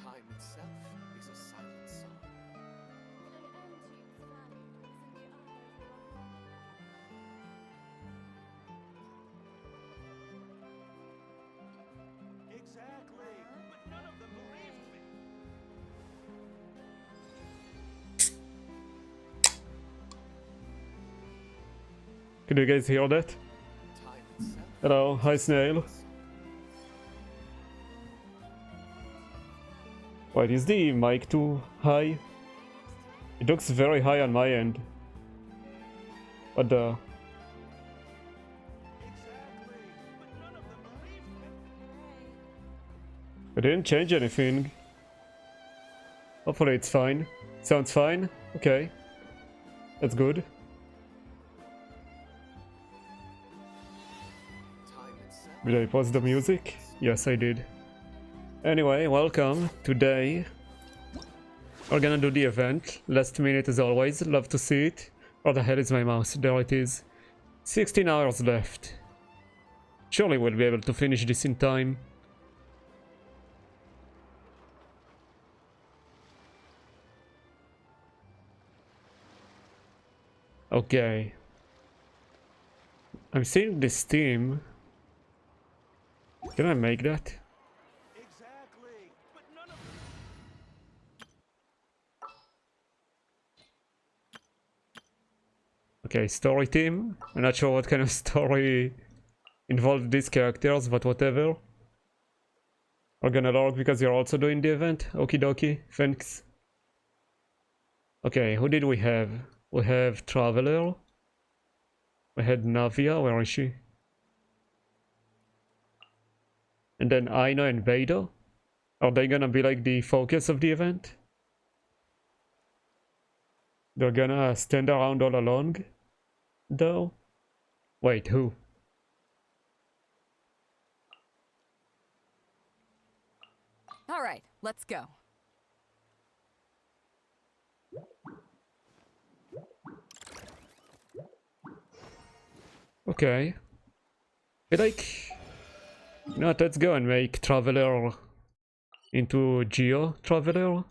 Time itself is a silent song. Exactly, but none of them believed me. Can you guys hear that? Time itself. Hello, hi Snail. Wait, is the mic too high? It looks very high on my end. What the? Exactly, but none of them believed me. I didn't change anything. Hopefully it's fine. Sounds fine? Okay. That's good. Time itself. Did I pause the music? Yes, I did. Anyway, welcome. Today we're gonna do the event. Last minute as always. Love to see it. Where the hell is my mouse? There it is. 16 hours left. Surely we'll be able to finish this in time. Okay. I'm seeing this team. Can I make that? Exactly, but none of them. Okay, story team. I'm not sure what kind of story involved these characters, but whatever. We're gonna log because you're also doing the event. Okie dokie, thanks. Okay, who did we have? We have Traveler. We had Navia, where is she? And then Aino and Beidou. Are they gonna be like the focus of the event? They're gonna stand around all along, though? Wait, who? All right, let's go. Okay. I like... You know what, let's go and make Traveler into Geo Traveler.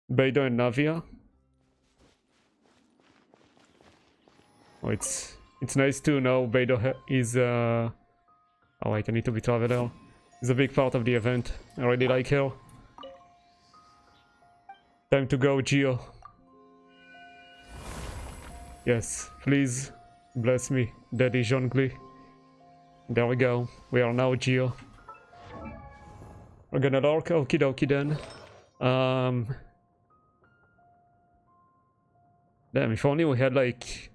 Beidou and Navia. Oh, it's nice to know Beidou is oh wait, I need to be Traveler. Is a big part of the event. I really like her. Time to go Geo. Yes, please bless me, Daddy Zhongli. There we go. We are now Geo. We're gonna lurk. Okie dokie then. Damn, if only we had like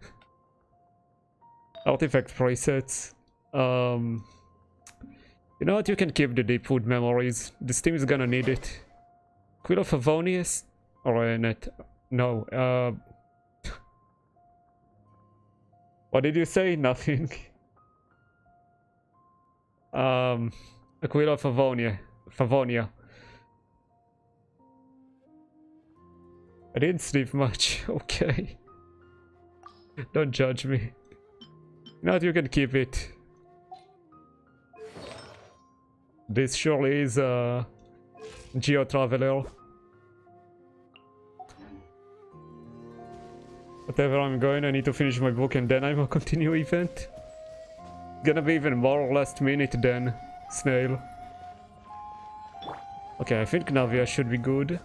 artifact presets. You know what? You can keep the deep wood memories. This team is gonna need it. Quill of Favonius or net? No. What did you say? Nothing. A Quill of Favonia. I didn't sleep much. Okay. Don't judge me. Now you can keep it. This surely is a Geo Traveler. Whatever I'm going, I need to finish my book and then I will continue event. Gonna be even more last minute than Snail. Okay, I think Navia should be good.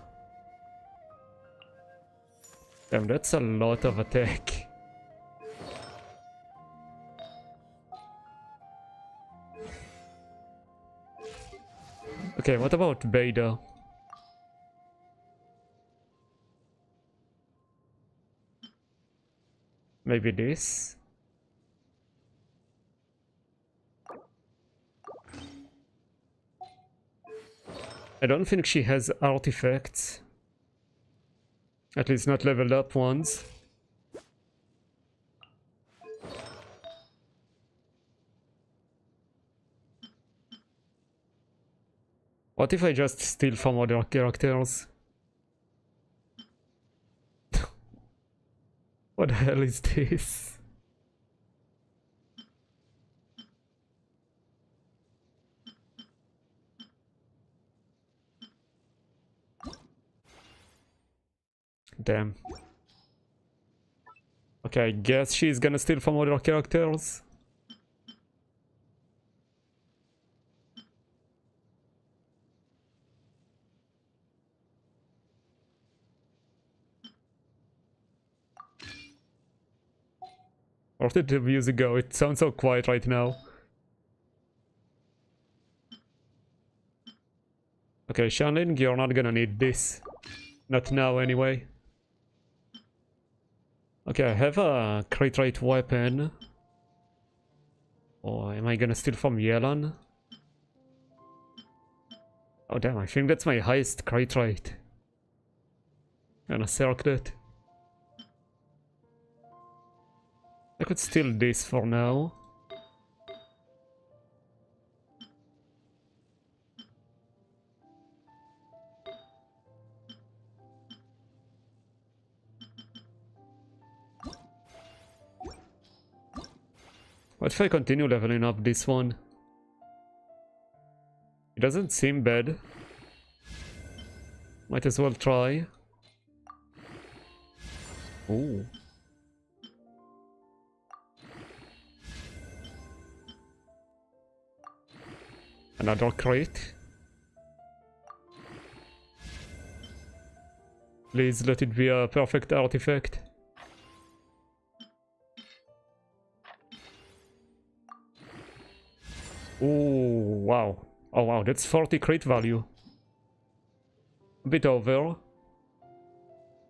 Damn, that's a lot of attack. Okay, what about Beidou? Maybe this? I don't think she has artifacts. At least not leveled up ones. What if I just steal from other characters? What the hell is this? Damn. Okay, I guess she's gonna steal from other characters. Where did the music go? It sounds so quiet right now. Okay, Shanling, you're not gonna need this. Not now, anyway. Okay, I have a crit rate weapon. Or am I gonna steal from Yelan? Oh damn, I think that's my highest crit rate. Gonna circle it. I could steal this for now. What if I continue leveling up this one? It doesn't seem bad. Might as well try. Ooh. Another crate. Please let it be a perfect artifact. Ooh, wow. Oh wow, that's 40 crate value. A bit over.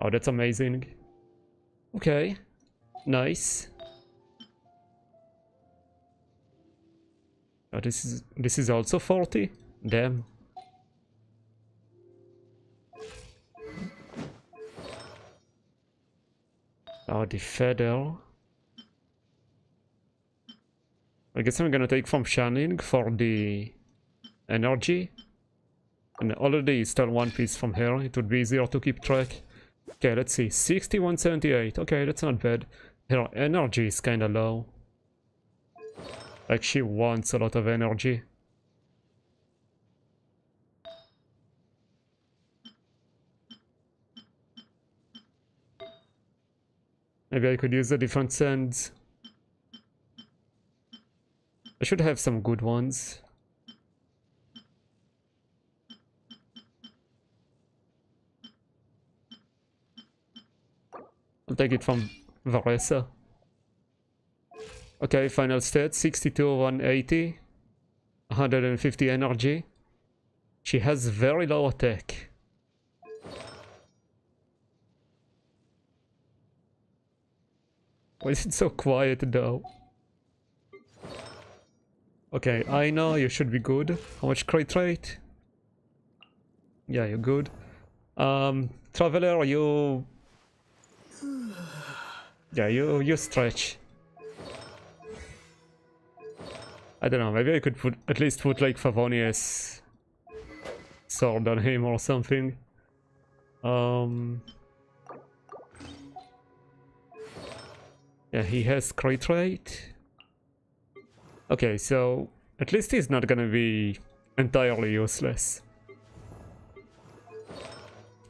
Oh, that's amazing. Okay. Nice. Oh, this is also 40? Damn. Oh, the feather. I guess I'm gonna take from Shanling for the energy. And already stole one piece from her. It would be easier to keep track. Okay, let's see. 6178. Okay, that's not bad. Her energy is kinda low. Like, she wants a lot of energy. Maybe I could use the different sands. I should have some good ones. I'll take it from Varesa. Okay, final stat, 62, 180, 150 energy. She has very low attack. Why is it so quiet though? Okay, I know you should be good. How much crit rate? Yeah, you're good. Traveler, you... Yeah, you stretch. I don't know, maybe I could at least put like Favonius sword on him or something. Yeah, he has crit rate. Okay, so at least he's not gonna be entirely useless.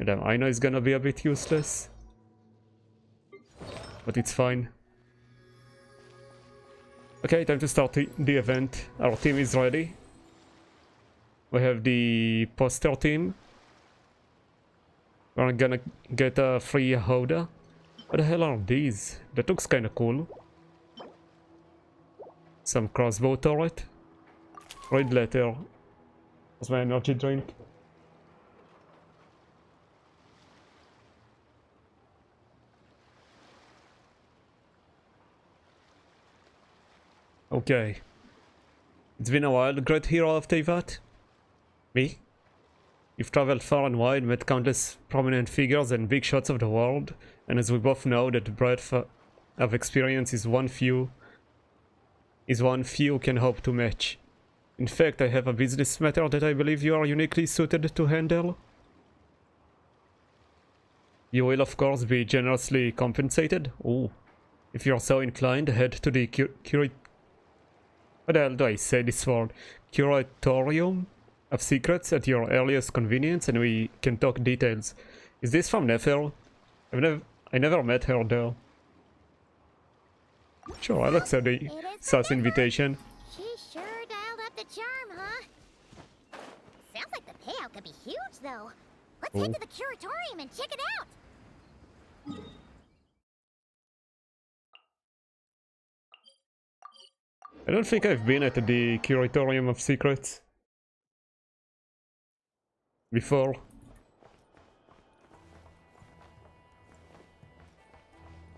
Damn, I know he's gonna be a bit useless, but it's fine. Okay, time to start the event. Our team is ready. We have the poster team. We're gonna get a free Yahoda. What the hell are these? That looks kinda cool. Some crossbow turret. Red letter. That's my energy drink. Okay. It's been a while, great hero of Teyvat. Me? You've traveled far and wide, met countless prominent figures and big shots of the world, and as we both know that the breadth of experience is one few can hope to match. In fact, I have a business matter that I believe you are uniquely suited to handle. You will of course be generously compensated. Ooh. If you're so inclined, head to the what the hell do I say this word? Curatorium of Secrets at your earliest convenience and we can talk details. Is this from Nefer? I never met her though. Sure, I'll accept the SAS invitation. She sure dialed up the charm, huh? Sounds like the payout could be huge, though. Let's head Oh. to the curatorium and check it out. I don't think I've been at the Curatorium of Secrets before.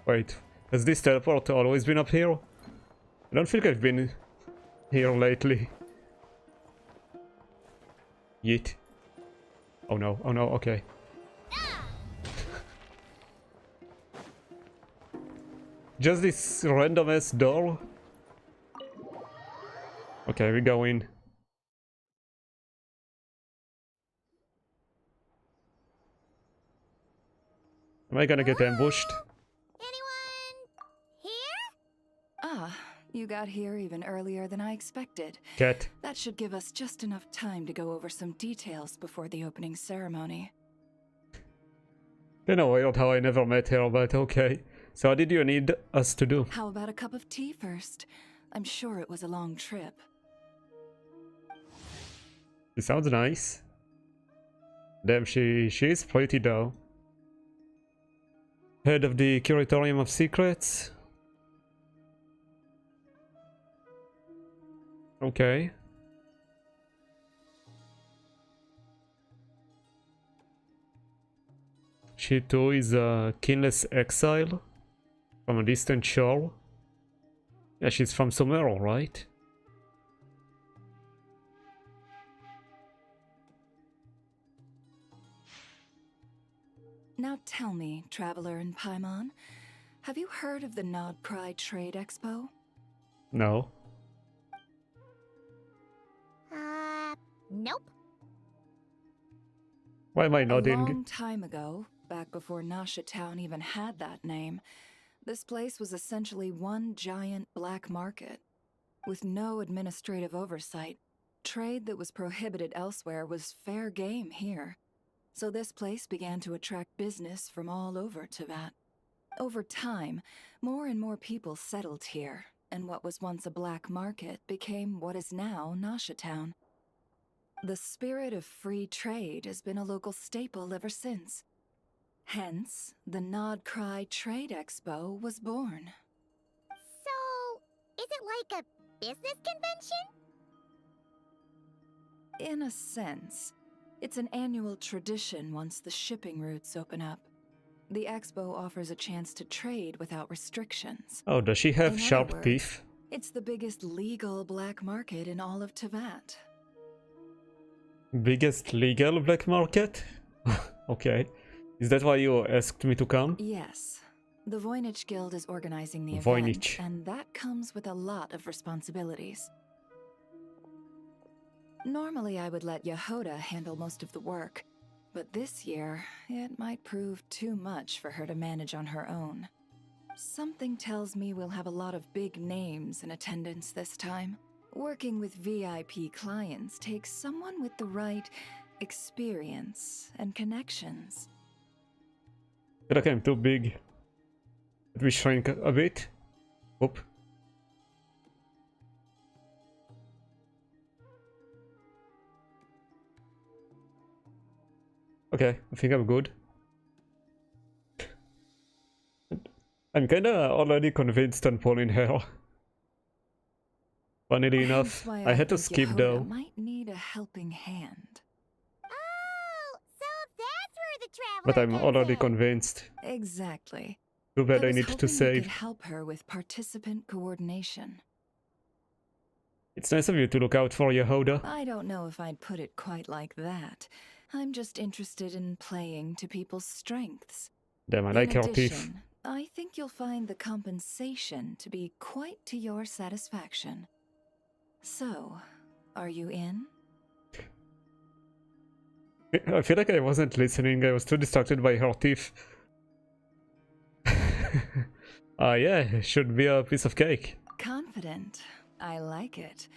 Wait, has this teleport always been up here? I don't think I've been here lately. Yeet. Oh no, okay. Just this random ass door? Okay, we go in. Am I gonna get ambushed? Anyone here? Ah, you got here even earlier than I expected. Cat. That should give us just enough time to go over some details before the opening ceremony. Kinda weird how I never met her, but okay. So what did you need us to do? How about a cup of tea first? I'm sure it was a long trip. She sounds nice. Damn, she is pretty though. Head of the Curatorium of Secrets. Okay. She too is a kinless exile from a distant shore. Yeah, she's from Sumeru, right? Now tell me, Traveler in Paimon, have you heard of the Nod Cry Trade Expo? No. Nope. Why am I A nodding? long time ago, back before Nasha Town even had that name, this place was essentially one giant black market. With no administrative oversight, trade that was prohibited elsewhere was fair game here. So this place began to attract business from all over Teyvat. Over time, more and more people settled here, and what was once a black market became what is now Nasha Town. The spirit of free trade has been a local staple ever since. Hence, the Nod Cry Trade Expo was born. So, is it like a business convention? In a sense, it's an annual tradition once the shipping routes open up. The expo offers a chance to trade without restrictions. Oh, does she have In other sharp words, teeth? It's the biggest legal black market in all of Teyvat. Biggest legal black market? Okay. Is that why you asked me to come? Yes. The Voynich Guild is organizing the event, Voynich. and that comes with a lot of responsibilities. Normally I would let Yehoda handle most of the work, but this year, it might prove too much for her to manage on her own. Something tells me we'll have a lot of big names in attendance this time. Working with VIP clients takes someone with the right experience and connections. Feel like I'm too big. Let me shrink a bit. Oop. Okay, I think I'm good. I'm kinda already convinced on pulling her. Funnily enough, Hence why I had to think skip Yehoda though. might need a helping hand. Oh, so that's where the traveler But I'm comes already in. convinced. Exactly. Too bad I was need to hoping you save. could help her with participant coordination. It's nice of you to look out for Yehoda. I don't know if I'd put it quite like that. I'm just interested in playing to people's strengths. Damn, I like In her teeth. addition, I think you'll find the compensation to be quite to your satisfaction. So, are you in? I feel like I wasn't listening, I was too distracted by her teeth. Yeah, should be a piece of cake. Confident. I like it.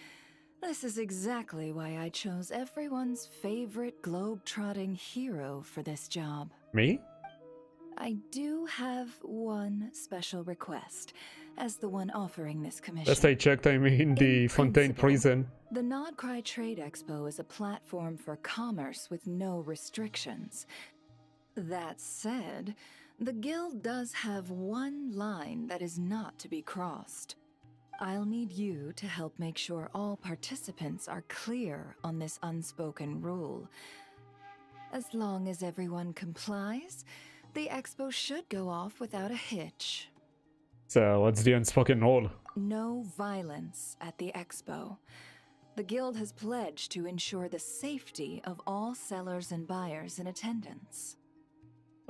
This is exactly why I chose everyone's favorite globe-trotting hero for this job. Me? I do have one special request, as the one offering this commission. Last I checked, I'm in the In Fontaine principle, prison. The Nodcry Trade Expo is a platform for commerce with no restrictions. That said, the guild does have one line that is not to be crossed. I'll need you to help make sure all participants are clear on this unspoken rule. As long as everyone complies, the expo should go off without a hitch. So, what's the unspoken rule? No violence at the expo. The guild has pledged to ensure the safety of all sellers and buyers in attendance.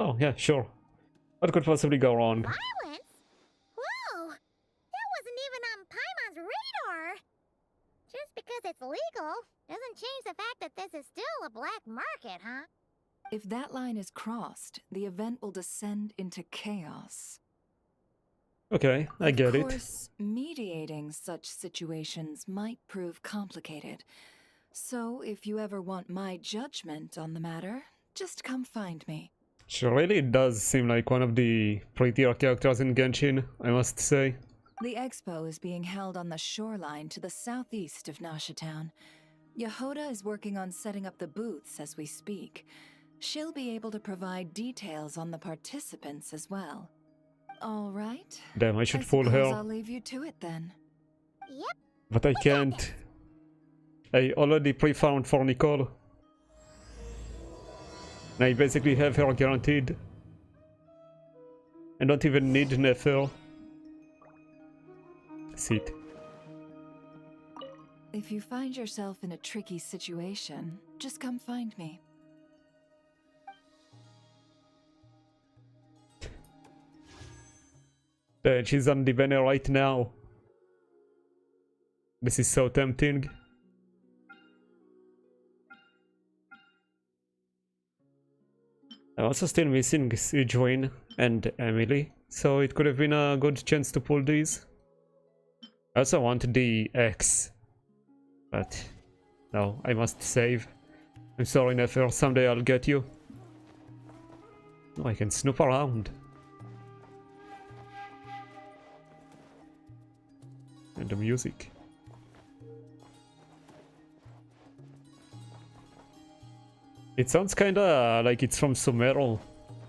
Oh, yeah, sure. What could possibly go wrong? Violence? Whoa! That wasn't even on Paimon's radar! Just because it's legal doesn't change the fact that this is still a black market, huh? If that line is crossed, the event will descend into chaos. Okay, I get Of it. course, mediating such situations might prove complicated. So if you ever want my judgment on the matter, just come find me. She really does seem like one of the prettier characters in Genshin, I must say. The expo is being held on the shoreline to the southeast of Nasha Town. Yehoda is working on setting up the booths as we speak. She'll be able to provide details on the participants as well. All right. Damn, I should fool suppose her. I'll leave you to it then. Yep. But I can't. I already pre-found for Nicole. And I basically have her guaranteed. I don't even need Nefer. Sit. If you find yourself in a tricky situation, just come find me. She's on the banner right now. This is so tempting. I'm also still missing Sijuin and Emily, so it could have been a good chance to pull these. I also want the X, but no, I must save. I'm sorry, Nefer, someday I'll get you. Oh, I can snoop around. And the music. It sounds kinda like it's from Sumeru,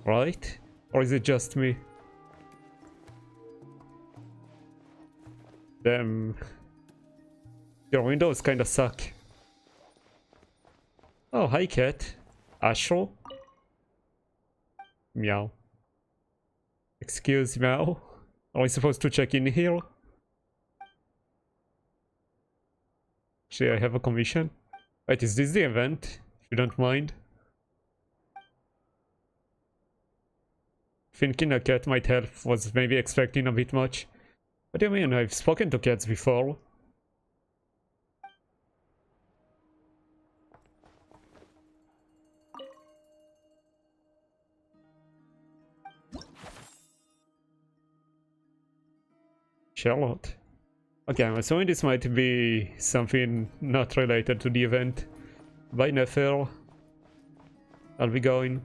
right? Or is it just me? Damn. Your windows kinda suck. Oh, hi cat. Ashro? Meow. Excuse meow? Are we supposed to check in here? Actually, I have a commission. Wait, is this the event? If you don't mind. Thinking a cat might help was maybe expecting a bit much. What do you mean? I've spoken to cats before. Charlotte. Okay, I'm assuming this might be something not related to the event. Bye, Nefer. I'll be going.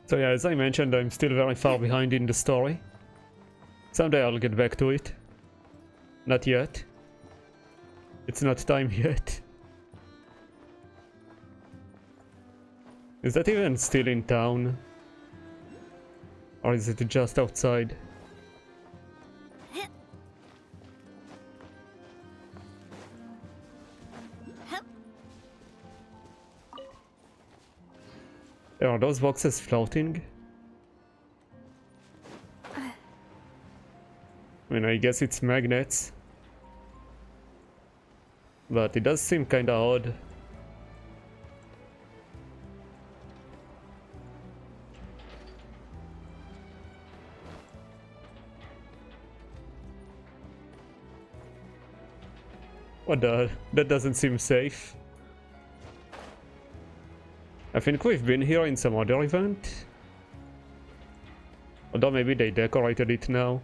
So yeah, as I mentioned, I'm still very far behind in the story. Someday I'll get back to it. Not yet. It's not time yet. Is that even still in town? Or is it just outside? Are those boxes floating? I mean, I guess it's magnets. But it does seem kinda odd. What the? That doesn't seem safe. I think we've been here in some other event. Although maybe they decorated it now.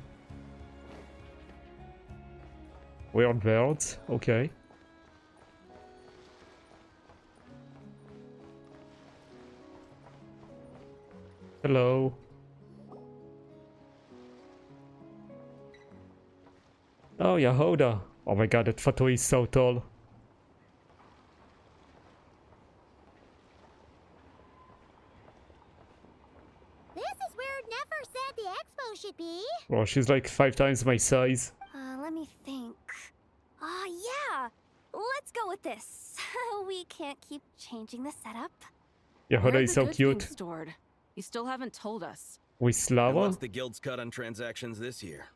Weird birds, okay. Hello. Oh, Yahoda. Oh my god, that photo is so tall. This is where Nefer said the expo should be. Well, she's like 5 times my size. Let me think. Yeah! Let's go with this. We can't keep changing the setup. Yahoda is so cute. Stored? You still haven't told us. With And Slava? what's the guild's cut on transactions this year?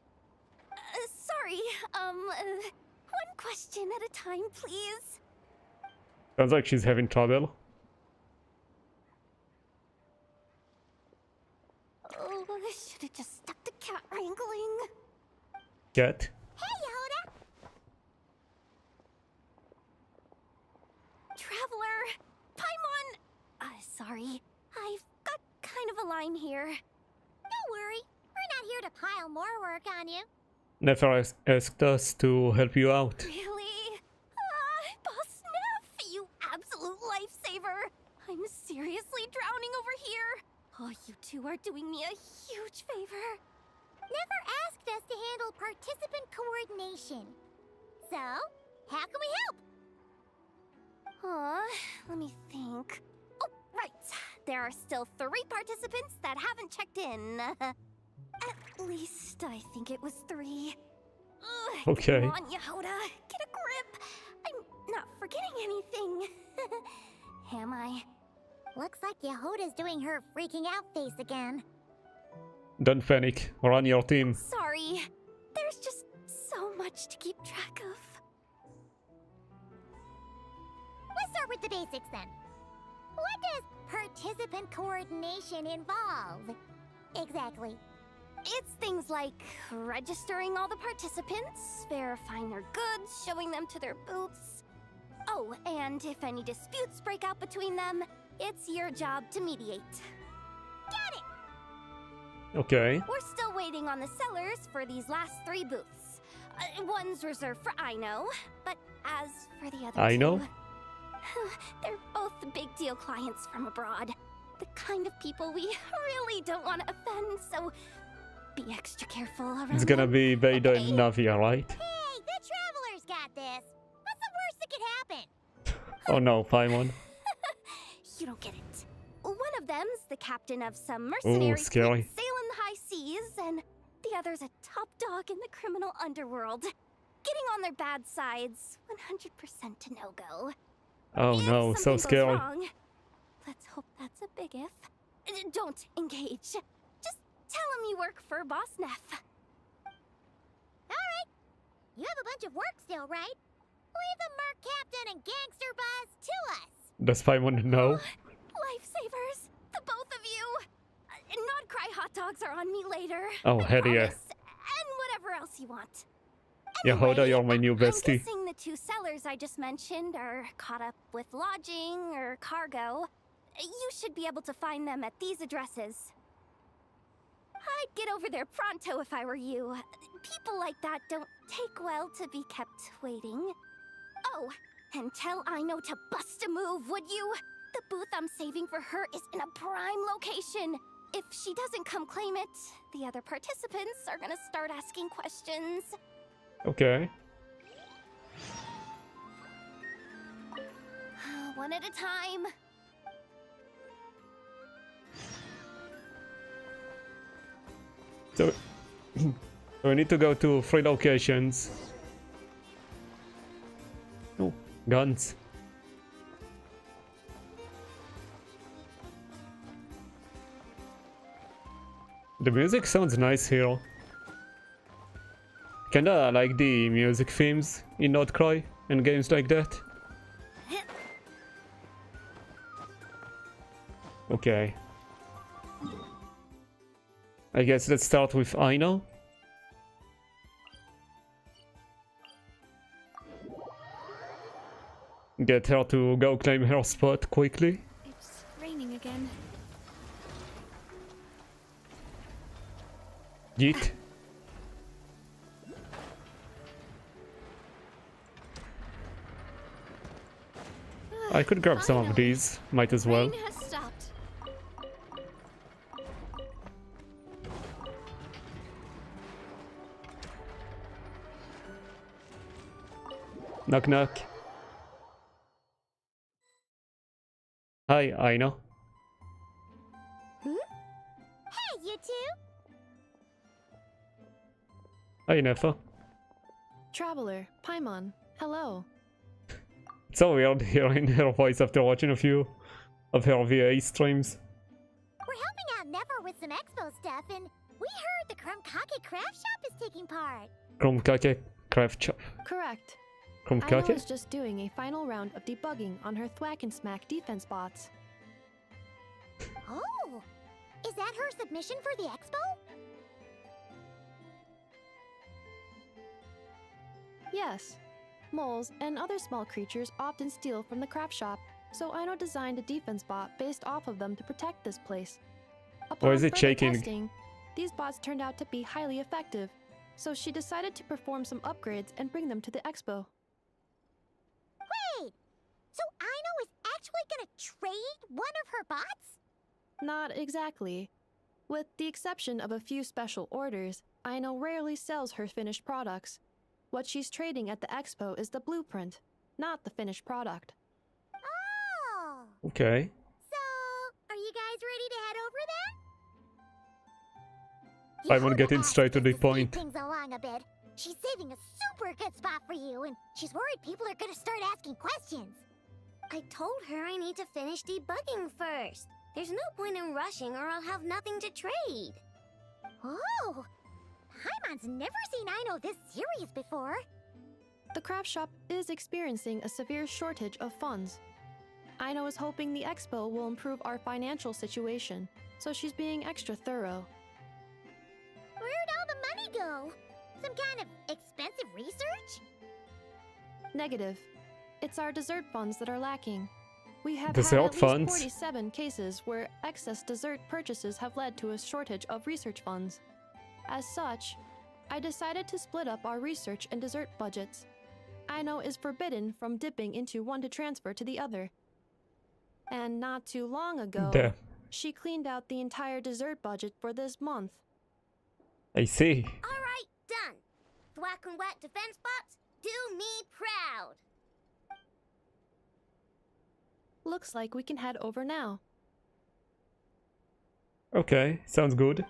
Sorry, one question at a time, please. Sounds like she's having trouble. Oh, I should have just stuck to cat wrangling. Cat? Hey, Yehuda! Traveler! Paimon! Sorry. I've got kind of a line here. Don't worry. We're not here to pile more work on you. Nefer asked us to help you out. Really? Boss Neff, you absolute lifesaver! I'm seriously drowning over here. Oh, you two are doing me a huge favor. Never asked us to handle participant coordination. So, how can we help? Let me think. Oh, right. There are still 3 participants that haven't checked in. At least I think it was 3. Ugh, Okay. Come on, Yehoda. Get a grip. I'm not forgetting anything. Am I? Looks like Yehuda's doing her freaking out face again. Don't panic. Run your team. Sorry. There's just so much to keep track of. Let's start with the basics then. What does participant coordination involve? Exactly. It's things like registering all the participants, verifying their goods, showing them to their booths. Oh, and if any disputes break out between them, it's your job to mediate. Got it! Okay. We're still waiting on the sellers for these last 3 booths. One's reserved for Aino, but as for the other Aino? two, they're both big deal clients from abroad. The kind of people we really don't want to offend, so be extra careful around It's gonna them, be Beda okay? and Navia, right? Hey, the Traveler's got this. What's the worst that could happen? Oh no, Paimon. You don't get it. One of them's the captain of some mercenary fleet scary. sailing the high seas, and the other's a top dog in the criminal underworld. Getting on their bad sides, 100% a no-go. Oh If no, so something goes scary. wrong, let's hope that's a big if. Don't engage. Just tell him you work for Boss Neff. Alright. You have a bunch of work still, right? Leave the Merc Captain and Gangster Buzz to us. Does Paimon know? Lifesavers, the both of you. Not cry hot dogs are on me later. Oh, I hell yeah. promise. And whatever else you want. Yahoda, you're my new I'm bestie. guessing the 2 sellers I just mentioned are caught up with lodging or cargo. You should be able to find them at these addresses. I'd get over there pronto if I were you. People like that don't take well to be kept waiting. Oh, and tell Aino to bust a move, would you? The booth I'm saving for her is in a prime location. If she doesn't come claim it, the other participants are gonna start asking questions. Okay. One at a time. So, so we need to go to 3 locations. Oh, guns. The music sounds nice here. Kinda like the music themes in Outcry and games like that. Okay. I guess let's start with Aino. Get her to go claim her spot quickly. It's raining again. Yeet. I could grab some of Finally. these, might as well. Rain has stopped. Knock knock. Hi, Aina. Hey, you two! Hi, Nefa. Traveler, Paimon, hello. It's so weird hearing her voice after watching a few of her VA streams. We're helping out Never with some expo stuff, and we heard the Krumkake craft shop is taking part. Krumkake craft shop. Correct. Aino is Krumkake? just doing a final round of debugging on her Thwack and Smack defense bots. Oh! Is that her submission for the expo? Yes. Moles and other small creatures often steal from the craft shop, so Aino designed a defense bot based off of them to protect this place. Upon is it further shaking? testing, these bots turned out to be highly effective, so she decided to perform some upgrades and bring them to the expo. Wait! So Aino is actually gonna trade one of her bots? Not exactly. With the exception of a few special orders, Aino rarely sells her finished products. What she's trading at the expo is the blueprint, not the finished product. Oh! Okay. So, are you guys ready to head over then? I wanna get in Yoda straight to asked the us speed point. things along a bit. She's saving a super good spot for you, and she's worried people are gonna start asking questions. I told her I need to finish debugging first. There's no point in rushing or I'll have nothing to trade. Oh! Paimon's never seen Aino this serious before. The craft shop is experiencing a severe shortage of funds. Aino is hoping the expo will improve our financial situation, so she's being extra thorough. Where'd all the money go? Some kind of expensive research? Negative. It's our dessert funds that are lacking. We have Dessert had at least funds? 47 cases where excess dessert purchases have led to a shortage of research funds. As such, I decided to split up our research and dessert budgets. Aino is forbidden from dipping into one to transfer to the other. And not too long ago, Damn. she cleaned out the entire dessert budget for this month. I see. All right, done. Thwack and Whack defense bots, do me proud. Looks like we can head over now. Okay, sounds good.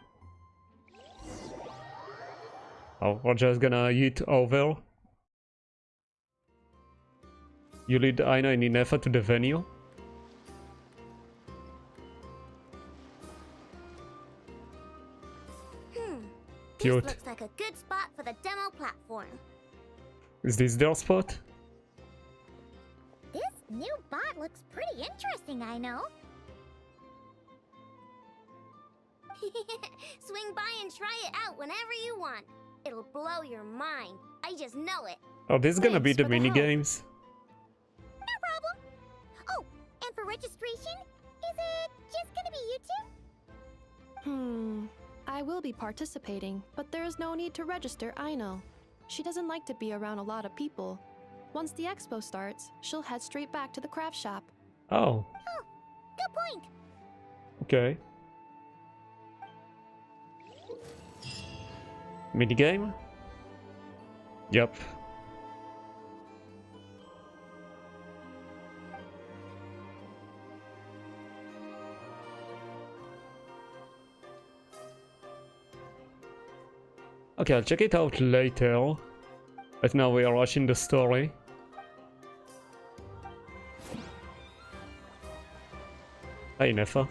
Oh, we're just gonna yeet over. You lead Aina and Inefa to the venue. Cute. This looks like a good spot for the demo platform. Is this their spot? This new bot looks pretty interesting, I know. Swing by and try it out whenever you want. It'll blow your mind. I just know it. Oh, this is gonna be Thanks the for the mini help. games. No problem. Oh, and for registration, is it just gonna be you two? I will be participating, but there is no need to register, Aino. She doesn't like to be around a lot of people. Once the expo starts, she'll head straight back to the craft shop. Oh, Oh, good point. okay. Mini game? Yep. Okay, I'll check it out later. But now we are rushing the story. Hi, Nefa.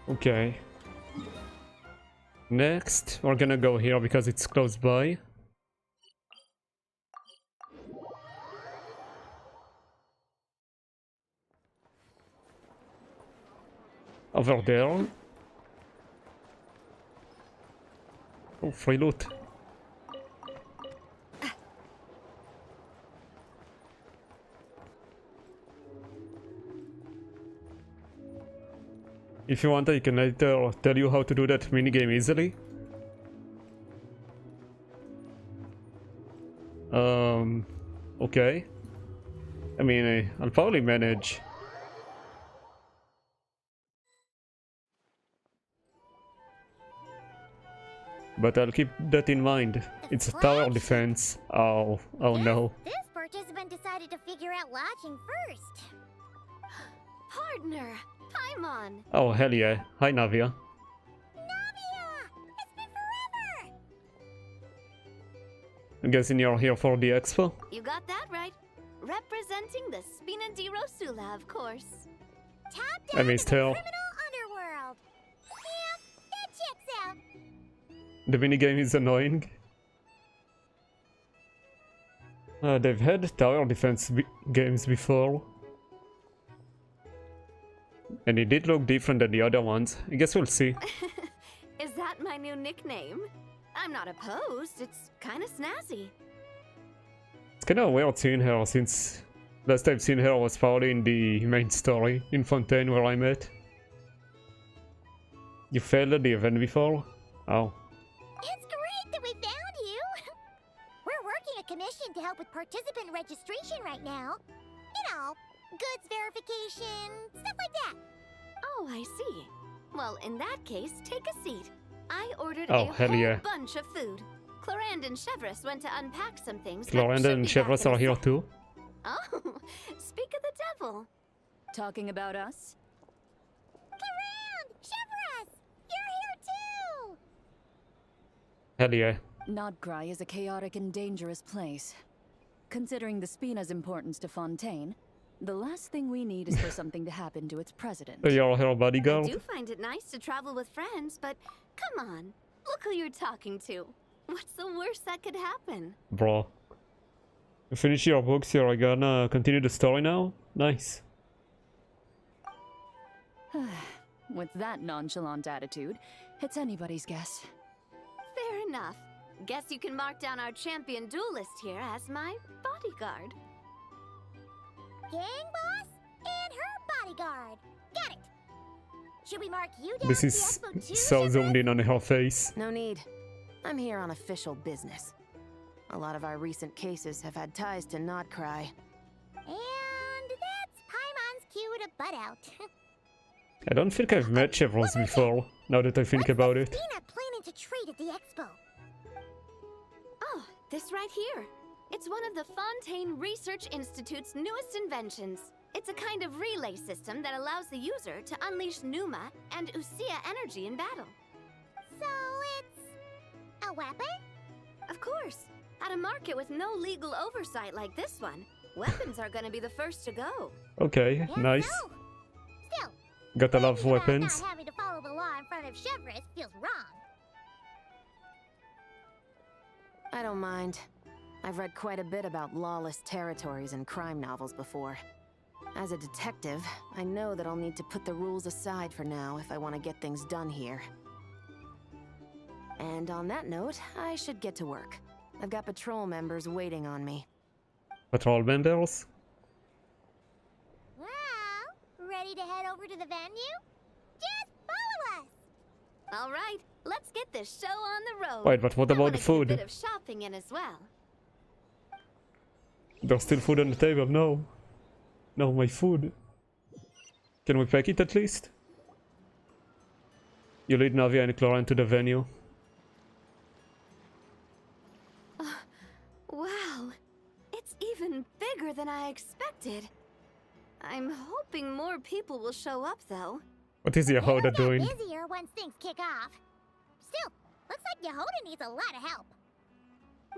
Okay. Next, we're gonna go here because it's close by. Over there. Oh, free loot. If you want, I can later tell you how to do that minigame easily. Okay. I mean, I'll probably manage. But I'll keep that in mind. It's a tower defense. Oh no. This participant decided to figure out lodging first. Partner, Paimon. Oh, hell yeah. Hi, Navia. Navia! It's been forever! I'm guessing you're here for the expo? You got that right. Representing the Spina di Rosula, of course. Top I down missed to the her. criminal underworld. Yeah, that checks out. The minigame is annoying. They've had tower defense games before. And it did look different than the other ones. I guess we'll see. Is that my new nickname? I'm not opposed. It's kind of snazzy. It's kinda weird seeing her since last I've seen her was probably in the main story in Fontaine where I met. You failed at the event before? Oh. It's great that we found you. We're working a commission to help with participant registration right now. You know, goods verification, stuff like that. Oh, I see. Well, in that case, take a seat. I ordered Oh, a hell whole yeah. bunch of food. Clorand and Chevres went to unpack some things. that Cloranda should and be Chevres back in are a here sec. too. Oh, speak of the devil. Talking about us? Clorand! Chevres! You're here too! Hell yeah. Nodcry is a chaotic and dangerous place. Considering the Spina's importance to Fontaine, the last thing we need is for something to happen to its president. So you're her I bodyguard? do find it nice to travel with friends, but come on. Look who you're talking to. What's the worst that could happen? Bro. You finish your books, you're gonna continue the story now? Nice. With that nonchalant attitude, it's anybody's guess. Fair enough. Guess you can mark down our champion duelist here as my bodyguard. Gang boss and her bodyguard. Got it. Should we mark you down This at is the expo too, so Chevres? zoomed in on her face. No need. I'm here on official business. A lot of our recent cases have had ties to Nodcry. And that's Paimon's cue to butt out. I don't think I've met Chevros before, now that I think about it. Spina planning to trade at the expo. Oh, this right here. It's one of the Fontaine Research Institute's newest inventions. It's a kind of relay system that allows the user to unleash Numa and Usia energy in battle. So it's a weapon? Of course. At a market with no legal oversight like this one, weapons are gonna be the first to go. Okay, Yes, nice. no. Still, Gotta love thinking about weapons. not having to follow the law in front of Chevres feels wrong. I don't mind. I've read quite a bit about lawless territories and crime novels before. As a detective, I know that I'll need to put the rules aside for now if I want to get things done here. And on that note, I should get to work. I've got patrol members waiting on me. Patrol members? Well, ready to head over to the venue? Just follow us. All right, let's get this show on the road. Wait, but what I about wanna the get food? A bit of shopping in as well. There's still food on the table, no. No, my food. Can we pack it at least? You lead Navia and Cloran to the venue. Wow, it's even bigger than I expected. I'm hoping more people will show up, though. What is Yehoda It'll get doing? busier once things kick off. Still, looks like Yehoda needs a lot of help.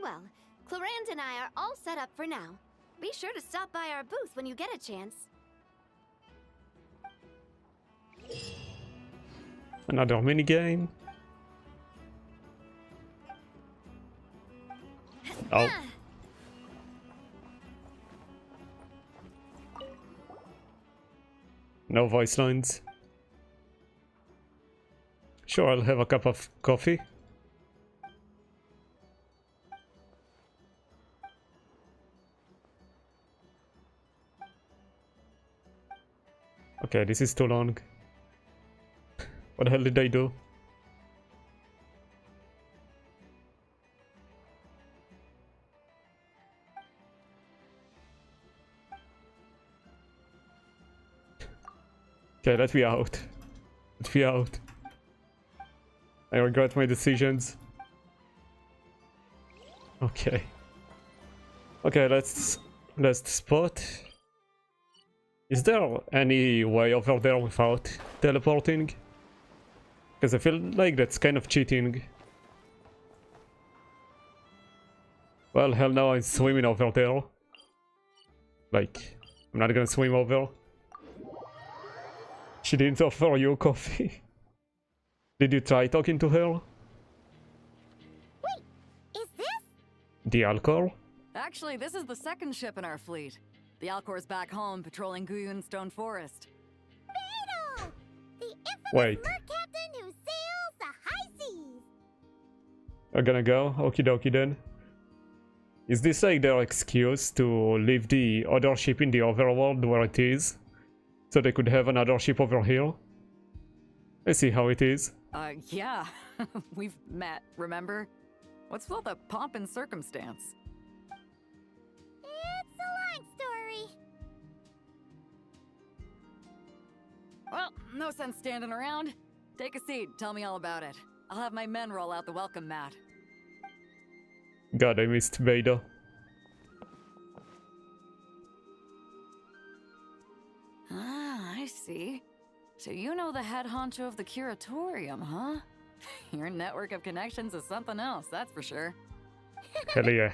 Well, Clorand and I are all set up for now. Be sure to stop by our booth when you get a chance. Another minigame? Oh. No voice lines. Sure, I'll have a cup of coffee. Okay, this is too long. What the hell did I do? Okay, let me out. Let me out. I regret my decisions. Okay. Okay, let's spot. Is there any way over there without teleporting? Because I feel like that's kind of cheating. Well, hell no, I'm swimming over there. Like, I'm not gonna swim over. She didn't offer you coffee. Did you try talking to her? Wait, is this? The alcohol? Actually, this is the second ship in our fleet. The Alcor's back home patrolling Guyun Stone Forest. Beidou! The infamous Wait. merc captain who sails the high seas! I'm gonna go? Okie dokie then. Is this like their excuse to leave the other ship in the overworld where it is? So they could have another ship over here? I see how it is. Yeah. We've met, remember? What's with all the pomp and circumstance? It's a long story. Well, no sense standing around. Take a seat, tell me all about it. I'll have my men roll out the welcome mat. God, I missed Vader. Ah, I see. So you know the head honcho of the curatorium, huh? Your network of connections is something else, that's for sure. Hell yeah.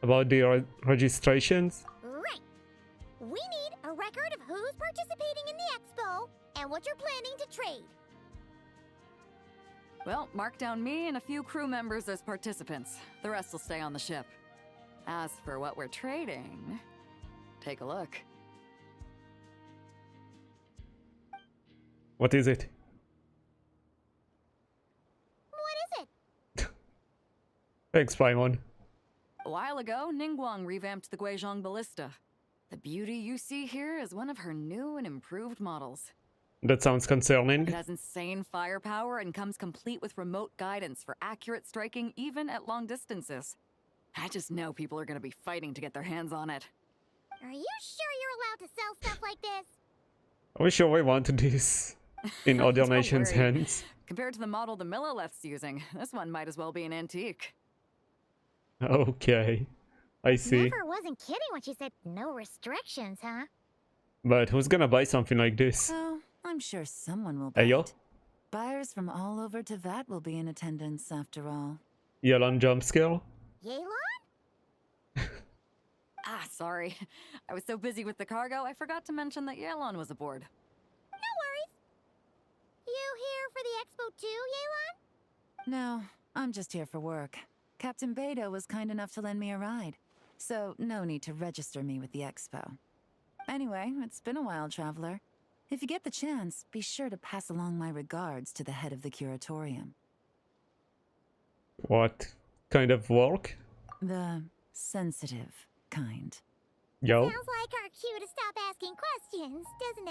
About the registrations? Right. We need a record of who's participating in the expo and what you're planning to trade. Well, mark down me and a few crew members as participants. The rest will stay on the ship. As for what we're trading, take a look. What is it? What is it? Thanks, Paimon. A while ago, Ningguang revamped the Guizhong Ballista. The beauty you see here is one of her new and improved models. That sounds concerning. It has insane firepower and comes complete with remote guidance for accurate striking even at long distances. I just know people are going to be fighting to get their hands on it. Are you sure you're allowed to sell stuff like this? Are we sure we want this in other Don't nations' worry. hands? Compared to the model the Millileth's using, this one might as well be an antique. Okay, I see. Never wasn't kidding when she said no restrictions, huh? But who's gonna buy something like this? Oh, I'm sure someone will buy Ayo? it. Buyers from all over Teyvat will be in attendance after all. Yelan jump scare? Yelan? Ah, sorry. I was so busy with the cargo, I forgot to mention that Yelan was aboard. No worries. You here for the expo too, Yelan? No, I'm just here for work. Captain Beidou was kind enough to lend me a ride, so no need to register me with the expo. Anyway, it's been a while, traveler. If you get the chance, be sure to pass along my regards to the head of the curatorium. What kind of work? The sensitive kind. Yo? Sounds like our cue to stop asking questions, doesn't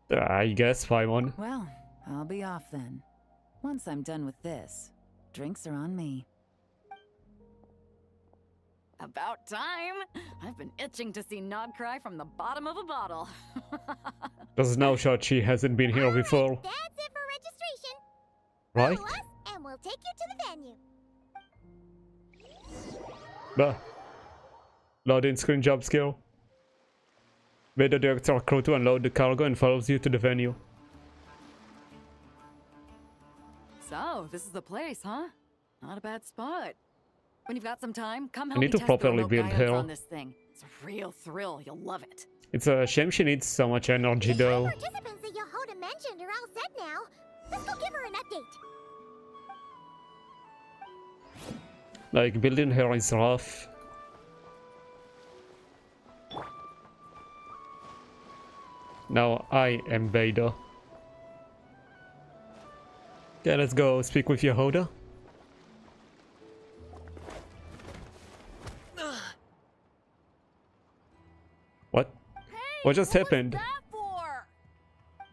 it? I guess, Paimon. Well, I'll be off then. Once I'm done with this, drinks are on me. About time! I've been itching to see Nod cry from the bottom of a bottle. There's no shot she hasn't been here before. That's it for registration. Right? Follow us, and we'll take you to the venue. Bah. Loading screen jump scare. Vader directs our crew to unload the cargo and follows you to the venue. So, this is the place, huh? Not a bad spot. When you've got some time, come I help need me to test the properly remote build guidance her. on this thing. It's a real thrill. You'll love it. It's a shame she needs so much energy The though. participants that Yehoda mentioned are all set now. Let's go give her an update. Like, building her is rough. Now I am Vader. Okay, let's go speak with Yehoda. What? What just happened? That for?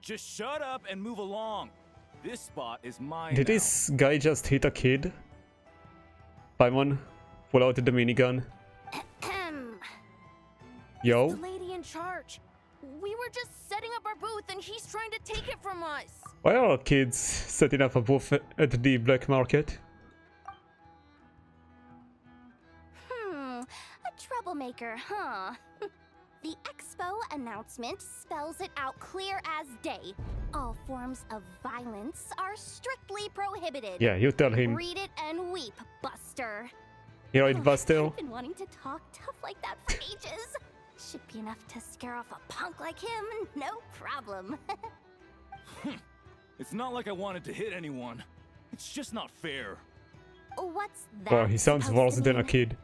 Just shut up and move along. This spot is mine Did now. this guy just hit a kid? Paimon, pull out the minigun. The Yo, lady in charge. We were just setting up our booth and he's trying to take it from us. why are kids setting up a booth at the black market? A troublemaker, huh? The expo announcement spells it out clear as day. All forms of violence are strictly prohibited. Yeah, you tell him. Read it and weep, Buster. You right, Buster? I've been wanting to talk tough like that for ages. Should be enough to scare off a punk like him, no problem. It's not like I wanted to hit anyone. It's just not fair. What's that? Bro, he sounds supposed worse to than a mean? kid.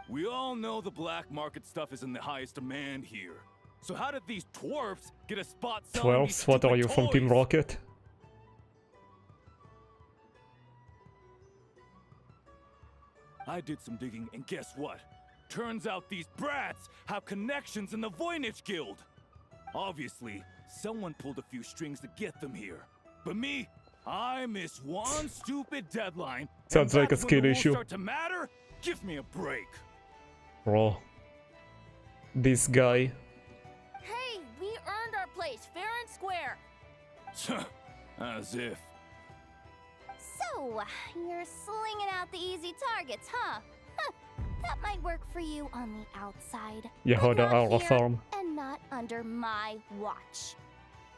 We all know the black market stuff is in the highest demand here. So how did these dwarfs get a spot selling these 12s, what are stupid you from Team toys? Rocket? I did some digging, and guess what? Turns out these brats have connections in the Voynich Guild. Obviously, someone pulled a few strings to get them here. But me, I missed one stupid deadline. Sounds and like a that's when skill the rules issue. Start to matter? Give me a break. Bro. This guy. Hey, we earned our place, fair and square. As if. So, you're slinging out the easy targets, huh? That might work for you on the outside. Yehoda but not our here, farm. and not under my watch.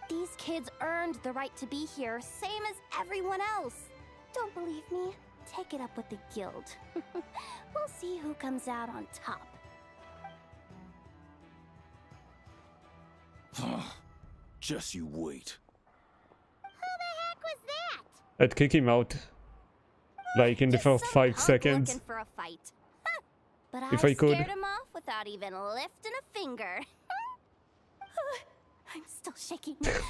These kids earned the right to be here, same as everyone else. Don't believe me? Take it up with the guild. We'll see who comes out on top. Just you wait. Who the heck was that? I'd kick him out. Like in the Just first some 5 punk seconds. looking for a fight. But If I I could. scared him off without even lifting a finger. I'm still shaking. That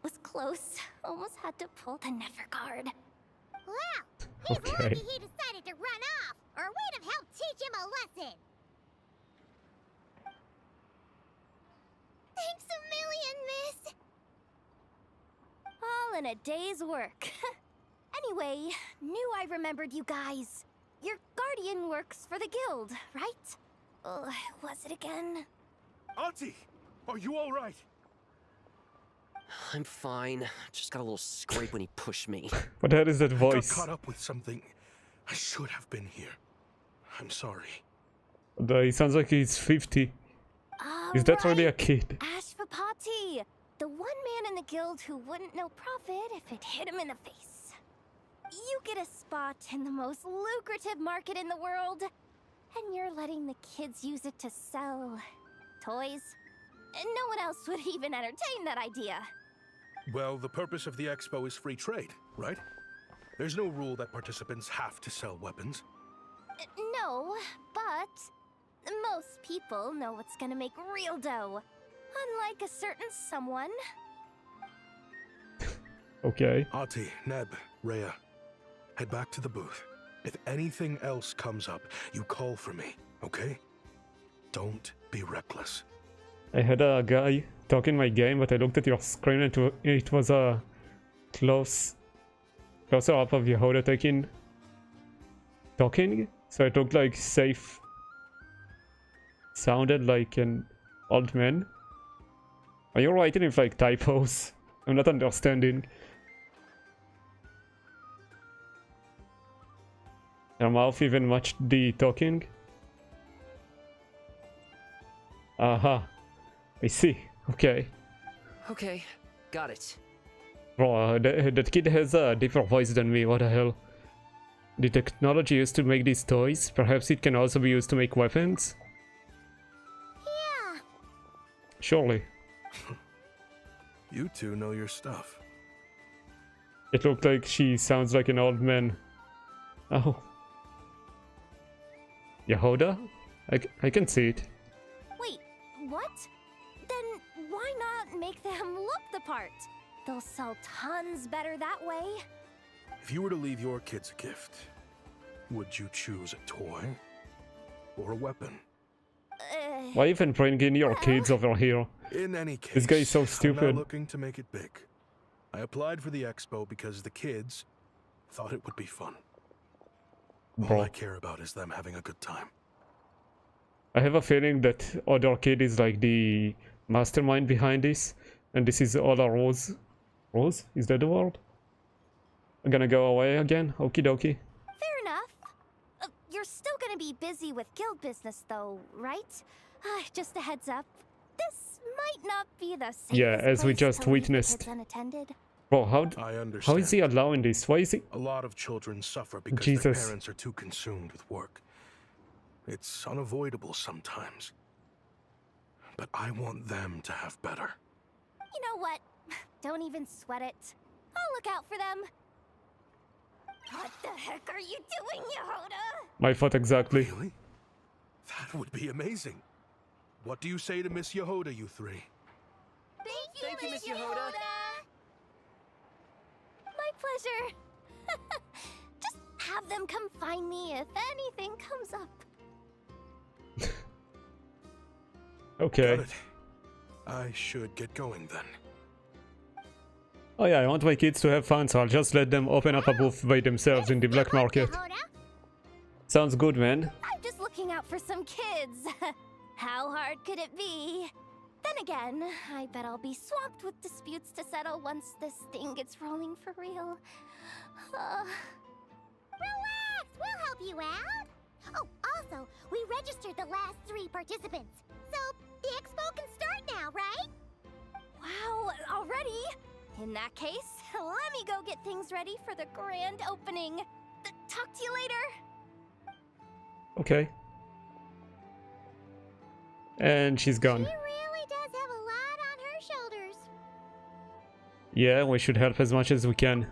was close. Almost had to pull the never guard. Well, he's Okay. lucky he decided to run off, or we'd have helped teach him a lesson. Thanks a million, miss. All in a day's work. Anyway, knew I remembered you guys. Your guardian works for the guild, right? Was it again? Auntie, are you all right? I'm fine. Just got a little scrape when he pushed me. What the hell is that I got voice? caught up with something. I should have been here. I'm sorry. He sounds like he's 50. Is that really a kid? Ashvapati, the one man in the guild who wouldn't know profit if it hit him in the face. You get a spot in the most lucrative market in the world, and you're letting the kids use it to sell toys. And no one else would even entertain that idea. Well, the purpose of the expo is free trade, right? There's no rule that participants have to sell weapons. No, but most people know what's gonna make real dough. Unlike a certain someone. Okay. Ati, Neb, Rhea, head back to the booth. If anything else comes up, you call for me, okay? Don't be reckless. I had a guy talking my game, but I looked at your screen and it was a closer up of Yehoda talking, so it looked like safe. Sounded like an old man. Are you writing with like typos? I'm not understanding. Your mouth even matched the talking. Aha. I see. Okay. Okay, got it. Bro, that kid has a deeper voice than me, what the hell. The technology used to make these toys, perhaps it can also be used to make weapons? Yeah. Surely. You two know your stuff. It looked like she sounds like an old man. Oh. Yehoda? I can see it. Wait, what? Then why not make them look the part? They'll sell tons better that way. If you were to leave your kids a gift, would you choose a toy or a weapon? Why even bring in your kids over here? In any case, This guy is so I'm stupid. not looking to make it big. I applied for the expo because the kids thought it would be fun. All Bro, I care about is them having a good time. I have a feeling that other kid is like the mastermind behind this, and this is all a rose. Rose? Is that the word? I'm gonna go away again? Okie dokie. Fair enough. You're still gonna be busy with guild business, though, right? Just a heads up. This might not be the safest Yeah, as we place just to leave the witnessed. kids unattended. Bro, I understand. how is he allowing this? Why is he... A lot of children suffer because Jesus. their parents are too consumed with work. It's unavoidable sometimes. But I want them to have better. You know what? Don't even sweat it. I'll look out for them. What the heck are you doing, Yehoda? My fault exactly. Really? That would be amazing. What do you say to Miss Yehoda, you three? Thank you, Miss Yehoda. My pleasure. Just have them come find me if anything comes up. Okay. Got it. I should get going then. Oh yeah, I want my kids to have fun, so I'll just let them open up a booth by themselves in the black market. Sounds good, man. I'm just looking out for some kids. How hard could it be? Then again, I bet I'll be swamped with disputes to settle once this thing gets rolling for real. Relax, we'll help you out. Oh, also, we registered the last 3 participants. So, the expo can start now, right? Wow, already? In that case, let me go get things ready for the grand opening. Talk to you later. Okay. And she's gone. She really does have a lot on her shoulders. Yeah, we should help as much as we can.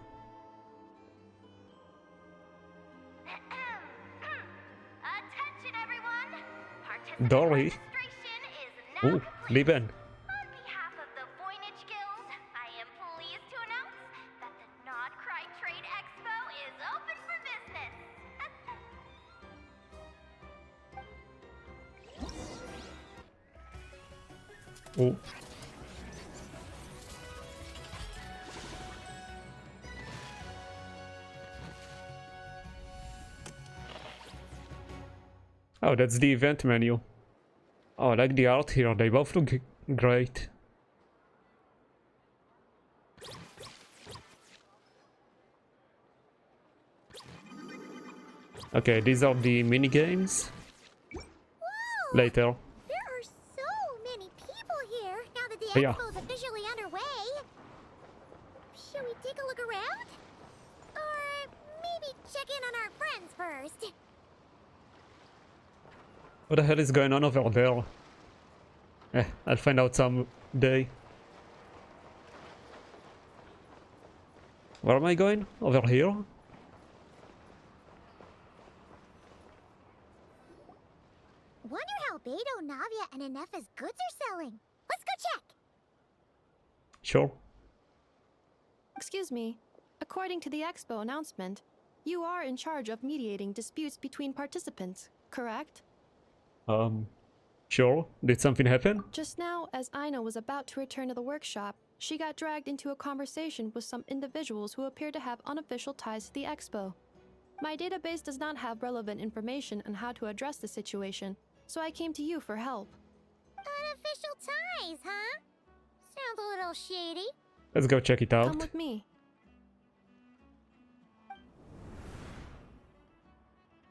Attention, everyone. Dory. Registration is now Ooh, complete. Lieben. On behalf of the Voynich Guild, I am pleased to announce that the Nod Cry Trade Expo is open for business. Oh. Oh, that's the event menu. Oh, I like the art here. They both look great. Okay, these are the mini games. Whoa! Later. There are so many people here now that the Yeah. expo is officially underway. Should we take a look around? Or maybe check in on our friends first? What the hell is going on over there? I'll find out someday. Where am I going? Over here? Wonder how Beto, Navia, and Inef's goods are selling. Let's go check. Sure. Excuse me. According to the expo announcement, you are in charge of mediating disputes between participants, correct? Sure. Did something happen? Just now, as Aina was about to return to the workshop, she got dragged into a conversation with some individuals who appear to have unofficial ties to the expo. My database does not have relevant information on how to address the situation, so I came to you for help. Unofficial ties, huh? Sounds a little shady. Let's go check it Come out. with me.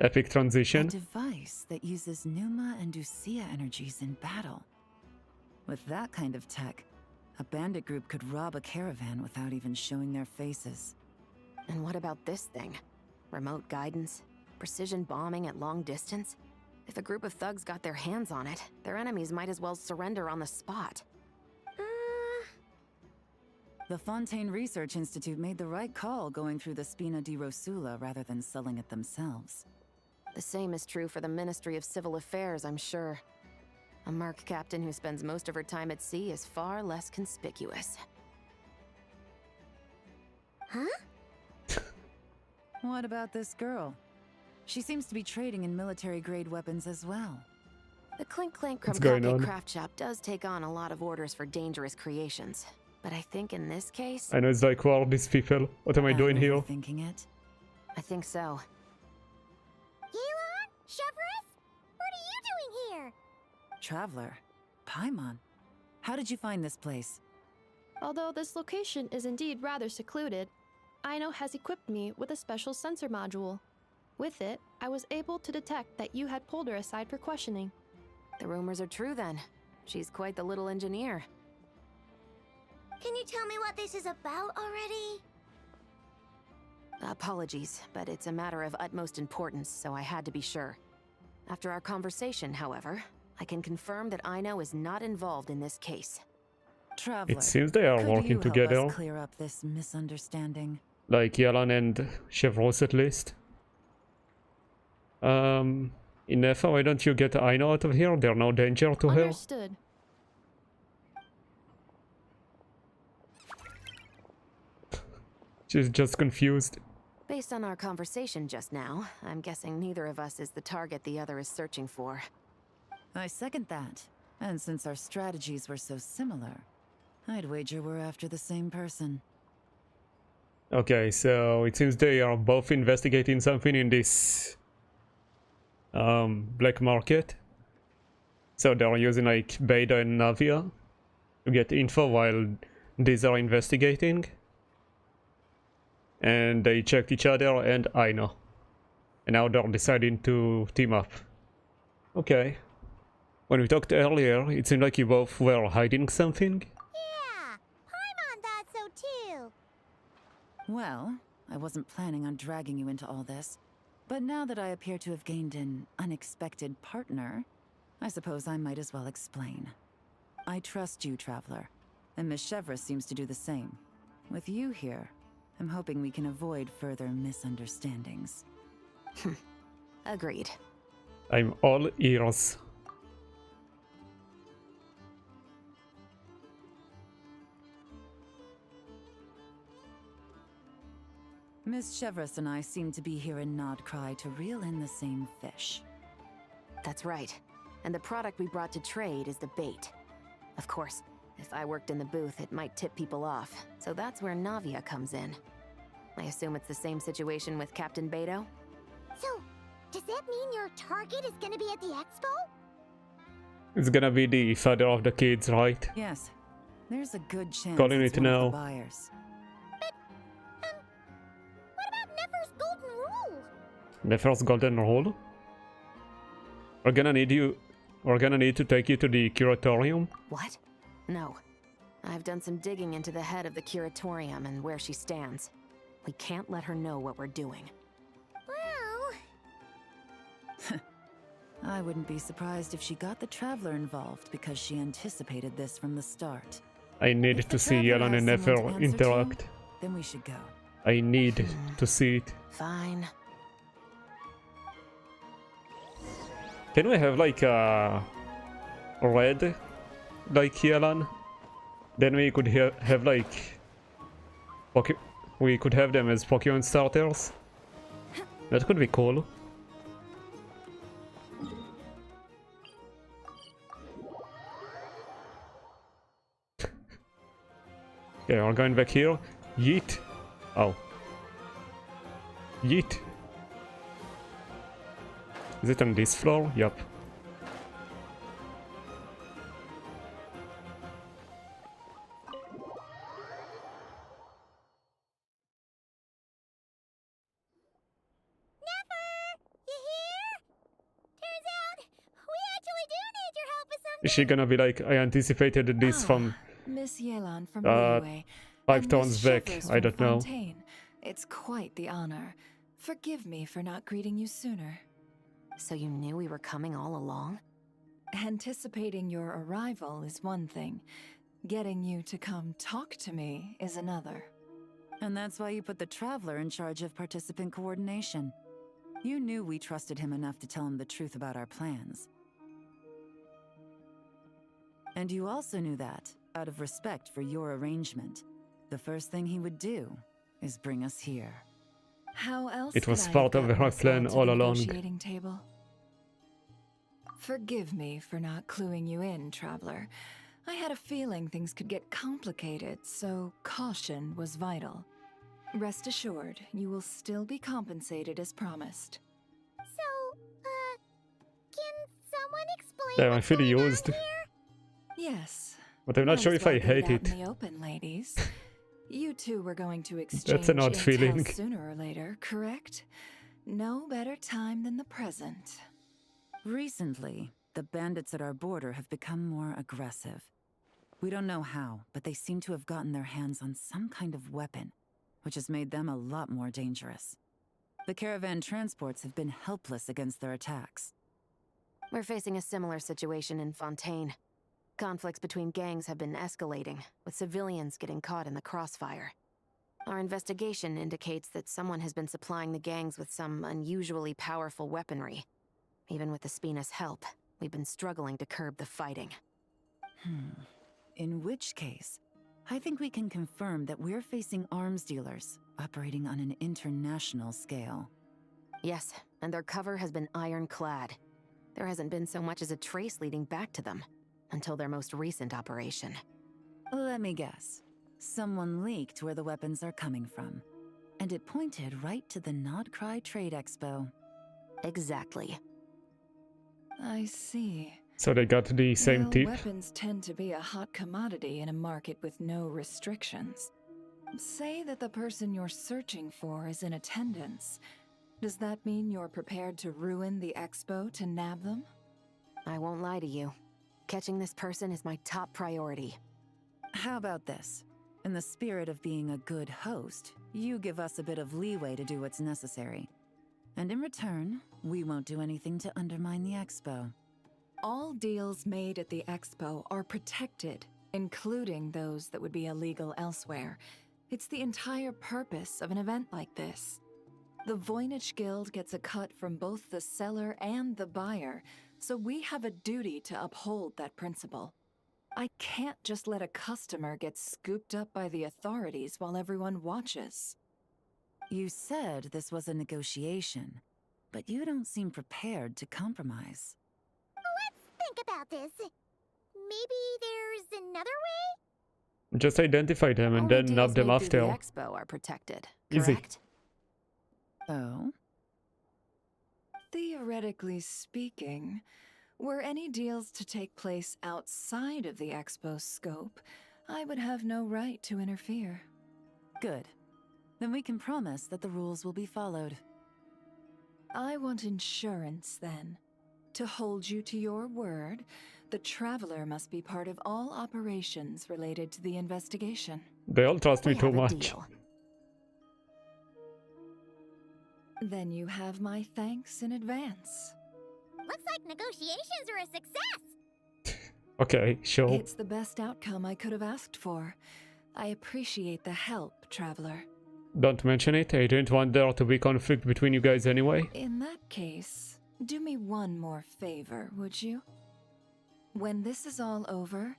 Epic A transition. device that uses Numa and Ducia energies in battle. With that kind of tech, a bandit group could rob a caravan without even showing their faces. And what about this thing? Remote guidance? Precision bombing at long distance? If a group of thugs got their hands on it, their enemies might as well surrender on the spot. The Fontaine Research Institute made the right call going through the Spina di Rosula rather than selling it themselves. The same is true for the Ministry of Civil Affairs, I'm sure. A merc captain who spends most of her time at sea is far less conspicuous. Huh? What about this girl? She seems to be trading in military-grade weapons as well. The Clink Clank What's going Krumkake on? craft shop does take on a lot of orders for dangerous creations. But I think in this case, I know it's like, who are these people? What am I doing here? Thinking it. I think so. Yelan? Chevron? What are you doing here? Traveler. Paimon. How did you find this place? Although this location is indeed rather secluded, Aino has equipped me with a special sensor module. With it, I was able to detect that you had pulled her aside for questioning. The rumors are true then. She's quite the little engineer. Can you tell me what this is about already? Apologies, but it's a matter of utmost importance, so I had to be sure. After our conversation, however, I can confirm that Aino is not involved in this case. Traveler. It seems they are could working you help together. us clear up this misunderstanding? Like Yelan and Chevros at least. In Nefa, why don't you get Aino out of here? There's no danger to her. Understood. She's just confused. Based on our conversation just now, I'm guessing neither of us is the target the other is searching for. I second that. And since our strategies were so similar, I'd wager we're after the same person. Okay, so it seems they are both investigating something in this black market. So they're using like Beta and Navia to get info while these are investigating. And they checked each other and Aino. And now they're deciding to team up. Okay. When we talked earlier, it seemed like you both were hiding something. Yeah, Paimon thought so too. Well, I wasn't planning on dragging you into all this. But now that I appear to have gained an unexpected partner, I suppose I might as well explain. I trust you, Traveler. And Miss Chevra seems to do the same. With you here, I'm hoping we can avoid further misunderstandings. Agreed. I'm all ears. Miss Chevros and I seem to be here in Nodcry to reel in the same fish. That's right. And the product we brought to trade is the bait. Of course, if I worked in the booth, it might tip people off. So that's where Navia comes in. I assume it's the same situation with Captain Beto? So, does that mean your target is gonna be at the expo? It's gonna be the father of the kids, right? Yes. There's a good chance Calling it's it one of now. the buyers. What about Nefer's golden rule? The first golden rule. We're gonna need to take you to the curatorium. What? No. I've done some digging into the head of the curatorium and where she stands. We can't let her know what we're doing. Well, I wouldn't be surprised if she got the Traveler involved because she anticipated this from the start. I need If the to see Traveler Yelan and has someone Nefer to answer to, interact. Then we should go. I need to see it. Fine. Can we have like a red, like Yelan? Then we could have like we could have them as Pokemon starters. That could be cool. Okay, we're going back here. Yeet. Oh. Yeet. Is it on this floor? Yup. you here? Turns out, we actually do need your help with something. Is she gonna be like, I anticipated this from Miss Yelan from Uh, Liyue, 5 and tons Miss back? Chevres I from don't know. Fontaine. It's quite the honor. Forgive me for not greeting you sooner. So you knew we were coming all along? Anticipating your arrival is one thing. Getting you to come talk to me is another. And that's why you put the Traveler in charge of participant coordination. You knew we trusted him enough to tell him the truth about our plans. And you also knew that, out of respect for your arrangement, the first thing he would do is bring us here. How else It was could I part have of her gotten us plan to all the along. negotiating table? Forgive me for not cluing you in, Traveler. I had a feeling things could get complicated, so caution was vital. Rest assured, you will still be compensated as promised. So, can someone explain Damn, I what's feel going on used. here? Yes. But I'm not Might sure as if well I get hate out it. in the open, ladies. You two were going to exchange That's an odd intel feeling. sooner or later, correct? No better time than the present. Recently, the bandits at our border have become more aggressive. We don't know how, but they seem to have gotten their hands on some kind of weapon, which has made them a lot more dangerous. The caravan transports have been helpless against their attacks. We're facing a similar situation in Fontaine. Conflicts between gangs have been escalating, with civilians getting caught in the crossfire. Our investigation indicates that someone has been supplying the gangs with some unusually powerful weaponry. Even with the Spina's help, we've been struggling to curb the fighting. In which case, I think we can confirm that we're facing arms dealers operating on an international scale. Yes, and their cover has been ironclad. There hasn't been so much as a trace leading back to them, until their most recent operation. Let me guess. Someone leaked where the weapons are coming from. And it pointed right to the Nodcry Trade Expo. Exactly. I see. So they got the same Well, tip. weapons tend to be a hot commodity in a market with no restrictions. Say that the person you're searching for is in attendance. Does that mean you're prepared to ruin the expo to nab them? I won't lie to you. Catching this person is my top priority. How about this? In the spirit of being a good host, you give us a bit of leeway to do what's necessary. And in return, we won't do anything to undermine the expo. All deals made at the expo are protected, including those that would be illegal elsewhere. It's the entire purpose of an event like this. The Voynich Guild gets a cut from both the seller and the buyer, so we have a duty to uphold that principle. I can't just let a customer get scooped up by the authorities while everyone watches. You said this was a negotiation, but you don't seem prepared to compromise. Let's think about this. Maybe there's another way? Just identify them and Only then nab deals them made through after. the expo are protected, Easy. correct? Oh? Theoretically speaking, were any deals to take place outside of the expo's scope, I would have no right to interfere. Good. Then we can promise that the rules will be followed. I want insurance, then. To hold you to your word, the Traveler must be part of all operations related to the investigation. They all trust me We too have a much. deal. Then you have my thanks in advance. Looks like negotiations are a success. Okay, sure. It's the best outcome I could have asked for. I appreciate the help, Traveler. Don't mention it. I didn't want there to be conflict between you guys anyway. In that case, do me one more favor, would you? When this is all over,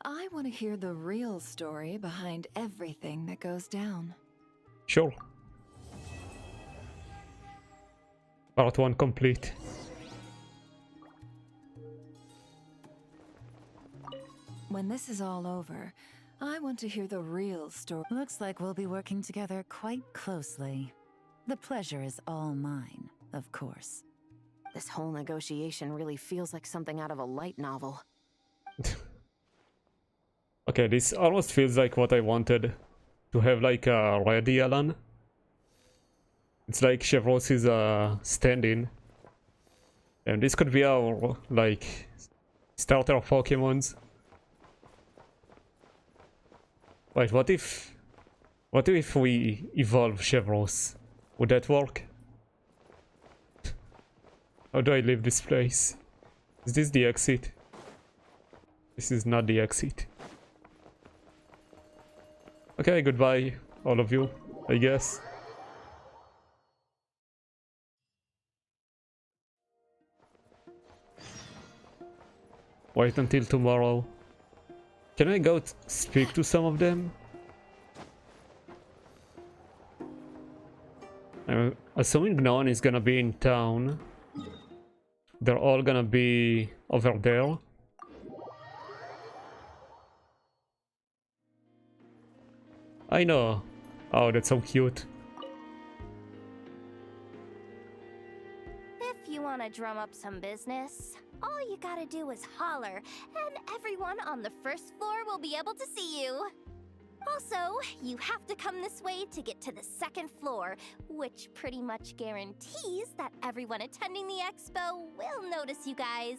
I want to hear the real story behind everything that goes down. Sure. Part 1 complete. When this is all over, I want to hear the real story. Looks like we'll be working together quite closely. The pleasure is all mine, of course. This whole negotiation really feels like something out of a light novel. Okay, this almost feels like what I wanted. To have like a ready Alan. It's like Chevros is stand-in. And this could be our, like, starter Pokemons. Wait, what if we evolve Chevros? Would that work? How do I leave this place? Is this the exit? This is not the exit. Okay, goodbye, all of you, I guess. Wait until tomorrow. Can I go speak to some of them? I'm assuming no one is gonna be in town. They're all gonna be over there. I know. Oh, that's so cute. If you want to drum up some business, all you gotta do is holler, and everyone on the first floor will be able to see you. Also, you have to come this way to get to the second floor, which pretty much guarantees that everyone attending the expo will notice you guys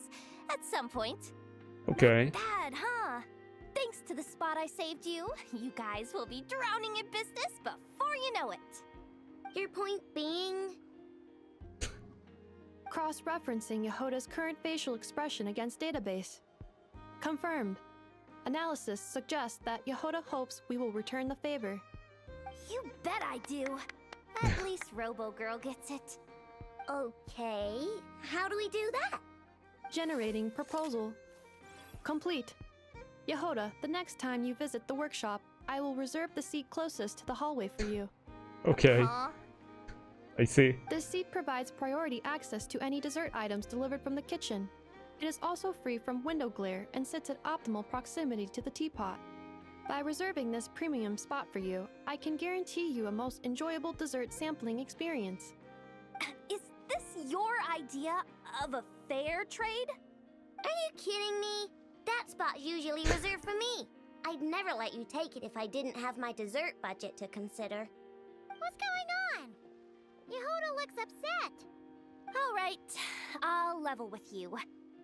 at some point. Okay. Bad, huh? Thanks to the spot I saved you, you guys will be drowning in business before you know it. Your point being? Cross-referencing Yehoda's current facial expression against database. Confirmed. Analysis suggests that Yehoda hopes we will return the favor. You bet I do. At least Robo-Girl gets it. Okay, how do we do that? Generating proposal. Complete. Yehoda, the next time you visit the workshop, I will reserve the seat closest to the hallway for you. Okay. I see. This seat provides priority access to any dessert items delivered from the kitchen. It is also free from window glare and sits at optimal proximity to the teapot. By reserving this premium spot for you, I can guarantee you a most enjoyable dessert sampling experience. Is this your idea of a fair trade? Are you kidding me? That spot's usually reserved for me. I'd never let you take it if I didn't have my dessert budget to consider. What's going on? Yehoda looks upset. All right, I'll level with you.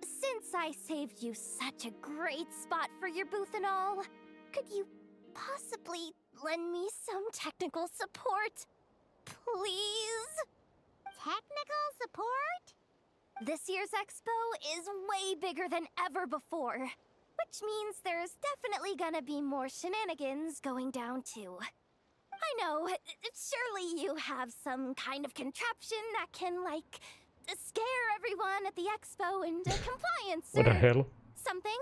Since I saved you such a great spot for your booth and all, could you possibly lend me some technical support? Please? Technical support? This year's expo is way bigger than ever before, which means there's definitely gonna be more shenanigans going down too. I know, surely you have some kind of contraption that can, like, scare everyone at the expo into compliance What the or hell? something.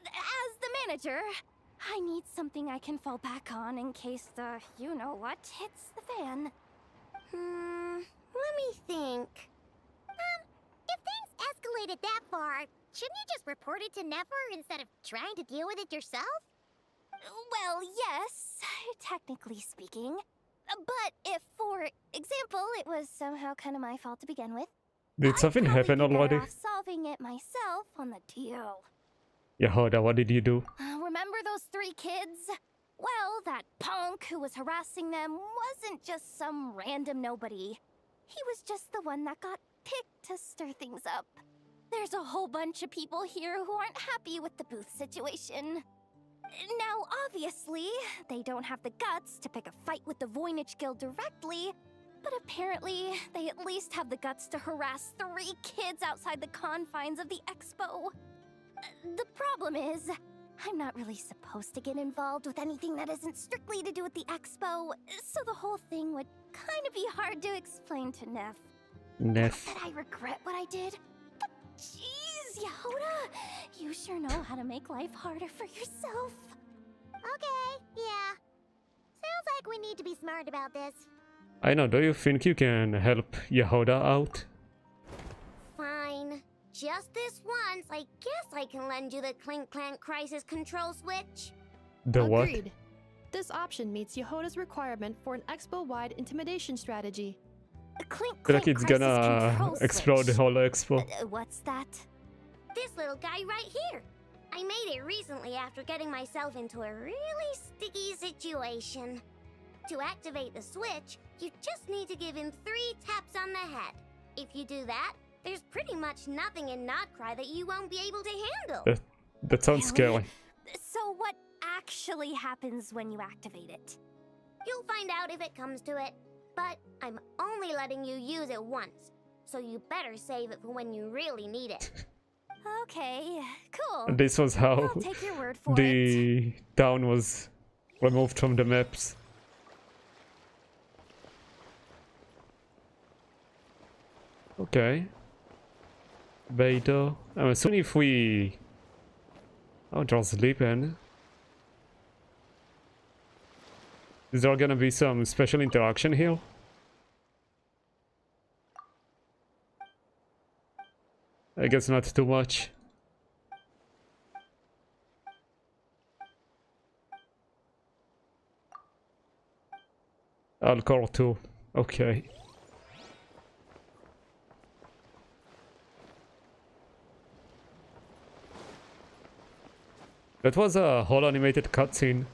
As the manager, I need something I can fall back on in case the you-know-what hits the fan. Let me think. If things escalated that far, shouldn't you just report it to Nefer instead of trying to deal with it yourself? Well, yes, technically speaking. But if, for example, it was somehow kind of my fault to begin with, Did something happen I'd be already? better off solving it myself on the DL. Yehoda, what did you do? Remember those 3 kids? Well, that punk who was harassing them wasn't just some random nobody. He was just the one that got picked to stir things up. There's a whole bunch of people here who aren't happy with the booth situation. Now, obviously, they don't have the guts to pick a fight with the Voynich Guild directly, but apparently, they at least have the guts to harass 3 kids outside the confines of the expo. The problem is, I'm not really supposed to get involved with anything that isn't strictly to do with the expo, so the whole thing would kind of be hard to explain to Neff. Neff. Not that I regret what I did, but jeez, Yehoda, you sure know how to make life harder for yourself. Okay, yeah. Sounds like we need to be smart about this. I know, do you think you can help Yehoda out? Fine. Just this once, I guess I can lend you the Clink Clank Crisis Control Switch. The what? Agreed. This option meets Yehoda's requirement for an expo-wide intimidation strategy. Clink, I feel like clink, it's crisis gonna control explode the switch. whole expo. What's that? This little guy right here. I made it recently after getting myself into a really sticky situation. To activate the switch, you just need to give him 3 taps on the head. If you do that, there's pretty much nothing in Notcry that you won't be able to handle. That sounds scary. So what actually happens when you activate it? You'll find out if it comes to it. But I'm only letting you use it once, so you better save it for when you really need it. Okay, cool. And this was how I'll take your word for it. the town was removed from the maps. Okay. Beta. I'm assuming if we... Oh, just sleeping. Is there gonna be some special interaction here? I guess not too much. Alcor 2. Okay. That was a whole animated cutscene.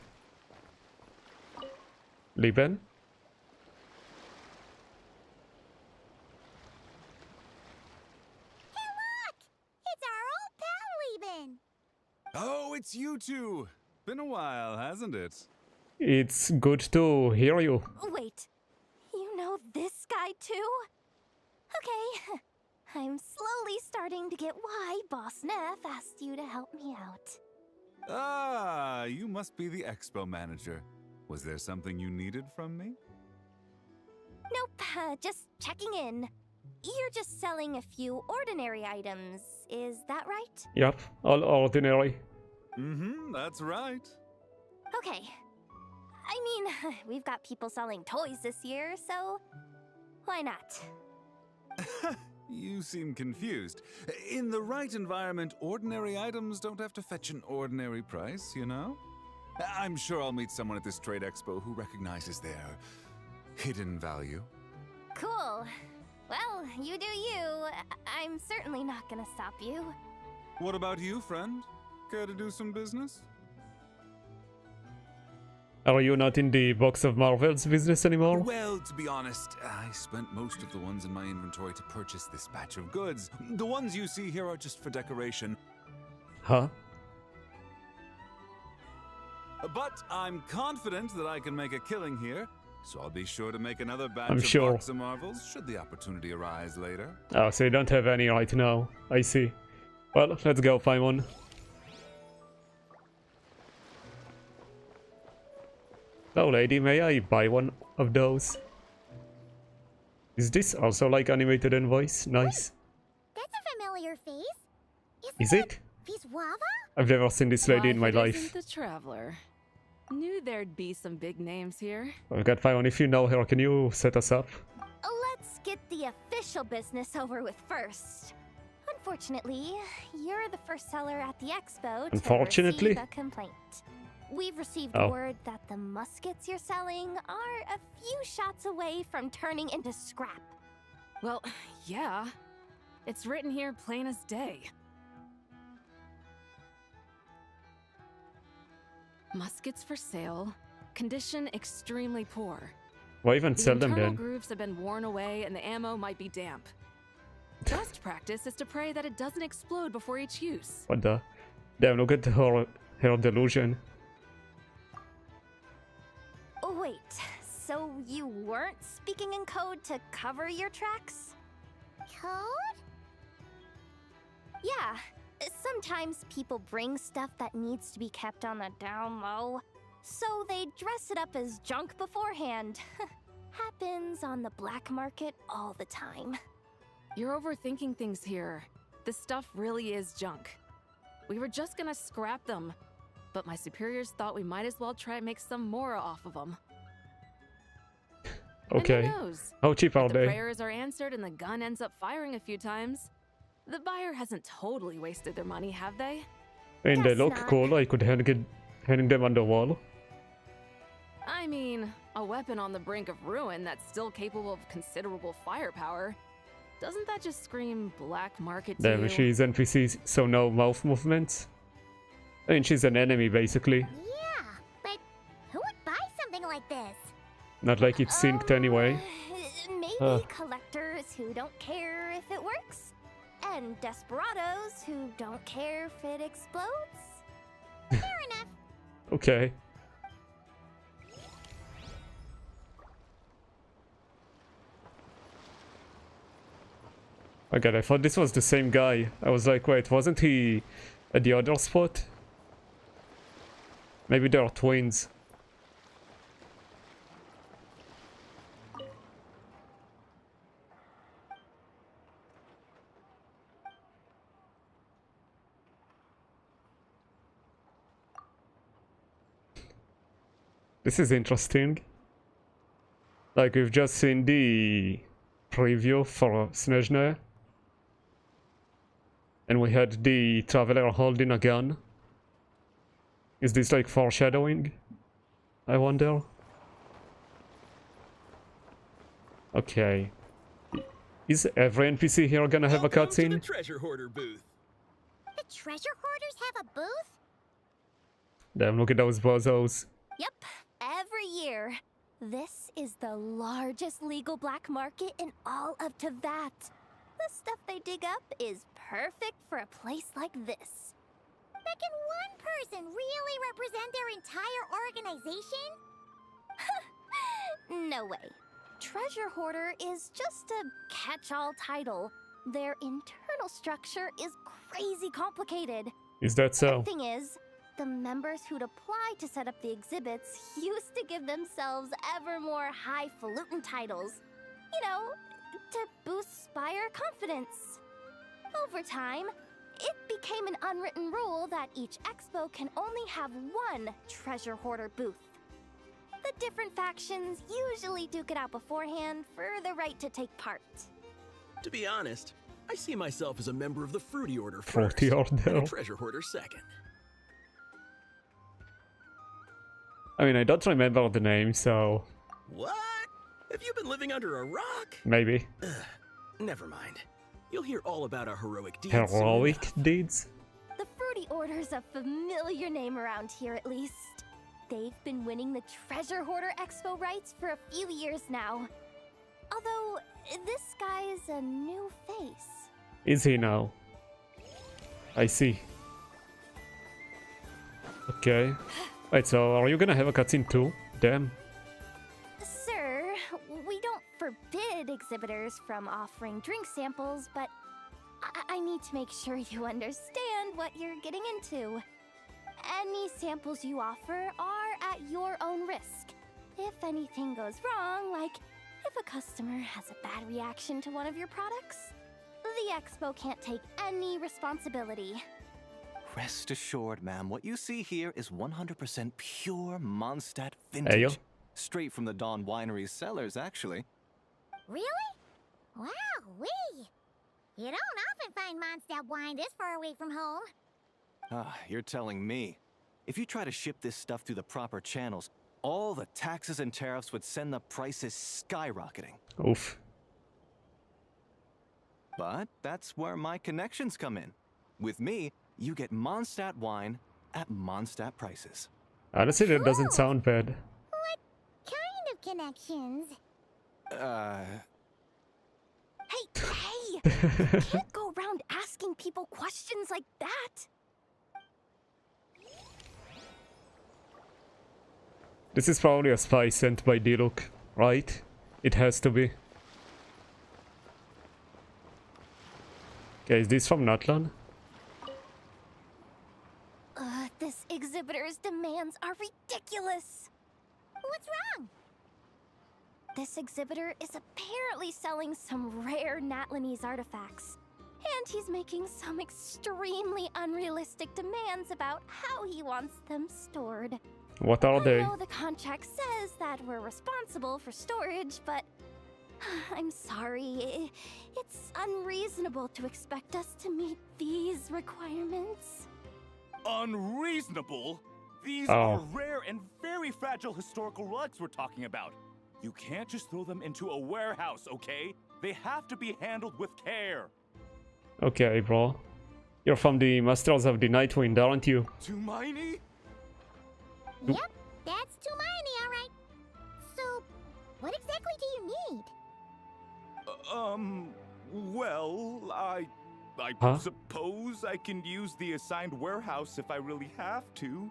Lieben? Hey, look! It's our old pal Lieben! Oh, it's you two! Been a while, hasn't it? It's good to hear you. Wait, you know this guy too? Okay, I'm slowly starting to get why Boss Neff asked you to help me out. Ah, you must be the expo manager. Was there something you needed from me? Nope, just checking in. You're just selling a few ordinary items, is that right? Yep, all ordinary. Mm-hmm, that's right. Okay. I mean, we've got people selling toys this year, so why not? You seem confused. In the right environment, ordinary items don't have to fetch an ordinary price, you know? I'm sure I'll meet someone at this trade expo who recognizes their hidden value. Cool. Well, you do you. I'm certainly not gonna stop you. What about you, friend? Care to do some business? Are you not in the box of Marvels business anymore? Well, to be honest, I spent most of the ones in my inventory to purchase this batch of goods. The ones you see here are just for decoration. Huh? But I'm confident that I can make a killing here, so I'll be sure to make another batch I'm of sure. box of marvels should the opportunity arise later. Oh, so you don't have any right now. I see. Well, let's go find one. Oh, lady, may I buy one of those? Is this also like animated in voice? Nice. That's a familiar face. Is it? Viswava? I've never seen this lady in my If it life. isn't the Traveler. Knew there'd be some big names here. I've got find one. If you know her, can you set us up? Let's get the official business over with first. Unfortunately, you're the first seller at the expo to Unfortunately? receive a complaint. We've received Oh. word that the muskets you're selling are a few shots away from turning into scrap. Well, yeah. It's written here plain as day. Muskets for sale. Condition extremely poor. Why even The sell them internal then? grooves have been worn away and the ammo might be damp. Best practice is to pray that it doesn't explode before each use. What the? Damn, look at her delusion. Wait, so you weren't speaking in code to cover your tracks? Code? Yeah, sometimes people bring stuff that needs to be kept on the down low, so they dress it up as junk beforehand. Happens on the black market all the time. You're overthinking things here. This stuff really is junk. We were just gonna scrap them, but my superiors thought we might as well try and make some more off of them. Okay. And who knows? How cheap are If the they? prayers are answered and the gun ends up firing a few times, the buyer hasn't totally wasted their money, have they? And they Guess look not. cool. I could hang them on the wall. I mean, a weapon on the brink of ruin that's still capable of considerable firepower. Doesn't that just scream black market to Damn, you? she's NPC, so no mouth movements. I mean, she's an enemy basically. Yeah, but who would buy something like this? Not like it's synced anyway. Maybe collectors who don't care if it works, and desperados who don't care if it explodes. Fair enough. Okay. Oh god, I thought this was the same guy. I was like, wait, wasn't he at the other spot? Maybe they are twins. This is interesting. Like, we've just seen the preview for Snezhne. And we had the Traveler holding a gun. Is this like foreshadowing? I wonder. Okay. Is every NPC here gonna have a Welcome to the cutscene? treasure hoarder booth. The treasure hoarders have a booth? Damn, look at those bozos. Yep, every year. This is the largest legal black market in all of Tevat. The stuff they dig up is perfect for a place like this. But can one person really represent their entire organization? No way. Treasure Hoarder is just a catch-all title. Their internal structure is crazy complicated. Is that so? The thing is, the members who'd apply to set up the exhibits used to give themselves ever more highfalutin titles. You know, to boost Spire confidence. Over time, it became an unwritten rule that each expo can only have one treasure hoarder booth. The different factions usually duke it out beforehand for the right to take part. To be honest, I see myself as a member of the Fruity Order first, Fruity and a Order. treasure hoarder second. I mean, I don't remember the name, so What? Have you been living under a rock? maybe. Never mind. You'll hear all about our heroic deeds soon Heroic enough. deeds? The Fruity Order's a familiar name around here, at least. They've been winning the Treasure Hoarder Expo rights for a few years now. Although, this guy's a new face. Is he now? I see. Okay. Wait, so are you gonna have a cutscene too? Damn. Sir, we don't forbid exhibitors from offering drink samples, but I need to make sure you understand what you're getting into. Any samples you offer are at your own risk. If anything goes wrong, like if a customer has a bad reaction to one of your products, the expo can't take any responsibility. Rest assured, ma'am, what you see here is 100% pure Mondstadt vintage. Ayo. Straight from the Dawn Winery's cellars, actually. Really? Wow-wee! You don't often find Mondstadt wine this far away from home. Ah, you're telling me. If you try to ship this stuff through the proper channels, all the taxes and tariffs would send the prices skyrocketing. Oof. But that's where my connections come in. With me, you get Mondstadt wine at Mondstadt prices. Honestly, that doesn't sound bad. What kind of connections? Hey! You can't go around asking people questions like that! This is probably a spy sent by Diluc, right? It has to be. Okay, is this from Natlan? This exhibitor's demands are ridiculous! What's wrong? This exhibitor is apparently selling some rare Natlanese artifacts. And he's making some extremely unrealistic demands about how he wants them stored. What are they? I know the contract says that we're responsible for storage, but I'm sorry. It's unreasonable to expect us to meet these requirements. Unreasonable? These Oh. are rare and very fragile historical relics we're talking about. You can't just throw them into a warehouse, okay? They have to be handled with care. Okay, bro. You're from the Masters of the Nightwind, aren't you? Tumaini? Yep, that's Tumaini, all right. So, what exactly do you need? Well, I Huh? suppose I can use the assigned warehouse if I really have to.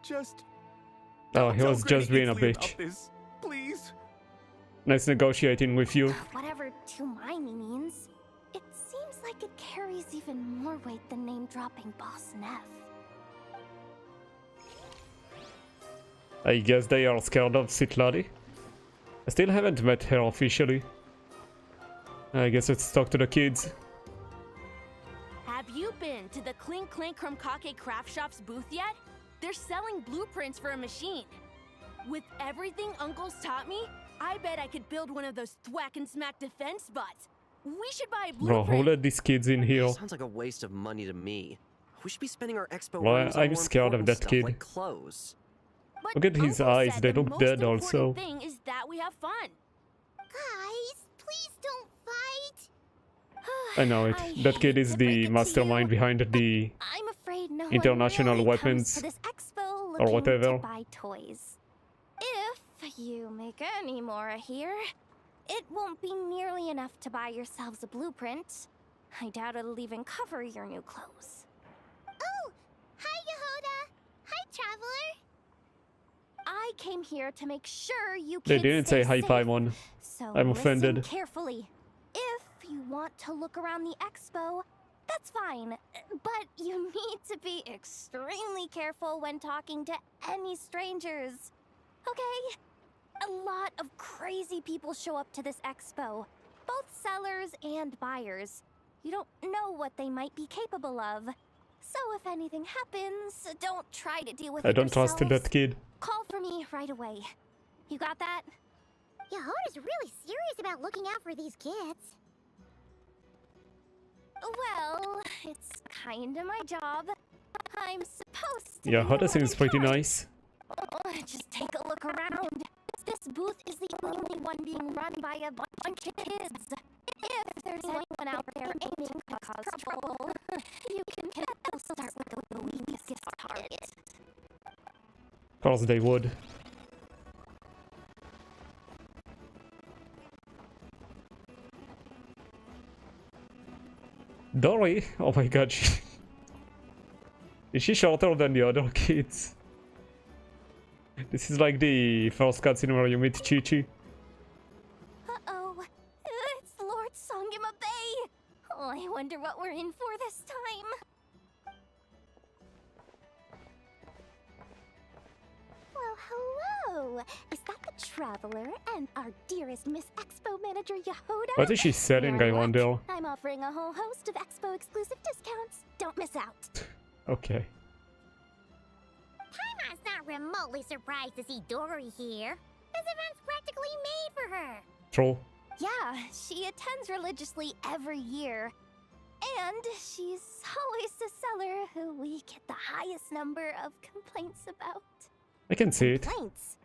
Just Oh, he tell was Granny just being a Inslee bitch. about this, please. Nice negotiating with you. Whatever Tumaini means, it seems like it carries even more weight than name-dropping Boss Neff. I guess they are scared of Citlali. I still haven't met her officially. I guess let's talk to the kids. Have you been to the Clink Clink Krumkake Craft Shop's booth yet? They're selling blueprints for a machine. With everything Uncle's taught me, I bet I could build one of those thwack and smack defense bots. We should buy a Bro, blueprint. who let these kids in here? Sounds like a waste of money to me. We should be spending our expo Well, earnings on I'm more scared of important that stuff kid. like clothes. But Look at his Uncle eyes, said they the look most dead important also. thing is that we have fun. Guys, please don't fight. I know it. That kid is the mastermind behind the I'm afraid no international one really comes weapons to this expo or looking whatever. to buy toys. If you make any more here, it won't be nearly enough to buy yourselves a blueprint. I doubt it'll even cover your new clothes. Oh, hi, Yehoda. Hi, Traveler. I came here to make sure you They kids didn't stay say hi, safe. Paimon. So I'm listen offended. carefully. If you want to look around the expo, that's fine. But you need to be extremely careful when talking to any strangers. Okay? A lot of crazy people show up to this expo. Both sellers and buyers. You don't know what they might be capable of. So if anything happens, don't try to deal with it I don't trust yourselves. that kid. Call for me right away. You got that? Yehoda's really serious about looking out for these kids. Well, it's kinda my job. I'm supposed to. Yeah, be Hoda the one seems in pretty charge. nice. Just take a look around. This booth is the only one being run by a bunch of kids. If there's anyone out there aiming to cause trouble, you can bet they'll start with the weakest target. Of course they would. Dory? Oh my god, is she shorter than the other kids? This is like the first cutscene where you meet Chi-Chi. Uh-oh. It's Lord Songima Bay. Oh, I wonder what we're in for this time. Well, hello. Is that the Traveler and our dearest Miss Expo Manager Yehoda? What is she selling, You're I in luck. wonder? I'm offering a whole host of Expo exclusive discounts. Don't miss out. Okay. Paimon's not remotely surprised to see Dory here. This event's practically made for her. True. Yeah, she attends religiously every year. And she's always the seller who we get the highest number of complaints about. I can see it. Complaints?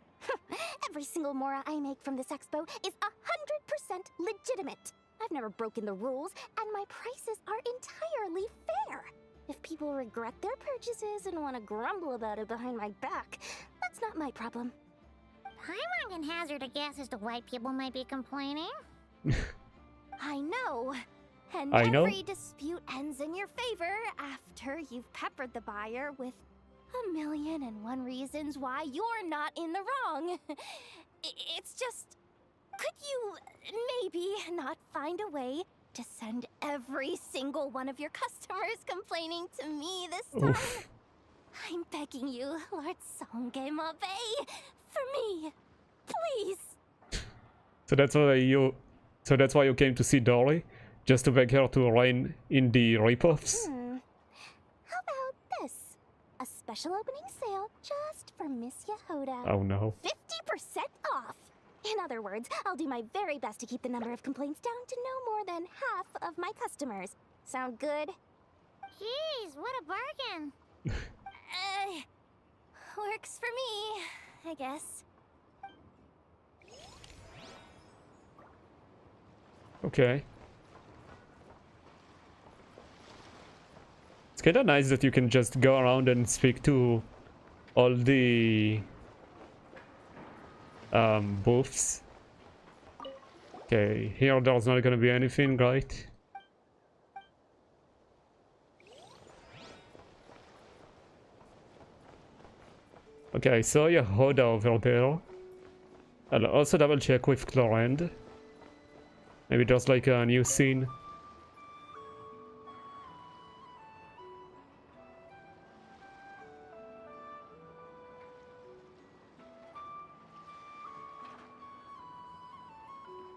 Every single mora I make from this expo is 100% legitimate. I've never broken the rules, and my prices are entirely fair. If people regret their purchases and want to grumble about it behind my back, that's not my problem. Paimon can hazard a guess as to why people might be complaining. I know. And I know. every dispute ends in your favor after you've peppered the buyer with 1,000,001 reasons why you're not in the wrong. It's just, could you maybe not find a way to send every single one of your customers complaining to me this time? Oof. I'm begging you, Lord Songema Bay, for me, please. So that's why you came to see Dory? Just to beg her to rein in the ripoffs? How about this? A special opening sale just for Miss Yehoda. Oh no. 50% off! In other words, I'll do my very best to keep the number of complaints down to no more than half of my customers. Sound good? Jeez, what a bargain. Works for me, I guess. Okay. It's kinda nice that you can just go around and speak to all the booths. Okay, here there's not gonna be anything, right? Okay, I saw Yehoda over there. I'll also double check with Clorend. Maybe there's like a new scene.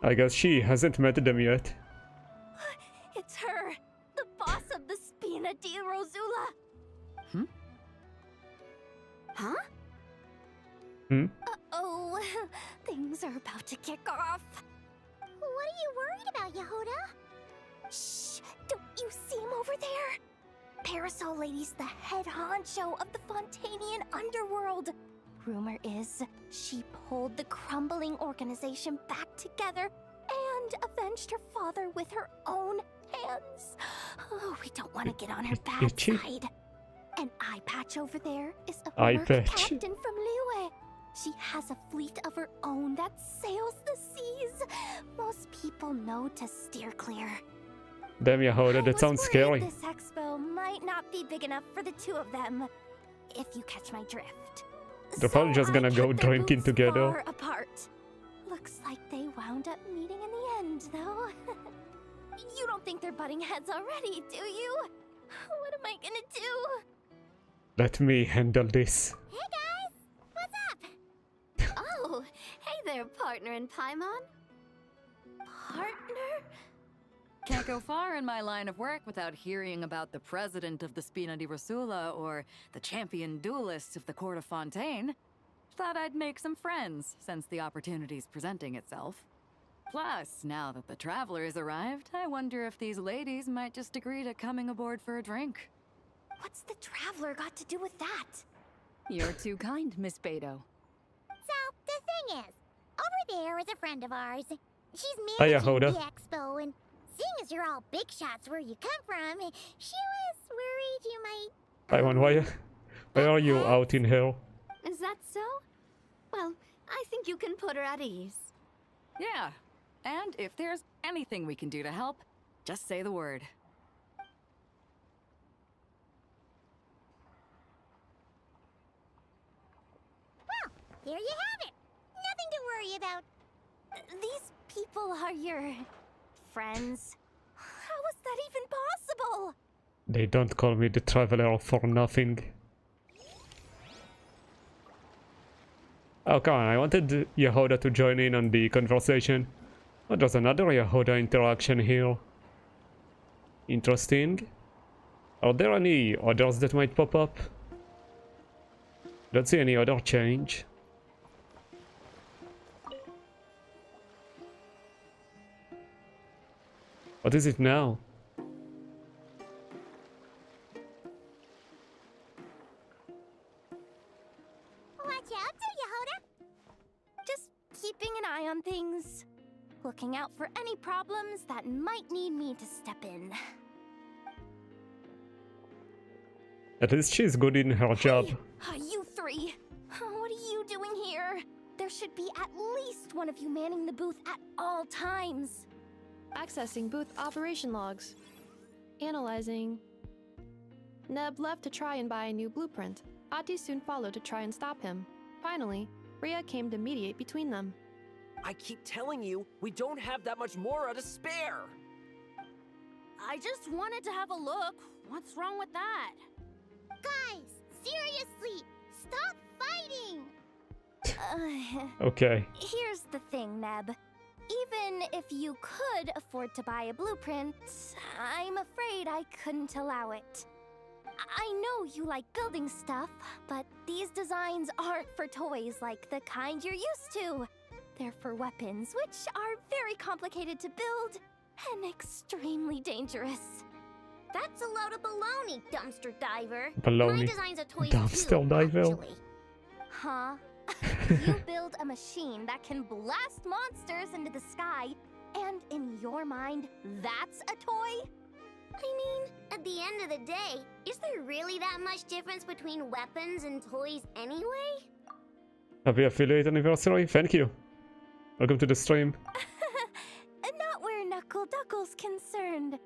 I guess she hasn't met them yet. It's her, the boss of the Spina di Rosula. Huh? Uh-oh, things are about to kick off. What are you worried about, Yehoda? Shh! Don't you see him over there? Parasol Lady's the head honcho of the Fontanian underworld. Rumor is she pulled the crumbling organization back together and avenged her father with her own hands. Oh, we don't want to get on her bad Itchy. side. An eye patch over there is a Eye merc patch. captain from Liyue. She has a fleet of her own that sails the seas. Most people know to steer clear. Damn, Yehoda, that sounds scary. This expo might not be big enough for the two of them, if you catch my drift. They're probably just gonna go kept their drinking booths together. far apart. Looks like they wound up meeting in the end, though. You don't think they're butting heads already, do you? What am I gonna do? Let me handle this. Hey guys, what's up? Oh, hey there, partner in Paimon. Partner? Can't go far in my line of work without hearing about the president of the Spina di Rosula or the champion duelist of the Court of Fontaine. Thought I'd make some friends since the opportunity's presenting itself. Plus, now that the traveler's arrived, I wonder if these ladies might just agree to coming aboard for a drink. What's the traveler got to do with that? You're too kind, Miss Beto. So, the thing is, over there is a friend of ours. She's Hiya, managing Hoda. the expo, and seeing as you're all big shots where you come from, she was worried you might... Taiwan, why are you out in hell? Is that so? Well, I think you can put her at ease. Yeah, and if there's anything we can do to help, just say the word. Well, there you have it. Nothing to worry about. These people are your friends. How is that even possible? They don't call me the traveler for nothing. Oh, come on, I wanted Yehoda to join in on the conversation. Oh, there's another Yehoda interaction here. Interesting. Are there any others that might pop up? Don't see any other change. What is it now? Watch out, Yehoda. Just keeping an eye on things. Looking out for any problems that might need me to step in. At least she's good in her job. You three! What are you doing here? There should be at least one of you manning the booth at all times. Accessing booth operation logs. Analyzing. Neb left to try and buy a new blueprint. Ati soon followed to try and stop him. Finally, Rhea came to mediate between them. I keep telling you, we don't have that much Mora to spare. I just wanted to have a look. What's wrong with that? Guys, seriously, stop fighting. Okay. Here's the thing, Neb. Even if you could afford to buy a blueprint, I'm afraid I couldn't allow it. I know you like building stuff, but these designs aren't for toys like the kind you're used to. They're for weapons, which are very complicated to build and extremely dangerous. That's a load of baloney, dumpster diver. Baloney. My designs are toys Dumpster too, diver. actually. Huh? You build a machine that can blast monsters into the sky, and in your mind, that's a toy? I mean, at the end of the day, is there really that much difference between weapons and toys anyway? Happy affiliate anniversary, thank you. Welcome to the stream. Not where Knuckle Duckle's concerned.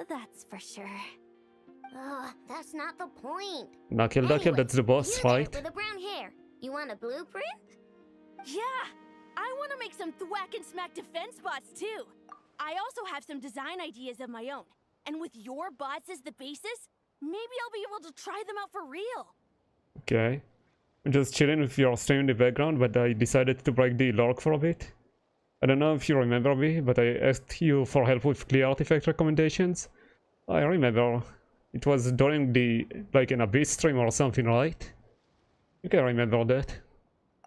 That's for sure. Ugh, that's not the point. Knuckle Duckle, that's the boss, You there right? with the brown hair. You want a blueprint? Yeah! I want to make some thwack and smack defense bots too! I also have some design ideas of my own. And with your bots as the basis, maybe I'll be able to try them out for real! Okay. I'm just chilling with your stream in the background, but I decided to break the log for a bit. I don't know if you remember me, but I asked you for help with clear artifact recommendations. I remember. It was during the, like, an Abyss stream or something, right? You can remember that.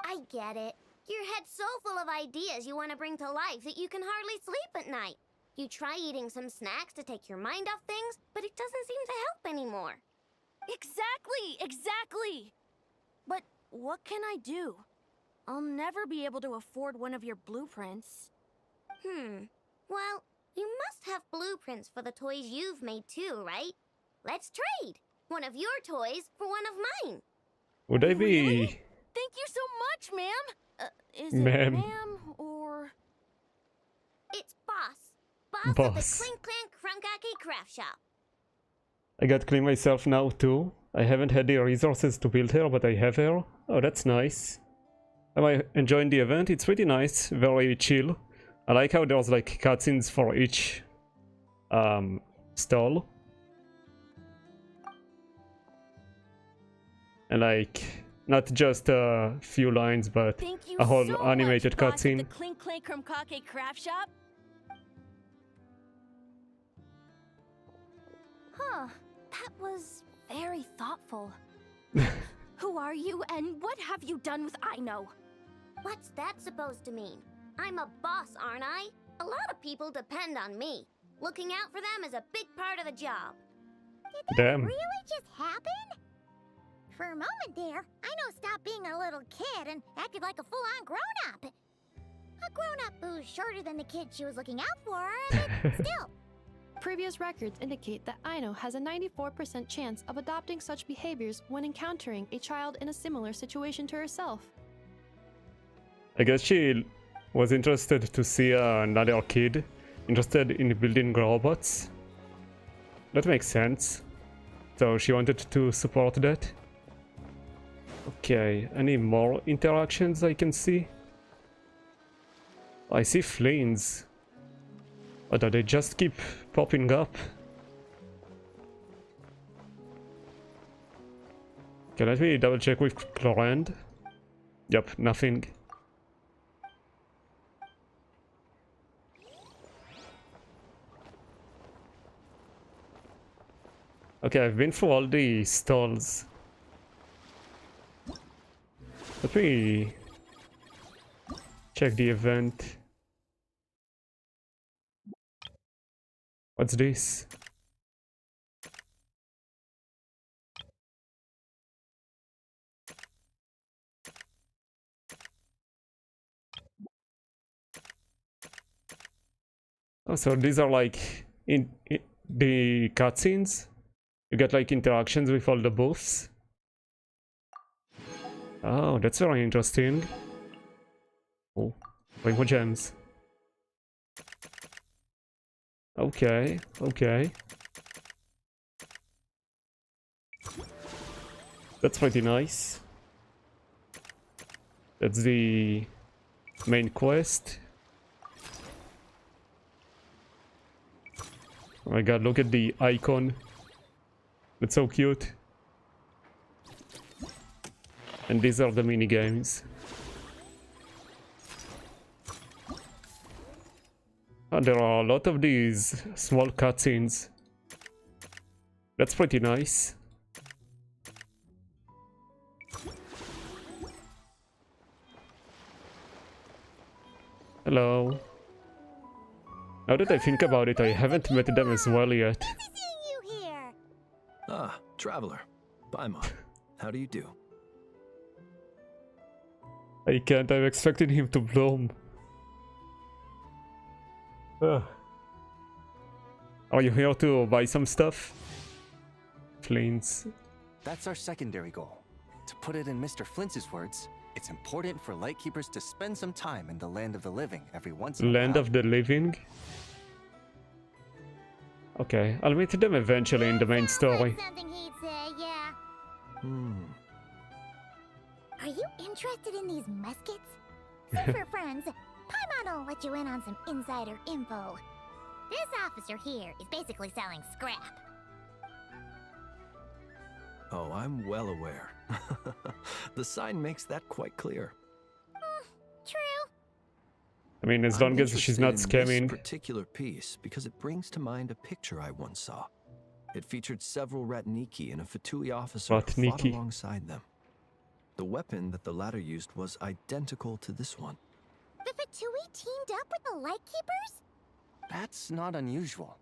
I get it. Your head's so full of ideas you want to bring to life that you can hardly sleep at night. You try eating some snacks to take your mind off things, but it doesn't seem to help anymore. Exactly! But what can I do? I'll never be able to afford one of your blueprints. Well, you must have blueprints for the toys you've made too, right? Let's trade. One of your toys for one of mine. Would I be... Thank you so much, ma'am. Is it Ma'am. ma'am or... It's Boss. Boss of the Boss. Clink Clank Crunkaki Craft Shop. I got clean myself now too. I haven't had the resources to build her, but I have her. Oh, that's nice. Am I enjoying the event? It's pretty nice, very chill. I like how there's like cutscenes for each stall. And like, not just a few lines, but Thank you a whole so animated much, boss of cutscene. the Clink Clank Crunkake Craft Shop. Huh. That was very thoughtful. Who are you, and what have you done with Aino? What's that supposed to mean? I'm a boss, aren't I? A lot of people depend on me. Looking out for them is a big part of the job. Damn. Really just happen? For a moment there, Aino stopped being a little kid and acted like a full-on grown-up. A grown-up who's shorter than the kid she was looking out for, but still. Previous records indicate that Aino has a 94% chance of adopting such behaviors when encountering a child in a similar situation to herself. I guess she was interested to see another kid interested in building robots. That makes sense. So she wanted to support that. Okay, any more interactions I can see? I see flames. But they just keep popping up. Okay, let me double check with Clorand. Yep, nothing. Okay, I've been through all the stalls. Let me check the event. What's this? Oh, so these are like in the cutscenes. You get like interactions with all the booths. Oh, that's very interesting. Oh, way more gems. Okay, okay. That's pretty nice. That's the main quest. Oh my god, look at the icon. That's so cute. And these are the mini games. And there are a lot of these small cutscenes. That's pretty nice. Hello. Now that I think about it, I haven't met them as well yet. Ah, traveler. Paimon, how do you do? I can't, I'm expecting him to bloom. Ugh. Are you here to buy some stuff? Flints. That's our secondary goal. To put it in Mr. Flintz's words, it's important for Lightkeepers to spend some time in the land of the living every once in a while. Land of the living? Okay, I'll meet them eventually in the main story. Something he'd say, yeah. Are you interested in these muskets? So for friends, Paimon will let you in on some insider info. This officer here is basically selling scrap. Oh, I'm well aware. The sign makes that quite clear. True. I mean, as long as she's not interested in scamming. this particular piece because it brings to mind a picture I once saw. It featured several Ratniki and a Fatui officer who fought Ratniki. alongside them. The weapon that the latter used was identical to this one. The Fatui teamed up with the Lightkeepers? That's not unusual.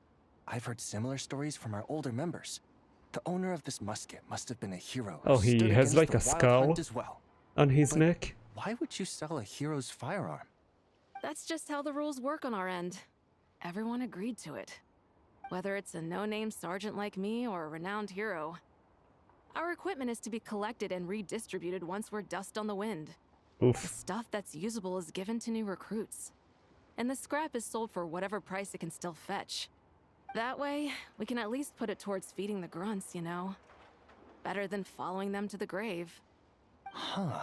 I've heard similar stories from our older members. The owner of this musket must have been a hero. who Oh, he stood has against like the a Wild skull Hunt as well. on his But neck. Why would you sell a hero's firearm? That's just how the rules work on our end. everyone agreed to it. Whether it's a no-name sergeant like me or a renowned hero. Our equipment is to be collected and redistributed once we're dust on the wind. Oof. The stuff that's usable is given to new recruits. And the scrap is sold for whatever price it can still fetch. That way, we can at least put it towards feeding the grunts, you know? Better than following them to the grave. Huh.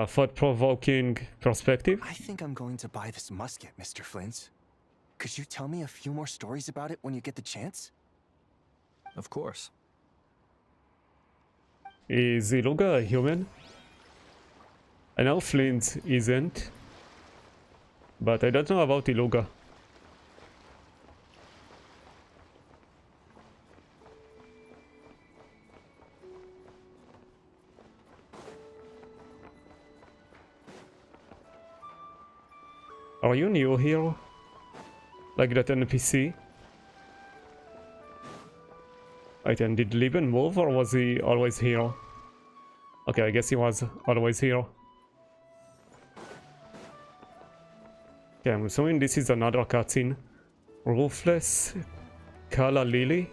Thought-provoking perspective. I think I'm going to buy this musket, Mr. Flint. Could you tell me a few more stories about it when you get the chance? Of course. Is Iluga a human? I know Flint isn't, but I don't know about Iluga. Are you new here? Like that NPC? Wait, and did Lieben move or was he always here? Okay, I guess he was always here. Okay, I'm assuming this is another cutscene. Ruthless Kala Lily?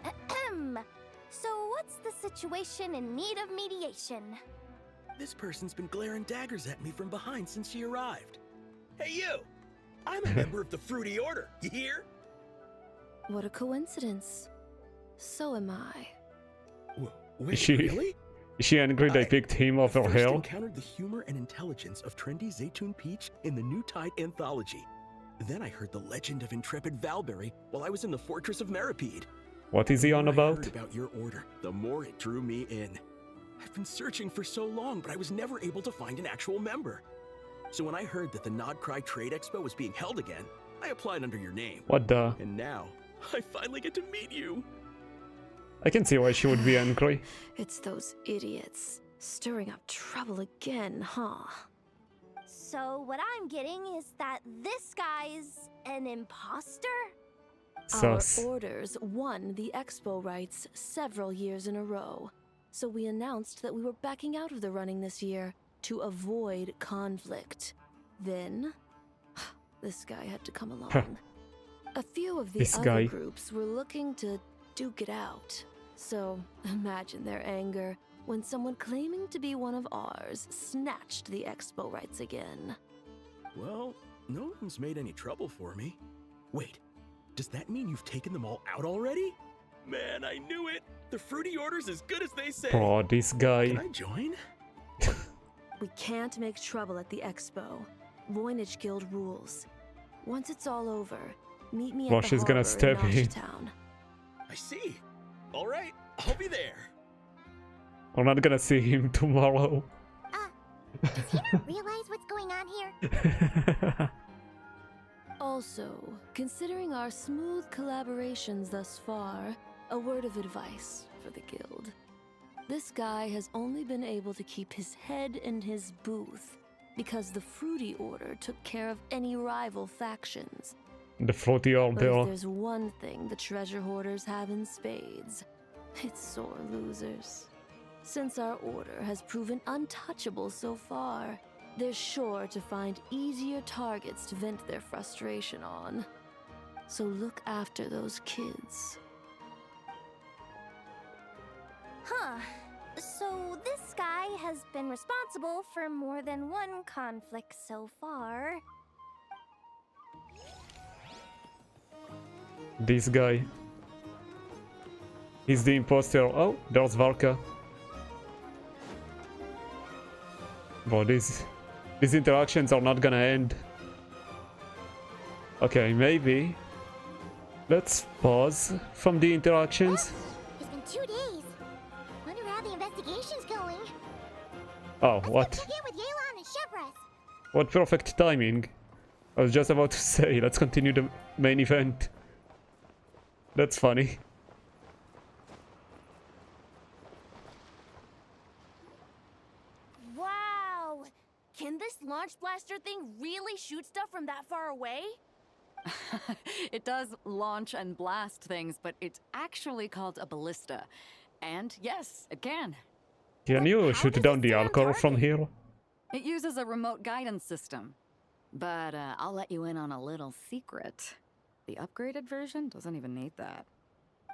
Ahem. So what's the situation in need of mediation? This person's been glaring daggers at me from behind since she arrived. Hey you! I'm a member of the Fruity Order, you hear? What a coincidence. So am I. Wait, Is she angry they picked him over First her? encountered the humor and intelligence of trendy Zaytun Peach in the New Tide anthology. Then I heard the legend of intrepid Valberry while I was in the Fortress of Meripede. What is he on The more I about? heard about your order, the more it drew me in. I've been searching for so long, but I was never able to find an actual member. So when I heard that the Nodcry Trade Expo was being held again, I applied under your name. What the? And now, I finally get to meet you. I can see why she would be angry. It's those idiots. Stirring up trouble again, huh? So what I'm getting is that this guy's an imposter? Sus. Our orders won the expo rights several years in a row. So we announced that we were backing out of the running this year to avoid conflict. Then, this guy had to come along. A few of the This other guy. groups were looking to duke it out. So imagine their anger when someone claiming to be one of ours snatched the expo rights again. Well, no one's made any trouble for me. Wait, does that mean you've taken them all out already? Man, I knew it! The Fruity Order's as good as they say! Oh, this guy. Can I join? We can't make trouble at the expo. Voynich Guild rules. Once it's all over, meet me Well, at the she's gonna harbor stab in him. Town. I see. All right, I'll be there. I'm not gonna see him tomorrow. Does he not realize what's going on here? Also, considering our smooth collaborations thus far, a word of advice for the guild. This guy has only been able to keep his head in his booth because the Fruity Order took care of any rival factions. The Fruity But if Order. there's one thing the treasure hoarders have in spades, it's sore losers. Since our order has proven untouchable so far, they're sure to find easier targets to vent their frustration on. So look after those kids. Huh. So this guy has been responsible for more than one conflict so far. This guy. He's the imposter. Oh, there's Varka. Bro, these interactions are not gonna end. Okay, maybe. Let's pause from the interactions. It's been 2 days. Wonder how the investigation's going. Oh, what? Check in with Yelan and Chevres. What perfect timing. I was just about to say, let's continue the main event. That's funny. Wow! Can this launch blaster thing really shoot stuff from that far away? It does launch and blast things, but it's actually called a ballista. And yes, it can. Can you shoot down the alcohol from here? It uses a remote guidance system. But I'll let you in on a little secret. The upgraded version doesn't even need that.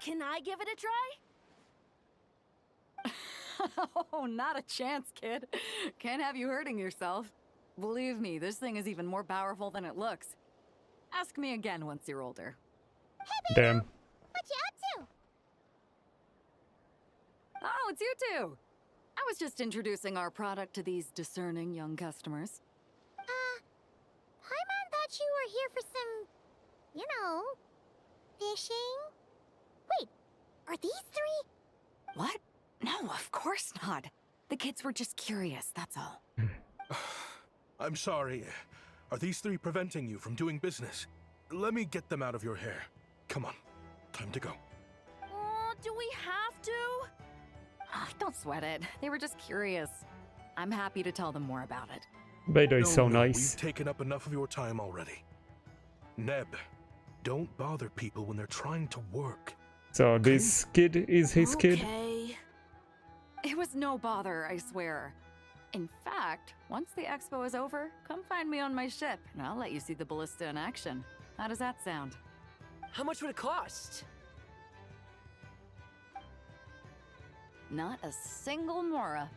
Can I give it a try? Oh, not a chance, kid. Can't have you hurting yourself. Believe me, this thing is even more powerful than it looks. Ask me again once you're older. Damn. What you up to? Oh, it's you two. I was just introducing our product to these discerning young customers. Paimon thought you were here for some, you know, fishing. Wait, are these three? What? No, of course not. The kids were just curious, that's all. I'm sorry. Are these three preventing you from doing business? Let me get them out of your hair. Come on, time to go. Oh, do we have to? Oh, don't sweat it. They were just curious. I'm happy to tell them more about it. Beidou is so nice. We've taken up enough of your time already. Neb, don't bother people when they're trying to work. So this kid is his kid? Okay. It was no bother, I swear. In fact, once the expo is over, come find me on my ship, and I'll let you see the ballista in action. How does that sound? How much would it cost? Not a single mora.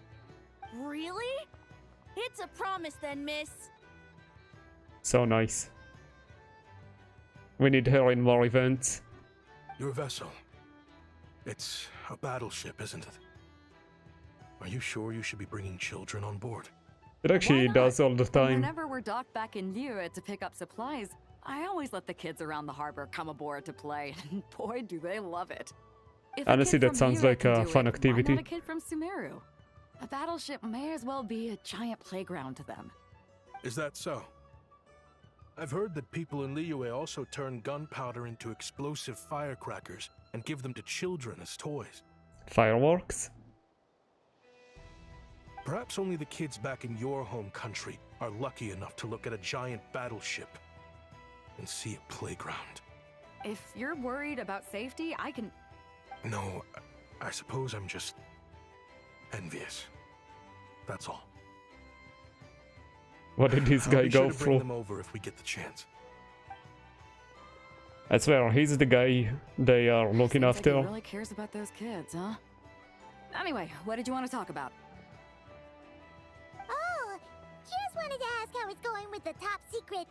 Really? It's a promise then, miss. So nice. We need her in more events. Your vessel. It's a battleship, isn't it? Are you sure you should be bringing children on board? It actually does all the time. Whenever we're docked back in Liyue to pick up supplies, I always let the kids around the harbor come aboard to play. Boy, do they love it. If Honestly, that sounds like a fun activity. Why not a kid from Sumeru? A battleship may as well be a giant playground to them. Is that so? I've heard that people in Liyue also turn gunpowder into explosive firecrackers and give them to children as toys. Fireworks? Perhaps only the kids back in your home country are lucky enough to look at a giant battleship and see a playground. If you're worried about safety, I can... No, I suppose I'm just envious. That's all. What did this guy go Bring through? them over if we get the chance. I swear, he's the guy they are looking Seems after. Like he really cares about those kids, huh? Anyway, what did you want to talk about? Oh, just wanted to ask how it's going with the top secret,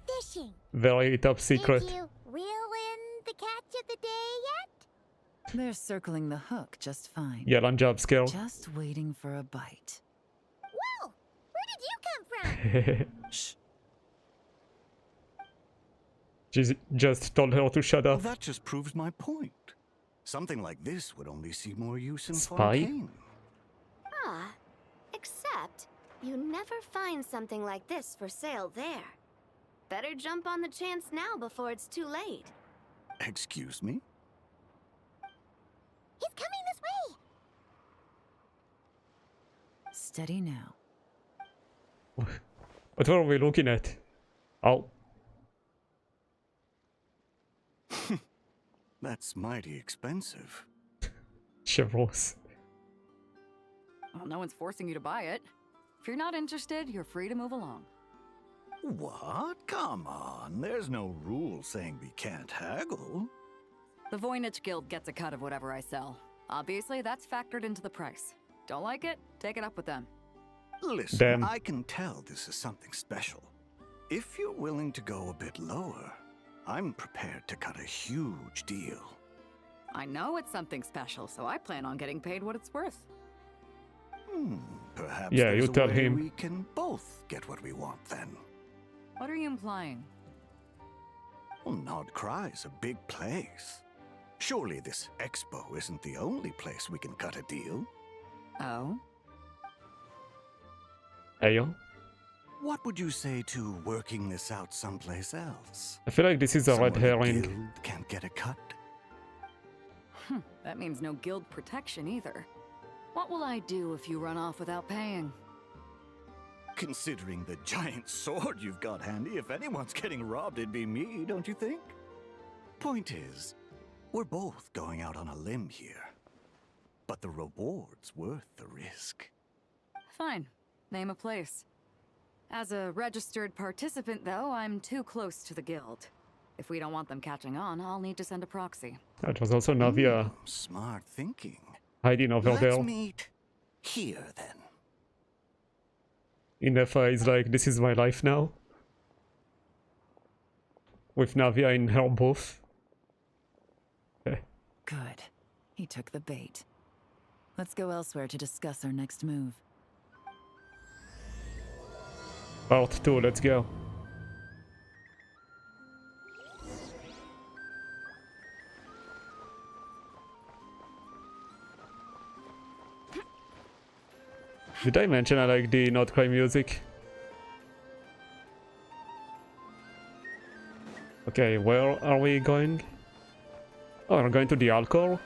fishing. Very top secret. Did you reel in the catch of the day yet? They're circling the hook just fine. Yalan job skill. Just waiting for a bite. Whoa! Where did you come from? She just told her to shut Well, up. that just proves my point. Something like this would only see more use in Spy? Fontaine. Ah, except you never find something like this for sale there. Better jump on the chance now before it's too late. Excuse me? He's coming this way! Steady now. What were we looking at? Oh. That's mighty expensive. Chevros. Well, no one's forcing you to buy it. If you're not interested, you're free to move along. What? Come on. There's no rule saying we can't haggle. The Voynich Guild gets a cut of whatever I sell. Obviously, that's factored into the price. Don't like it? Take it up with them. Listen, Damn. I can tell this is something special. If you're willing to go a bit lower, I'm prepared to cut a huge deal. I know it's something special, so I plan on getting paid what it's worth. Perhaps Yeah, there's you a tell way him. we can both get what we want then. What are you implying? Well, Nod Cry's a big place. Surely this expo isn't the only place we can cut a deal. Oh? Ayo. What would you say to working this out someplace else? I feel like this is a red Someone the herring. guild can't get a cut? That means no guild protection either. What will I do if you run off without paying? Considering the giant sword you've got handy, if anyone's getting robbed, it'd be me, don't you think? Point is, we're both going out on a limb here. but the reward's worth the risk. Fine. Name a place. As a registered participant, though, I'm too close to the guild. If we don't want them catching on, I'll need to send a proxy. That was also Navia Smart thinking. hiding over Let's there. meet here, then. Inefa is like, this is my life now. With Navia in her booth. Okay. Good. He took the bait. Let's go elsewhere to discuss our next move. Part 2, let's go. Did I mention I like the not cry music? Okay, where are we going? Oh, we're going to the alcohol?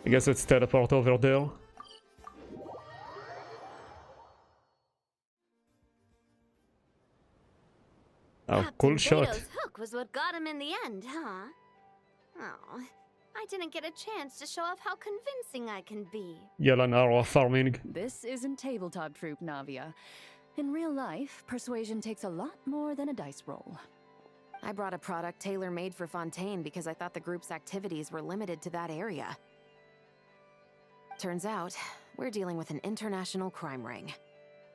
I guess let's teleport over there. Oh, cool shot. Beto's hook was what got him in the end, huh? Oh, I didn't get a chance to show off how convincing I can be. Yelanara farming. This isn't tabletop troop, Navia. In real life, persuasion takes a lot more than a dice roll. I brought a product tailor-made for Fontaine because I thought the group's activities were limited to that area. Turns out, we're dealing with an international crime ring.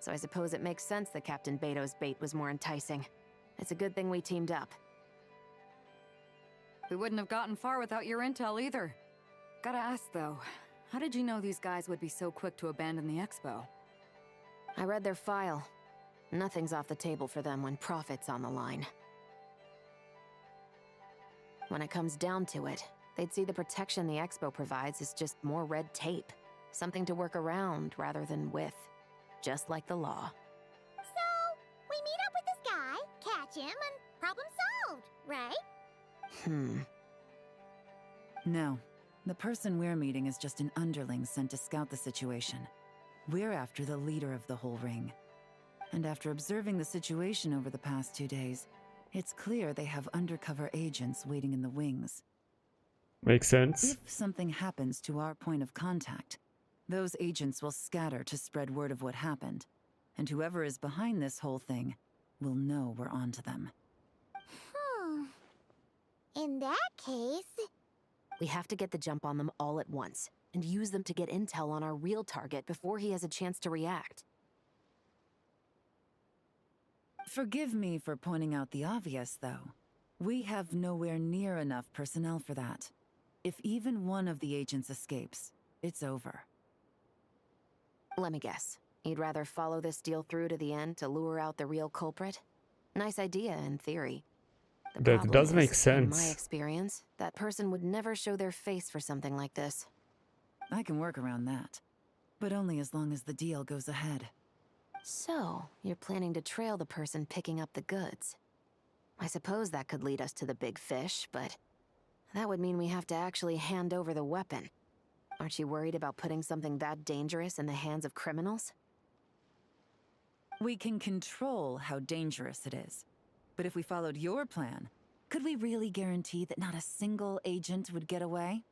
So I suppose it makes sense that Captain Beto's bait was more enticing. It's a good thing we teamed up. We wouldn't have gotten far without your intel either. Gotta ask though, how did you know these guys would be so quick to abandon the expo? I read their file. Nothing's off the table for them when profit's on the line. When it comes down to it, they'd see the protection the expo provides as just more red tape. Something to work around rather than with. Just like the law. So, we meet up with this guy, catch him, and problem solved, right? No. The person we're meeting is just an underling sent to scout the situation. We're after the leader of the whole ring. And after observing the situation over the past 2 days, it's clear they have undercover agents waiting in the wings. Makes sense. If something happens to our point of contact, those agents will scatter to spread word of what happened. And whoever is behind this whole thing will know we're onto them. In that case... We have to get the jump on them all at once, and use them to get intel on our real target before he has a chance to react. Forgive me for pointing out the obvious, though. We have nowhere near enough personnel for that. If even one of the agents escapes, it's over. Let me guess. You'd rather follow this deal through to the end to lure out the real culprit? Nice idea, in theory. That does make In my sense. experience, that person would never show their face for something like this. I can work around that. But only as long as the deal goes ahead. So, you're planning to trail the person picking up the goods. I suppose that could lead us to the big fish, but that would mean we have to actually hand over the weapon. Aren't you worried about putting something that dangerous in the hands of criminals? We can control how dangerous it is. But if we followed your plan, could we really guarantee that not a single agent would get away?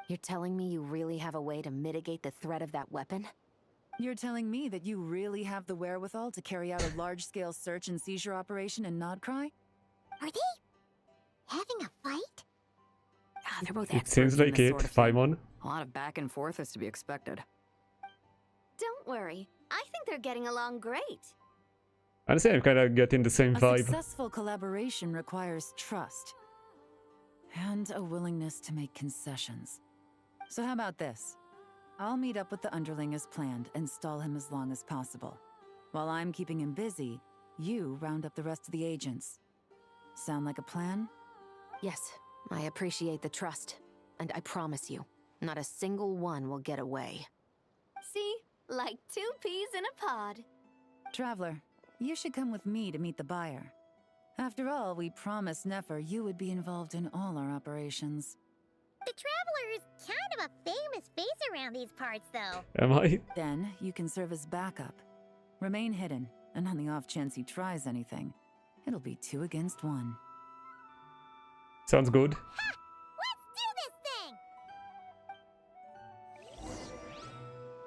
You're telling me you really have a way to mitigate the threat of that weapon? You're telling me that you really have the wherewithal to carry out a large-scale search and seizure operation in Nodcry? Are they having a fight? They're both It experts seems in like this it, sort of thing. Paimon. A lot of back and forth is to be expected. Don't worry, I think they're getting along great. Honestly, I'm kinda getting the same A vibe. successful collaboration requires trust. And a willingness to make concessions. So how about this? I'll meet up with the underling as planned and stall him as long as possible. While I'm keeping him busy, you round up the rest of the agents. Sound like a plan? Yes, I appreciate the trust. And I promise you, not a single one will get away. See? Like 2 peas in a pod. Traveler, you should come with me to meet the buyer. After all, we promised Nefer you would be involved in all our operations. The Traveler is kind of a famous face around these parts, though. Am I? Then you can serve as backup. Remain hidden, and on the off chance he tries anything, it'll be 2 against 1. Sounds good. Let's do this thing!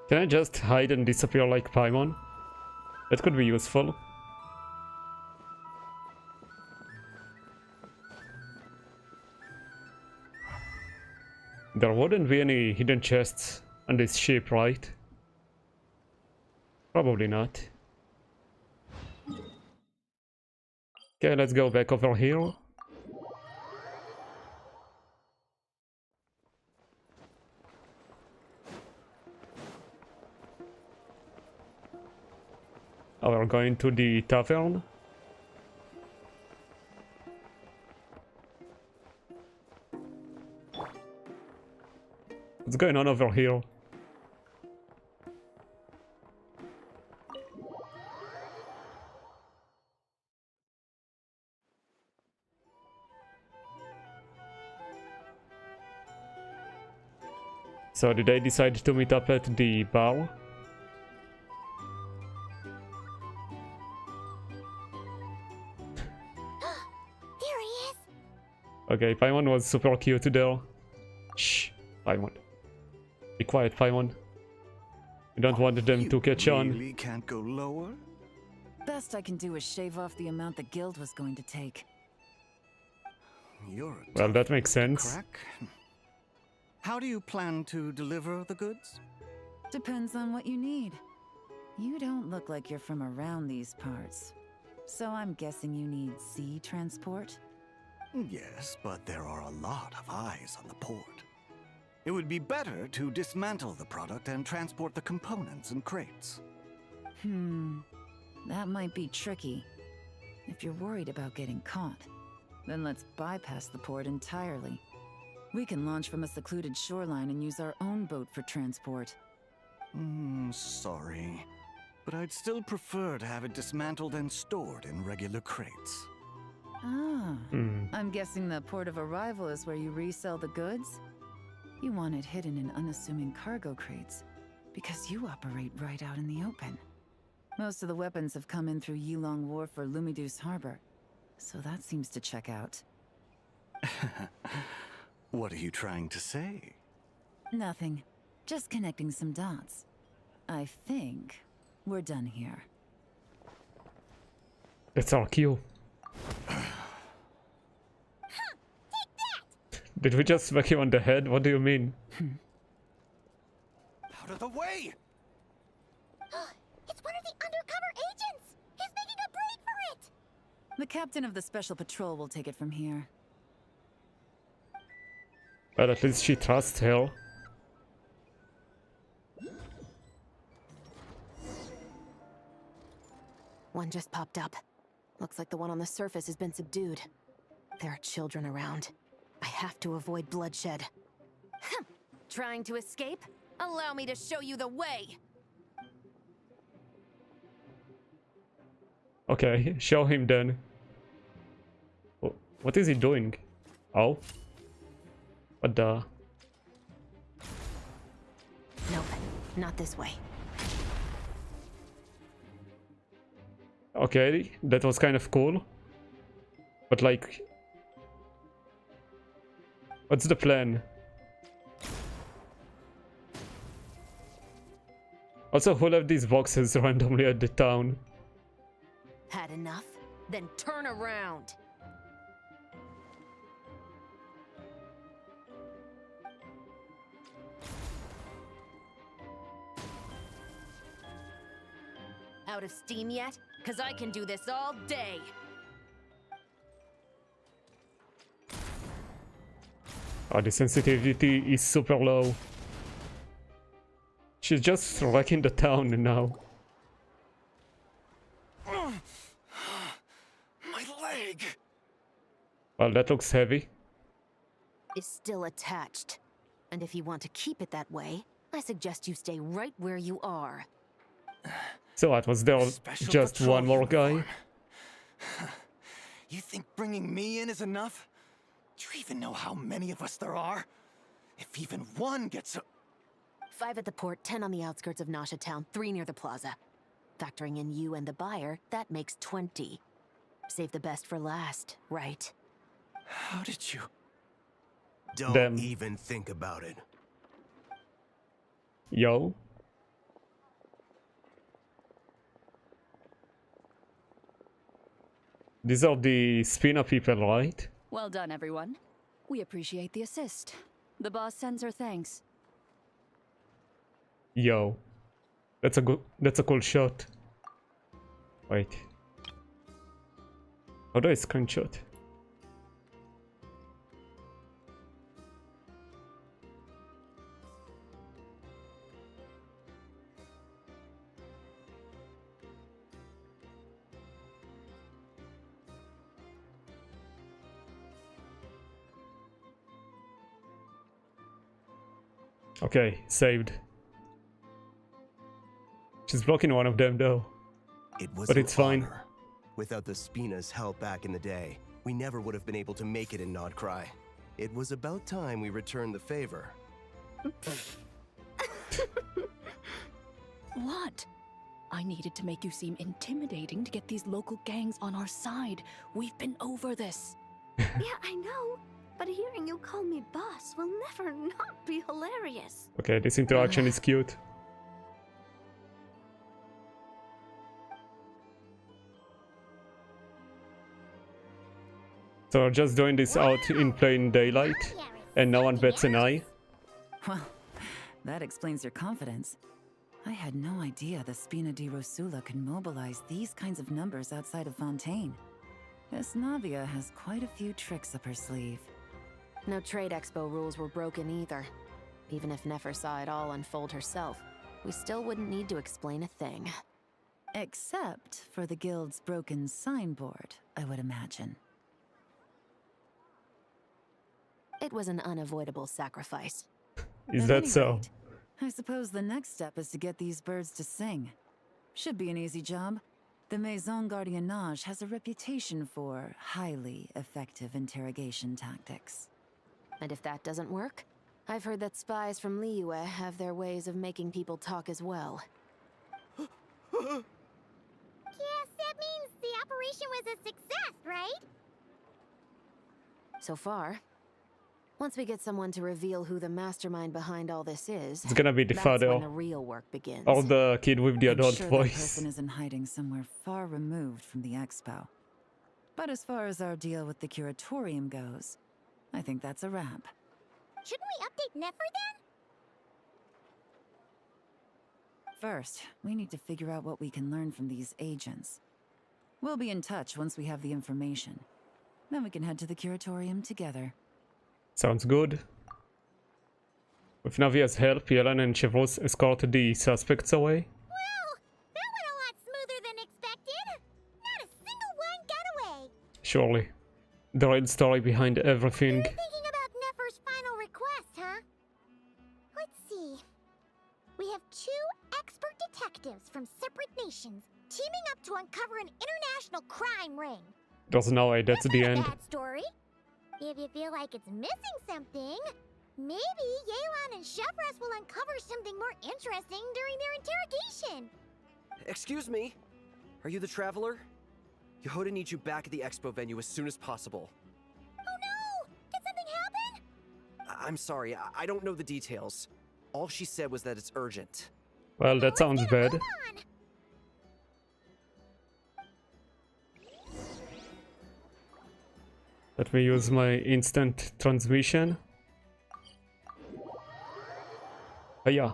Can I just hide and disappear like Paimon? That could be useful. There wouldn't be any hidden chests on this ship, right? Probably not. Okay, let's go back over here. Oh, we're going to the tavern. What's going on over here? So did they decide to meet up at the bar? There he is. Okay, Paimon was super cute there. Shh, Paimon. Be quiet, Paimon. You don't want them to catch on. Really can't go lower? Best I can do is shave off the amount the guild was going to take. You're a Well, tough that makes nut to sense. crack. How do you plan to deliver the goods? Depends on what you need. You don't look like you're from around these parts. So I'm guessing you need sea transport? Yes, but there are a lot of eyes on the port. It would be better to dismantle the product and transport the components in crates. That might be tricky. If you're worried about getting caught, then let's bypass the port entirely. We can launch from a secluded shoreline and use our own boat for transport. Sorry. But I'd still prefer to have it dismantled and stored in regular crates. I'm guessing the port of arrival is where you resell the goods? You want it hidden in unassuming cargo crates, because you operate right out in the open. Most of the weapons have come in through Yilong Wharf or Lumiduce Harbor, so that seems to check out. What are you trying to say? Nothing. Just connecting some dots. I think we're done here. That's our cue. Did we just smack him on the head? What do you mean? Out of the way! It's one of the undercover agents! He's making a break for it! The captain of the special patrol will take it from here. But at least she trusts her. One just popped up. Looks like the one on the surface has been subdued. There are children around. I have to avoid bloodshed. Trying to escape? Allow me to show you the way! Okay, show him then. What is he doing? Oh? What the? Nope, not this way. Okay, that was kind of cool. But like... what's the plan? Also, who left these boxes randomly at the town? Had enough? Then turn around! Out of steam yet? 'Cause I can do this all day! Oh, the sensitivity is super low. She's just wrecking the town now. My leg! Well, that looks heavy. Is still attached. And if you want to keep it that way, I suggest you stay right where you are. So what, was there Special just patrol one more guy? uniform. You think bringing me in is enough? Do you even know how many of us there are? If even one gets a... 5 at the port, 10 on the outskirts of Nasha Town, 3 near the plaza. Factoring in you and the buyer, that makes 20. Save the best for last, right? How did you... Don't even think about it. Yo. These are the Spina people, right? Well done, everyone. We appreciate the assist. The boss sends her thanks. Yo. That's a cool shot. Wait. How do I screenshot? Okay, saved. She's blocking one of them though. It was But an it's fine. honor. Without the Spina's help back in the day, we never would have been able to make it in Nodcry. It was about time we returned the favor. What? I needed to make you seem intimidating to get these local gangs on our side. We've been over this. Yeah, I know. But hearing you call me boss will never not be hilarious. Okay, this interaction is cute. So we're just doing this out in plain daylight, and no one bats an eye. Well, that explains your confidence. I had no idea the Spina di Rosula can mobilize these kinds of numbers outside of Fontaine. This Navia has quite a few tricks up her sleeve. No trade expo rules were broken either. Even if Nefer saw it all unfold herself, we still wouldn't need to explain a thing. Except for the guild's broken signboard, I would imagine. It was an unavoidable sacrifice. Is At that any so? rate, I suppose the next step is to get these birds to sing. Should be an easy job. The Maison Gardiennage has a reputation for highly effective interrogation tactics. And if that doesn't work, I've heard that spies from Liyue have their ways of making people talk as well. Yes, that means the operation was a success, right? So far. Once we get someone to reveal who the mastermind behind all this is, It's gonna be the that's father. when the real work begins. Or the kid with the I'm adult sure that voice. person isn't hiding somewhere far removed from the expo. But as far as our deal with the curatorium goes, I think that's a wrap. Shouldn't we update Nefer then? First, we need to figure out what we can learn from these agents. We'll be in touch once we have the information. Then we can head to the curatorium together. Sounds good. With Navia's help, Yelan and Chevros escort the suspects away. Well, that went a lot smoother than expected. Not a single one got away. Surely. The real story behind everything. Thinking about Nefer's final request, huh? Let's see. We have 2 expert detectives from separate nations teaming up to uncover an international crime ring. There's no way that's the end. Bad story. If you feel like it's missing something, maybe Yelan and Chevros will uncover something more interesting during their interrogation. Excuse me? Are you the traveler? Yehoda needs you back at the expo venue as soon as possible. Oh no! Did something happen? I'm sorry, I don't know the details. All she said was that it's urgent. Well, that sounds bad. Let me use my instant transmission. Yeah.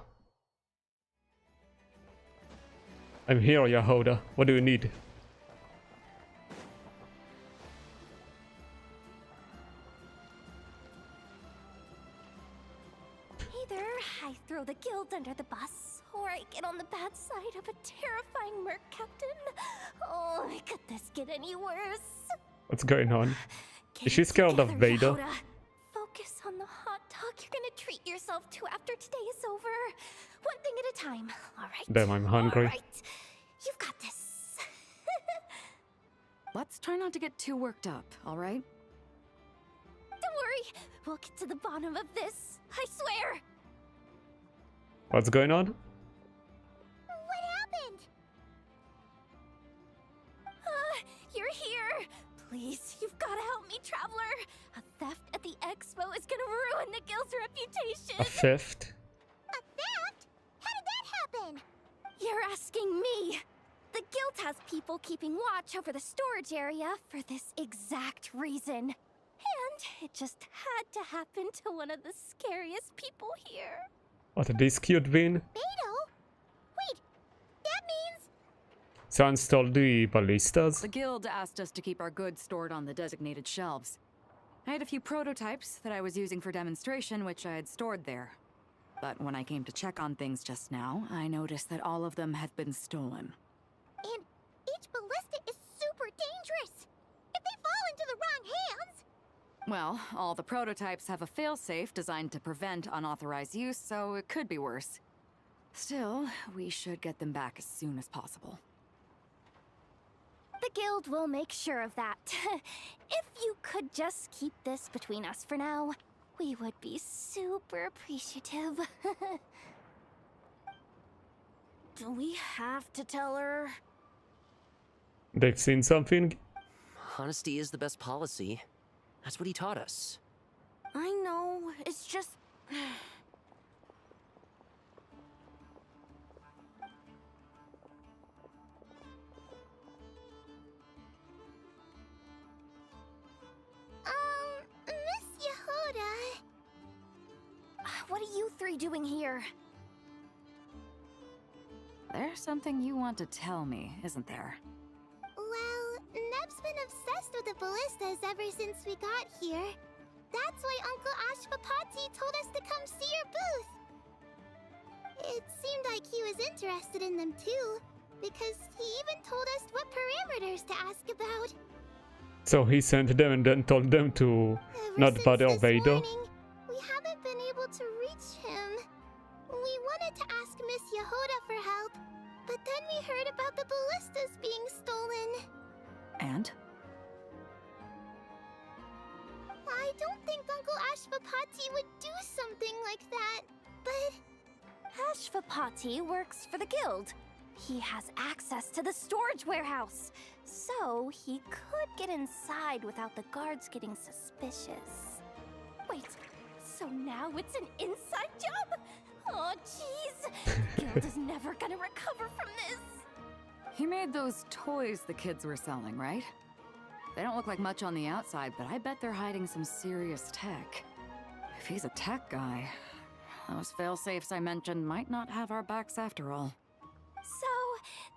I'm here, Yehoda. What do you need? Either I throw the guild under the bus, or I get on the bad side of a terrifying merc captain. Oh, could this get any worse? What's going on? Is she scared of Vader? Yehoda. Focus on the hot dog you're gonna treat yourself to after today is over. One thing at a time, alright? Damn, I'm hungry. Alright, you've got this. Let's try not to get too worked up, alright? Don't worry, we'll get to the bottom of this. I swear. What's going on? What happened? You're here. Please, you've got to help me, traveler. A theft at the expo is gonna ruin the guild's reputation. A theft? A theft? How did that happen? You're asking me. The guild has people keeping watch over the storage area for this exact reason. And it just had to happen to one of the scariest people here. What this cute bean? Beto? Wait, that means... So install the ballistas? The guild asked us to keep our goods stored on the designated shelves. I had a few prototypes that I was using for demonstration, which I had stored there. But when I came to check on things just now, I noticed that all of them had been stolen. And each ballista is super dangerous. If they fall into the wrong hands... Well, all the prototypes have a failsafe designed to prevent unauthorized use, so it could be worse. Still, we should get them back as soon as possible. The guild will make sure of that. If you could just keep this between us for now, we would be super appreciative. Do we have to tell her? They've seen something? Honesty is the best policy. That's what he taught us. I know, it's just... Miss Yehuda... What are you three doing here? There's something you want to tell me, isn't there? Well, Neb's been obsessed with the ballistas ever since we got here. That's why Uncle Ashvapati told us to come see your booth. It seemed like he was interested in them too, because he even told us what parameters to ask about. So he sent them and then told them to not bother Vado? We haven't been able to reach him. We wanted to ask Miss Yehuda for help, but then we heard about the ballistas being stolen. And? I don't think Uncle Ashvapati would do something like that, but... Ashvapati works for the guild. He has access to the storage warehouse, so he could get inside without the guards getting suspicious. Wait, so now it's an inside job? Oh, jeez! Guild is never gonna recover from this! He made those toys the kids were selling, right? They don't look like much on the outside, but I bet they're hiding some serious tech. If he's a tech guy, those failsafes I mentioned might not have our backs after all. So,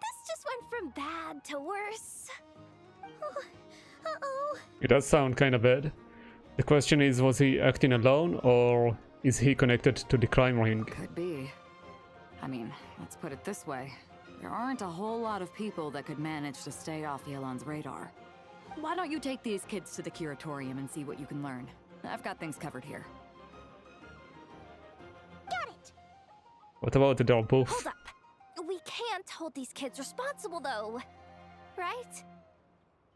this just went from bad to worse. Uh-oh. It does sound kinda bad. The question is, was he acting alone, or is he connected to the crime ring? Could be. I mean, let's put it this way. There aren't a whole lot of people that could manage to stay off Yelan's radar. Why don't you take these kids to the curatorium and see what you can learn? I've got things covered here. Got it! What about their booth? Hold up! We can't hold these kids responsible, though. Right?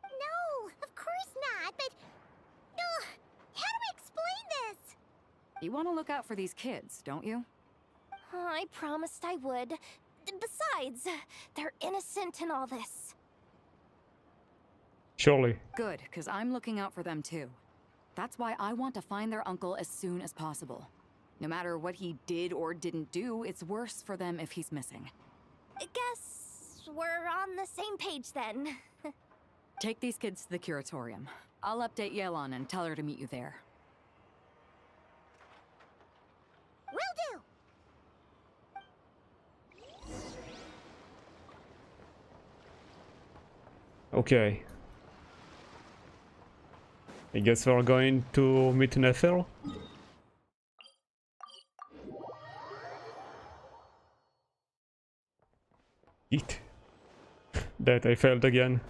No, of course not, but... how do we explain this? You want to look out for these kids, don't you? I promised I would. Besides, they're innocent in all this. Surely. Good, because I'm looking out for them too. That's why I want to find their uncle as soon as possible. No matter what he did or didn't do, it's worse for them if he's missing. Guess we're on the same page then. Take these kids to the curatorium. I'll update Yelan and tell her to meet you there. Will do! Okay. I guess we're going to meet Nefer. Eat. That I failed again.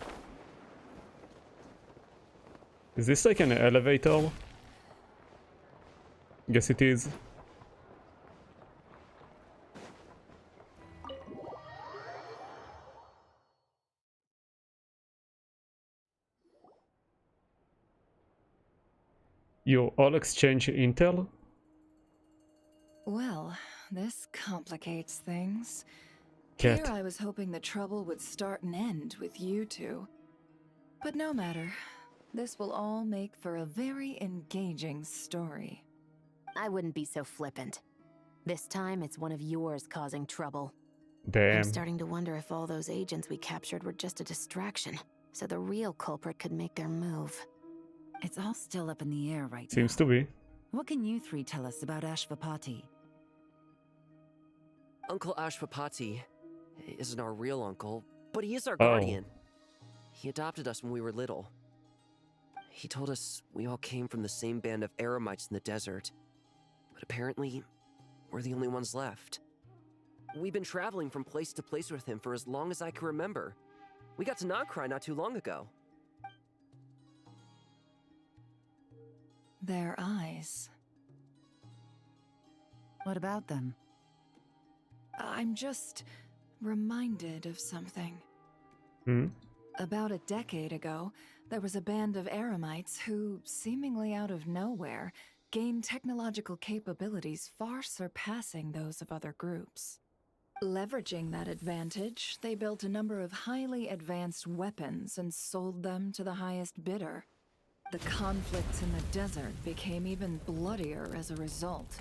Is this like an elevator? Guess it is. You all exchange intel? Well, this complicates things. Cat. Here I was hoping the trouble would start and end with you two. But no matter. This will all make for a very engaging story. I wouldn't be so flippant. This time, it's one of yours causing trouble. Damn. I'm starting to wonder if all those agents we captured were just a distraction, so the real culprit could make their move. It's all still up in the air right Seems now. to be. What can you three tell us about Ashvapati? Uncle Ashvapati isn't our real uncle, but he is our Oh. guardian. He adopted us when we were little. He told us we all came from the same band of eremites in the desert, but apparently, we're the only ones left. We've been traveling from place to place with him for as long as I can remember. We got to Nagcry not too long ago. Their eyes. What about them? I'm just reminded of something. Hmm? About a decade ago, there was a band of eremites who, seemingly out of nowhere, gained technological capabilities far surpassing those of other groups. Leveraging that advantage, they built a number of highly advanced weapons and sold them to the highest bidder. The conflicts in the desert became even bloodier as a result.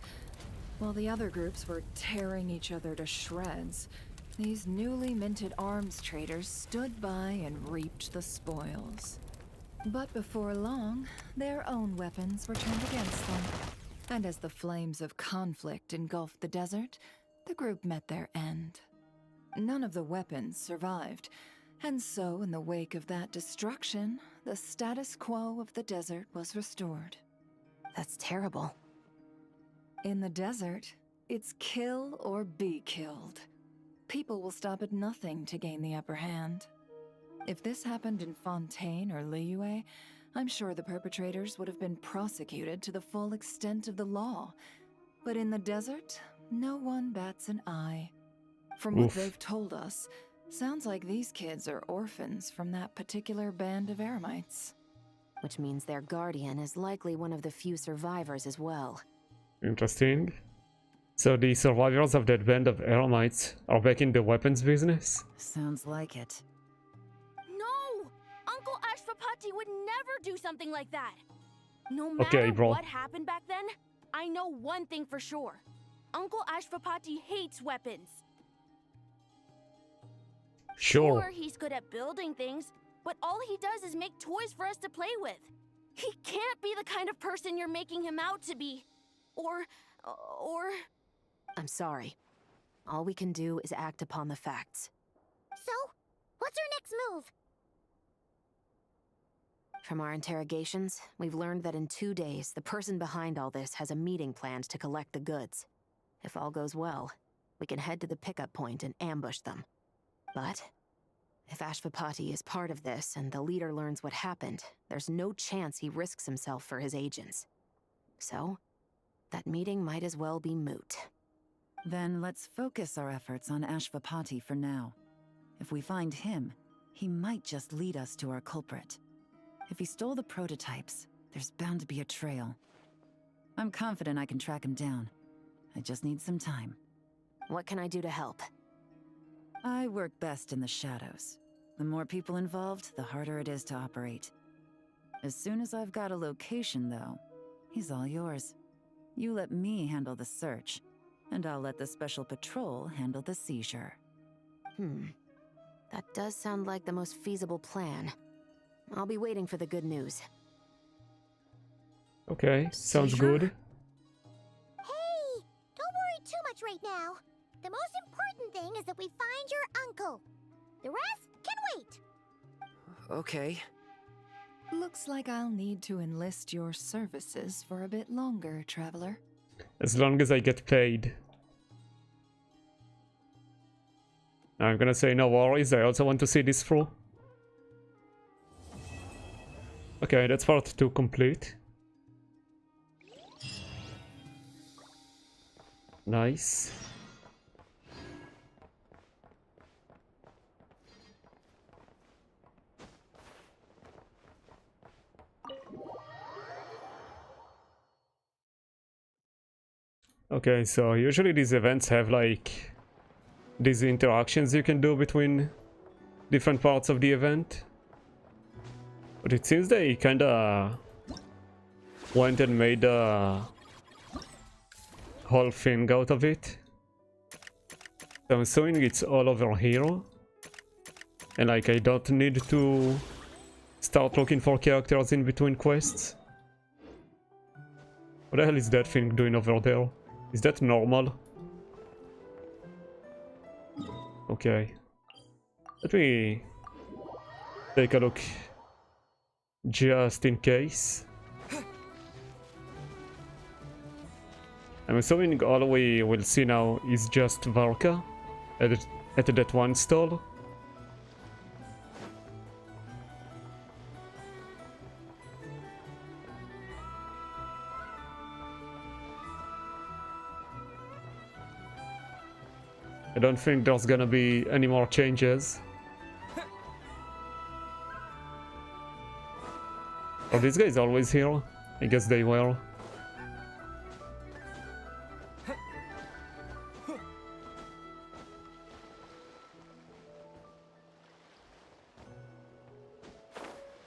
While the other groups were tearing each other to shreds, these newly minted arms traders stood by and reaped the spoils. But before long, their own weapons were turned against them. And as the flames of conflict engulfed the desert, the group met their end. None of the weapons survived, and so in the wake of that destruction, the status quo of the desert was restored. That's terrible. In the desert, it's kill or be killed. People will stop at nothing to gain the upper hand. If this happened in Fontaine or Liyue, I'm sure the perpetrators would have been prosecuted to the full extent of the law. But in the desert, no one bats an eye. From what they've told us, sounds like these kids are orphans from that particular band of eremites. Which means their guardian is likely one of the few survivors as well. Interesting. So the survivors of that band of eremites are back in the weapons business? Sounds like it. No! Uncle Ashvapati would never do something like that! No matter Okay, bro. what happened back then, I know one thing for sure. Uncle Ashvapati hates weapons. Sure. He's good at building things, but all he does is make toys for us to play with. He can't be the kind of person you're making him out to be. Or... I'm sorry. All we can do is act upon the facts. So, what's our next move? From our interrogations, we've learned that in 2 days, the person behind all this has a meeting planned to collect the goods. If all goes well, we can head to the pickup point and ambush them. But if Ashvapati is part of this and the leader learns what happened, there's no chance he risks himself for his agents. So, that meeting might as well be moot. Then let's focus our efforts on Ashvapati for now. If we find him, he might just lead us to our culprit. If he stole the prototypes, there's bound to be a trail. I'm confident I can track him down. I just need some time. What can I do to help? I work best in the shadows. The more people involved, the harder it is to operate. As soon as I've got a location, though, he's all yours. You let me handle the search, and I'll let the special patrol handle the seizure. That does sound like the most feasible plan. I'll be waiting for the good news. Okay, sounds good. Hey, don't worry too much right now. The most important thing is that we find your uncle. The rest can wait. Okay. Looks like I'll need to enlist your services for a bit longer, Traveler. As long as I get paid. I'm gonna say no worries, I also want to see this through. Okay, that's part 2 complete. Nice. Okay, so usually these events have like these interactions you can do between different parts of the event. But it seems they kinda went and made a whole thing out of it. So I'm assuming it's all over here. And like I don't need to start looking for characters in between quests. What the hell is that thing doing over there? Is that normal? Okay. Let me take a look just in case. I'm assuming all we will see now is just Varka at that one stall. I don't think there's gonna be any more changes. Are these guys always here? I guess they were.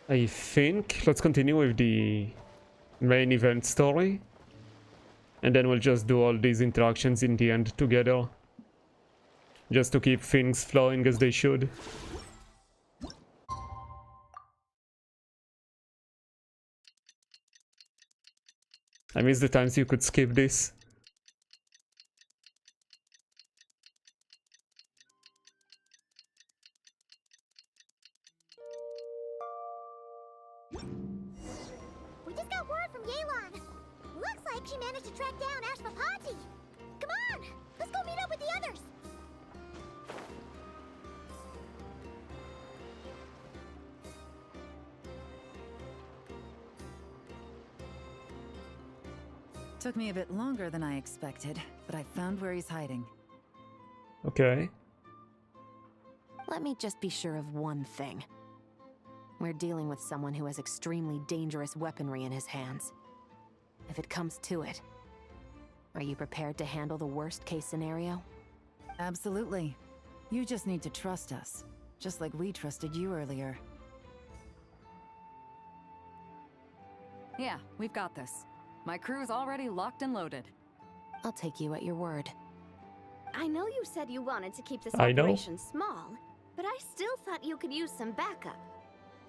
I think let's continue with the main event story. And then we'll just do all these interactions in the end together. Just to keep things flowing as they should. I miss the times you could skip this. We just got word from Yelan. Looks like she managed to track down Ashvapati. Come on, let's go meet up with the others. Took me a bit longer than I expected, but I found where he's hiding. Okay. Let me just be sure of one thing. We're dealing with someone who has extremely dangerous weaponry in his hands. If it comes to it, are you prepared to handle the worst case scenario? Absolutely. You just need to trust us, just like we trusted you earlier. Yeah, we've got this. My crew's already locked and loaded. I'll take you at your word. I know you said you wanted to keep this I know. operation small, but I still thought you could use some backup.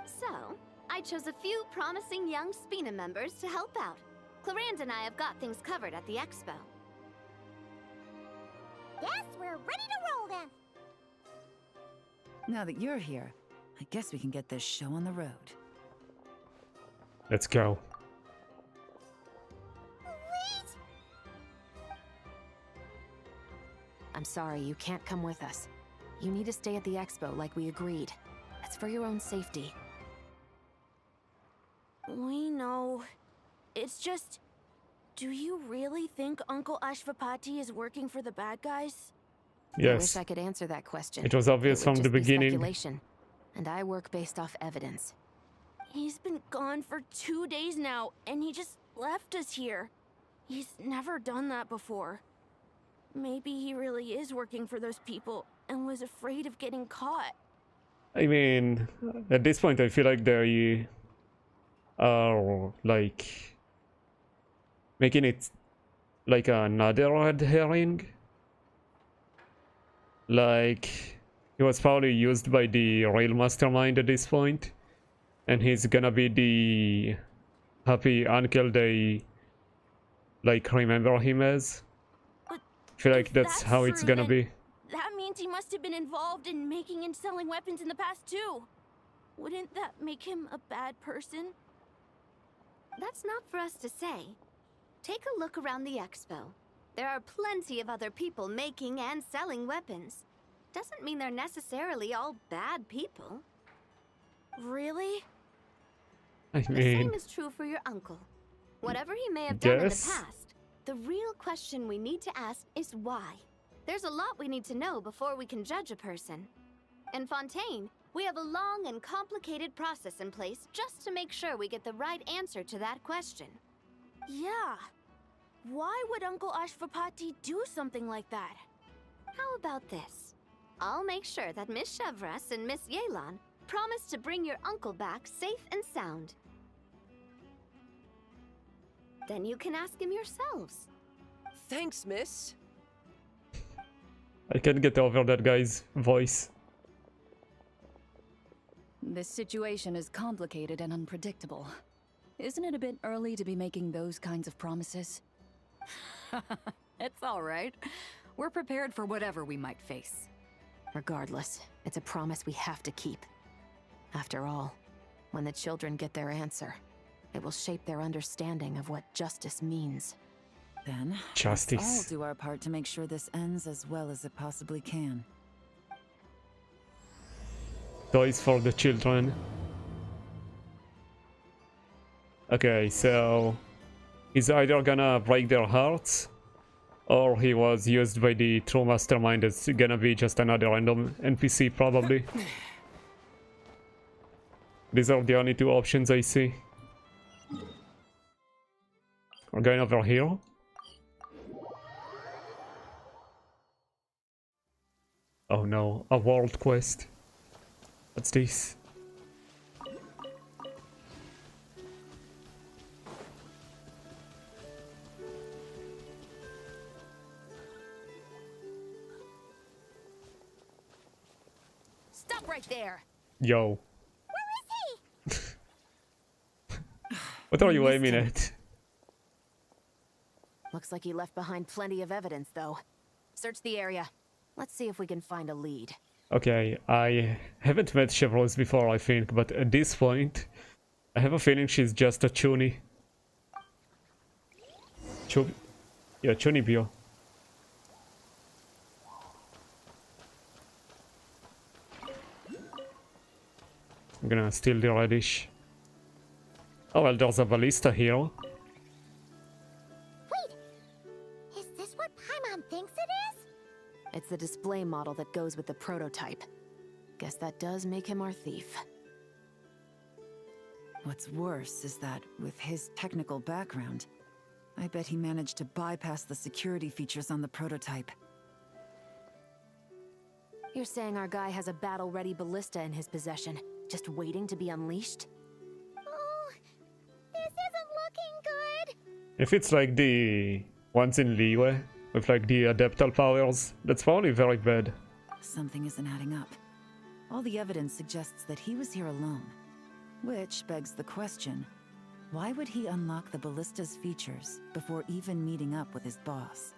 So, I chose a few promising young Spina members to help out. Clarand and I have got things covered at the expo. Guess we're ready to roll then. Now that you're here, I guess we can get this show on the road. Let's go. I'm sorry, you can't come with us. You need to stay at the expo like we agreed. It's for your own safety. We know. It's just... Do you really think Uncle Ashvapati is working for the bad guys? I wish Yes. I could answer that question. It was obvious It from would the just be beginning. speculation, and I work based off evidence. He's been gone for 2 days now, and he just left us here. He's never done that before. Maybe he really is working for those people and was afraid of getting caught. I mean, at this point I feel like they are like making it like another red herring. Like he was probably used by the real mastermind at this point, and he's gonna be the happy uncle they like remember him as. I feel like that's how it's gonna be. That means he must have been involved in making and selling weapons in the past too. Wouldn't that make him a bad person? That's not for us to say. Take a look around the expo. There are plenty of other people making and selling weapons. Doesn't mean they're necessarily all bad people. Really? I The mean, same is true for your uncle. Whatever he may have done in the Yes. past, the real question we need to ask is why. There's a lot we need to know before we can judge a person. In Fontaine, we have a long and complicated process in place just to make sure we get the right answer to that question. Yeah. Why would Uncle Ashvapati do something like that? How about this? I'll make sure that Miss Chevras and Miss Yelan promise to bring your uncle back safe and sound. Then you can ask him yourselves. Thanks, miss. I can't get over that guy's voice. This situation is complicated and unpredictable. Isn't it a bit early to be making those kinds of promises? It's all right. We're prepared for whatever we might face. Regardless, it's a promise we have to keep. After all, when the children get their answer, it will shape their understanding of what justice means. Then, Justice. let's all do our part to make sure this ends as well as it possibly can. Toys for the children. Okay, so he's either gonna break their hearts, or he was used by the true mastermind that's gonna be just another random NPC probably. These are the only two options I see. We're going over here. Oh no, a world quest. What's this? Stop right there. Yo. What are you aiming at? Looks like he left behind plenty of evidence, though. Search the area. Let's see if we can find a lead. Okay, I haven't met Chevrolet before, I think, but at this point, I have a feeling she's just a Chuni. Yeah, Chunibyo. I'm gonna steal the radish. Oh well, there's a ballista here. Wait! Is this what Paimon thinks it is? It's the display model that goes with the prototype. Guess that does make him our thief. What's worse is that, with his technical background, I bet he managed to bypass the security features on the prototype. You're saying our guy has a battle-ready ballista in his possession, just waiting to be unleashed? Oh, this isn't looking good. If it's like the ones in Liyue, with like the adeptal powers, that's probably very bad. Something isn't adding up. All the evidence suggests that he was here alone. Which begs the question, why would he unlock the ballista's features before even meeting up with his boss?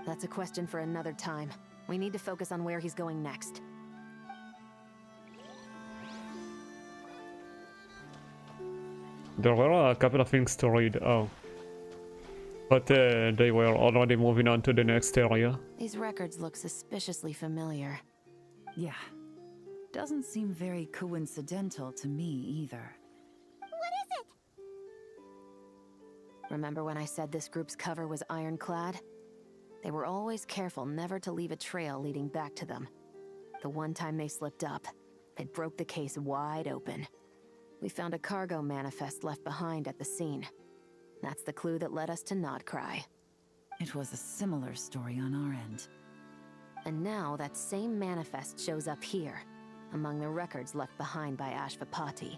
That's a question for another time. We need to focus on where he's going next. There were a couple of things to read, oh. But they were already moving on to the next area. These records look suspiciously familiar. Yeah. Doesn't seem very coincidental to me either. What is it? Remember when I said this group's cover was ironclad? They were always careful never to leave a trail leading back to them. The one time they slipped up, it broke the case wide open. We found a cargo manifest left behind at the scene. That's the clue that led us to Nodcry. It was a similar story on our end. And now that same manifest shows up here, among the records left behind by Ashvapati.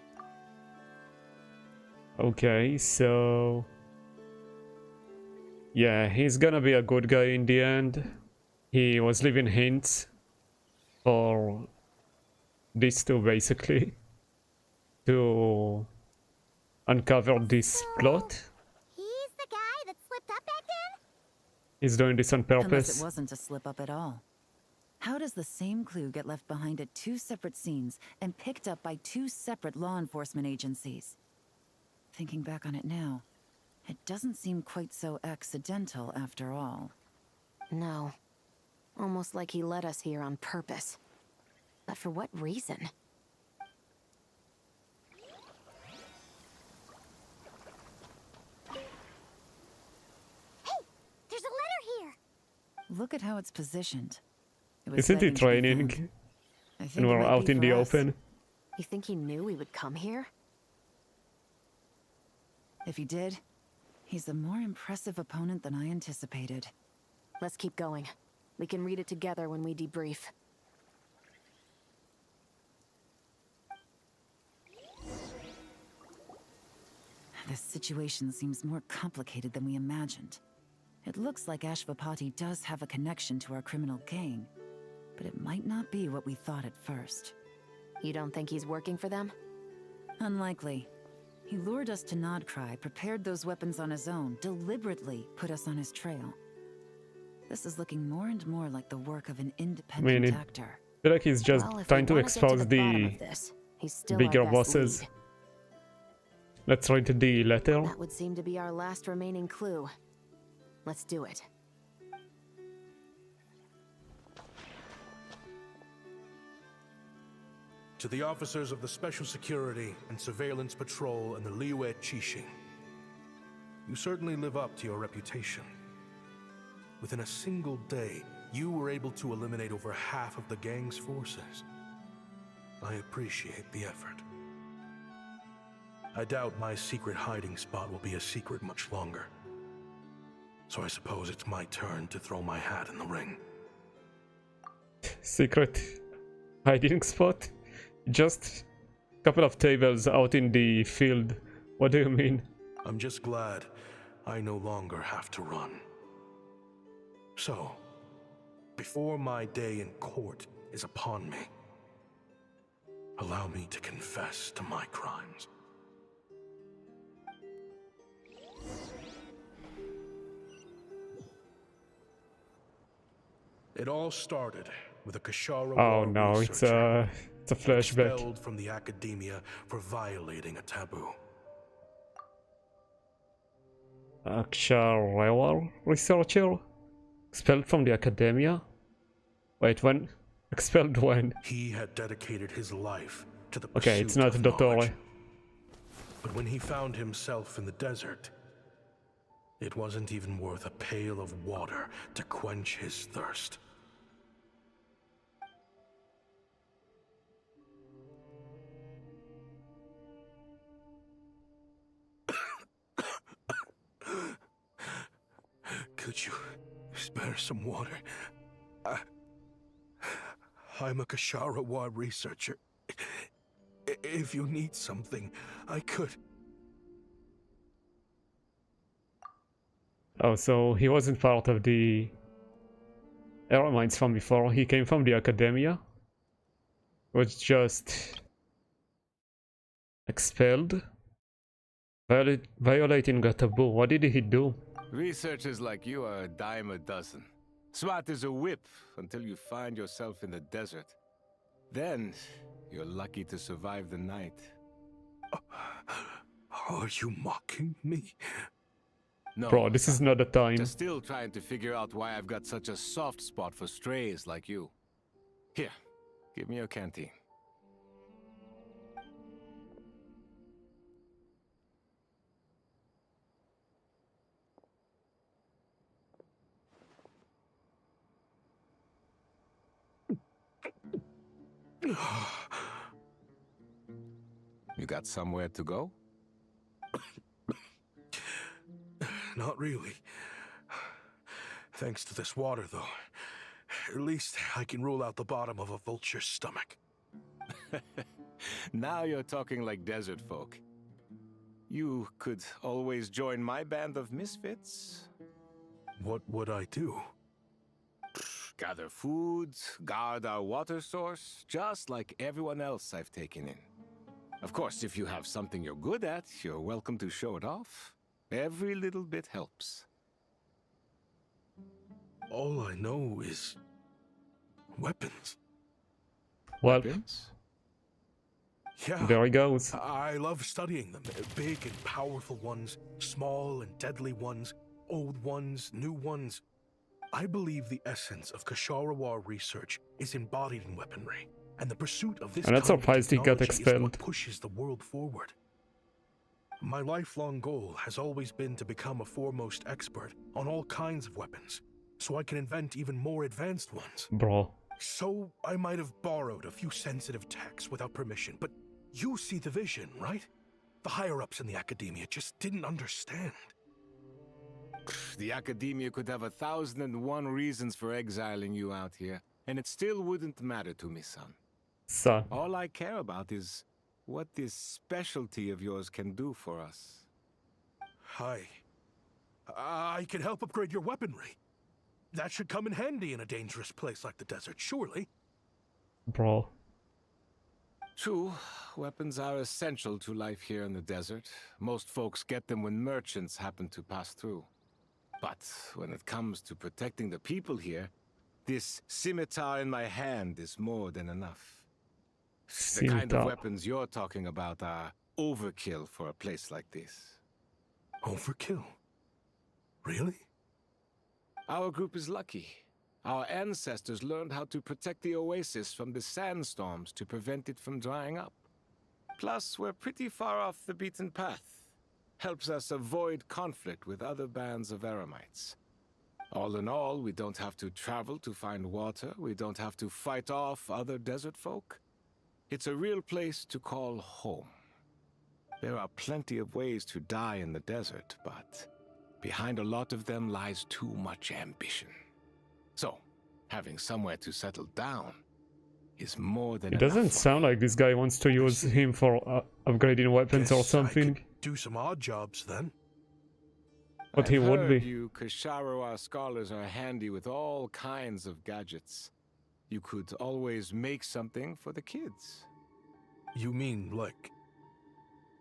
Okay, so... yeah, he's gonna be a good guy in the end. He was leaving hints for these two, basically, to uncover this plot. He's the guy that slipped up back then? He's doing this on purpose. Unless it wasn't a slip-up at all. How does the same clue get left behind at two separate scenes and picked up by two separate law enforcement agencies? Thinking back on it now, it doesn't seem quite so accidental after all. No. Almost like he led us here on purpose. But for what reason? Hey! There's a letter here! Look at how it's positioned. It was Isn't he begging to be training? found. I think And it we're might out be in for the us. open. You think he knew we would come here? If he did, he's a more impressive opponent than I anticipated. Let's keep going. We can read it together when we debrief. This situation seems more complicated than we imagined. It looks like Ashvapati does have a connection to our criminal gang, but it might not be what we thought at first. You don't think he's working for them? Unlikely. He lured us to Nodcry, prepared those weapons on his own, deliberately put us on his trail. This is looking more and more like the work of an independent actor. I feel like he's just trying to expose the bigger bosses. Let's read the letter. That would seem to be our last remaining clue. Let's do it. To the officers of the Special Security and Surveillance Patrol and the Liyue Qixing, you certainly live up to your reputation. Within a single day, you were able to eliminate over half of the gang's forces. I appreciate the effort. I doubt my secret hiding spot will be a secret much longer. So I suppose it's my turn to throw my hat in the ring. Secret hiding spot? Just a couple of tables out in the field. What do you mean? I'm just glad I no longer have to run. So, before my day in court is upon me, allow me to confess to my crimes. It all started with a Kashara Oh no, it's a flashback. Expelled from the academia for violating a taboo. Akshar researcher expelled from the academia? Wait, when? Expelled when? He had dedicated his life to the Okay, it's not pursuit of Dottore. knowledge. But when he found himself in the desert, it wasn't even worth a pail of water to quench his thirst. Could you spare some water? I'm a Kasharawa researcher. If you need something, I could. Oh, so he wasn't part of the Eremites from before. He came from the academia. Was just expelled. Violating a taboo. What did he do? Researchers like you are a dime a dozen. Smart as a whip until you find yourself in the desert. Then, you're lucky to survive the night. Are you mocking me? No, Bro, this is not the time. just still trying to figure out why I've got such a soft spot for strays like you. Here, give me your canteen. You got somewhere to go? Not really. Thanks to this water, though. At least I can rule out the bottom of a vulture's stomach. Now you're talking like desert folk. You could always join my band of misfits. What would I do? Gather food, guard our water source, just like everyone else I've taken in. Of course, if you have something you're good at, you're welcome to show it off. Every little bit helps. All I know is weapons. Well, Yeah. there he goes. I love studying them. Big and powerful ones, small and deadly ones, old ones, new ones. I believe the essence of Kasharawa research is embodied in weaponry, and the pursuit of this I'm not kind of surprised he got technology is what expelled. pushes the world forward. My lifelong goal has always been to become a foremost expert on all kinds of weapons, so I can invent even more advanced ones. Bro. So I might have borrowed a few sensitive techs without permission, but you see the vision, right? The higher-ups in the academia just didn't understand. The academia could have 1,001 reasons for exiling you out here, and it still wouldn't matter to me, son. Son. All I care about is what this specialty of yours can do for us. I can help upgrade your weaponry. That should come in handy in a dangerous place like the desert, surely. bro. True, weapons are essential to life here in the desert. Most folks get them when merchants happen to pass through. But when it comes to protecting the people here, this scimitar in my hand is more than enough. The kind of Scimitar. weapons you're talking about are overkill for a place like this. Overkill? Really? Our group is lucky. Our ancestors learned how to protect the oasis from the sandstorms to prevent it from drying up. Plus, we're pretty far off the beaten path. Helps us avoid conflict with other bands of Eremites. All in all, we don't have to travel to find water. We don't have to fight off other desert folk. It's a real place to call home. There are plenty of ways to die in the desert, but behind a lot of them lies too much ambition. So, having somewhere to settle down is more than It enough. doesn't sound like this guy wants to use him for upgrading weapons or Guess I something. could do some odd jobs then. But he I've would heard be. You Kasharowa scholars are handy with all kinds of gadgets. You could always make something for the kids. You mean, like,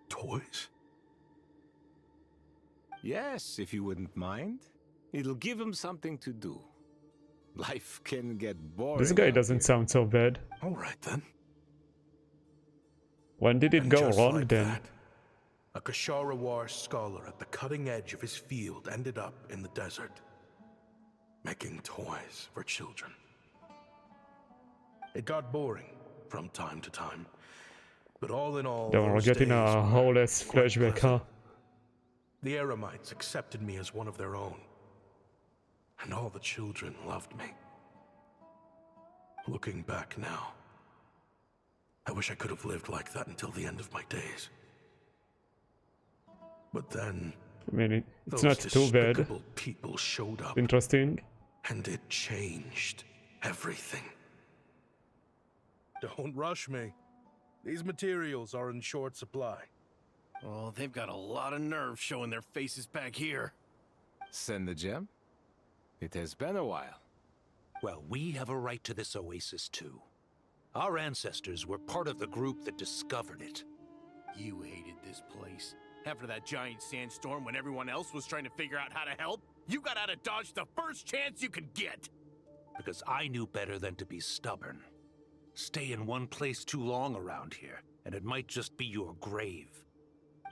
toys? Yes, if you wouldn't mind. It'll give them something to do. Life can get boring. This guy out doesn't here. sound so bad. Alright then. When did it And go just wrong like then? that, a Kasharawar scholar at the cutting edge of his field ended up in the desert, making toys for children. It got boring from time to time, but all in all, Yeah, we're those getting days a were whole ass quite flashback, huh? pleasant. The Eremites accepted me as one of their own, and all the children loved me. Looking back now, I wish I could have lived like that until the end of my days. But then, I mean, it's those not too bad. despicable people showed up, Interesting. and it changed everything. Don't rush me. These materials are in short supply. Oh, they've got a lot of nerve showing their faces back here. Send the gem? It has been a while. Well, we have a right to this oasis too. Our ancestors were part of the group that discovered it. You hated this place. After that giant sandstorm when everyone else was trying to figure out how to help, you got out of Dodge the first chance you could get. Because I knew better than to be stubborn. Stay in one place too long around here, and it might just be your grave.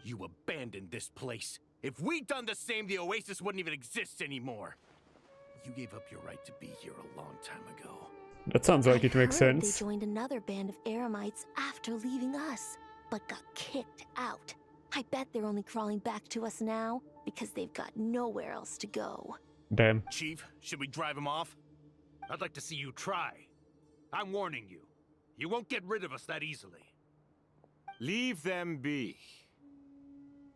You abandoned this place. If we'd done the same, the oasis wouldn't even exist anymore. You gave up your right to be here a long time ago. That sounds like it makes heard sense. They joined another band of Eremites after leaving us, but got kicked out. I bet they're only crawling back to us now because they've got nowhere else to go. Damn. Chief, should we drive him off? I'd like to see you try. I'm warning you. You won't get rid of us that easily. Leave them be.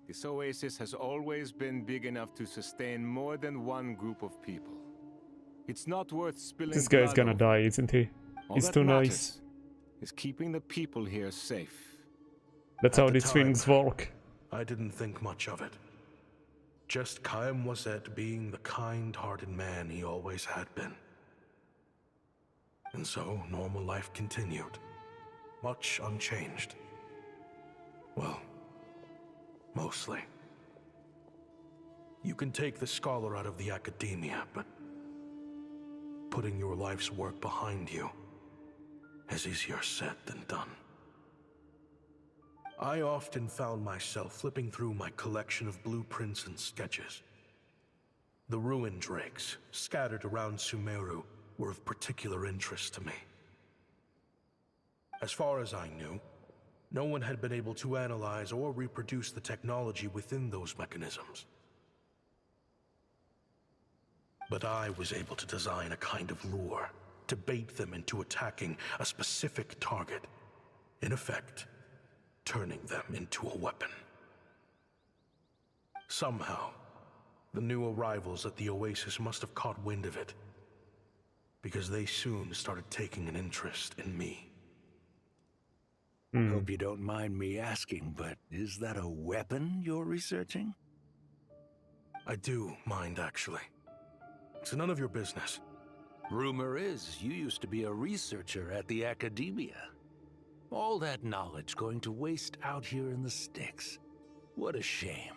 This oasis has always been big enough to sustain more than one group of people. It's not worth spilling This guy's blood gonna over. die, isn't he? All He's that too matters nice. is keeping the people here safe. That's At how the these time, things work. I didn't think much of it. Just Chaim Waset being the kind-hearted man he always had been. And so, normal life continued. Much unchanged. Well, mostly. You can take the scholar out of the academia, but putting your life's work behind you is easier said than done. I often found myself flipping through my collection of blueprints and sketches. The ruin drakes scattered around Sumeru were of particular interest to me. As far as I knew, no one had been able to analyze or reproduce the technology within those mechanisms. But I was able to design a kind of lure to bait them into attacking a specific target. In effect, turning them into a weapon. Somehow, the new arrivals at the oasis must have caught wind of it, because they soon started taking an interest in me. Hope you don't mind me asking, but is that a weapon you're researching? I do mind, actually. It's none of your business. Rumor is you used to be a researcher at the academia. All that knowledge going to waste out here in the sticks. What a shame.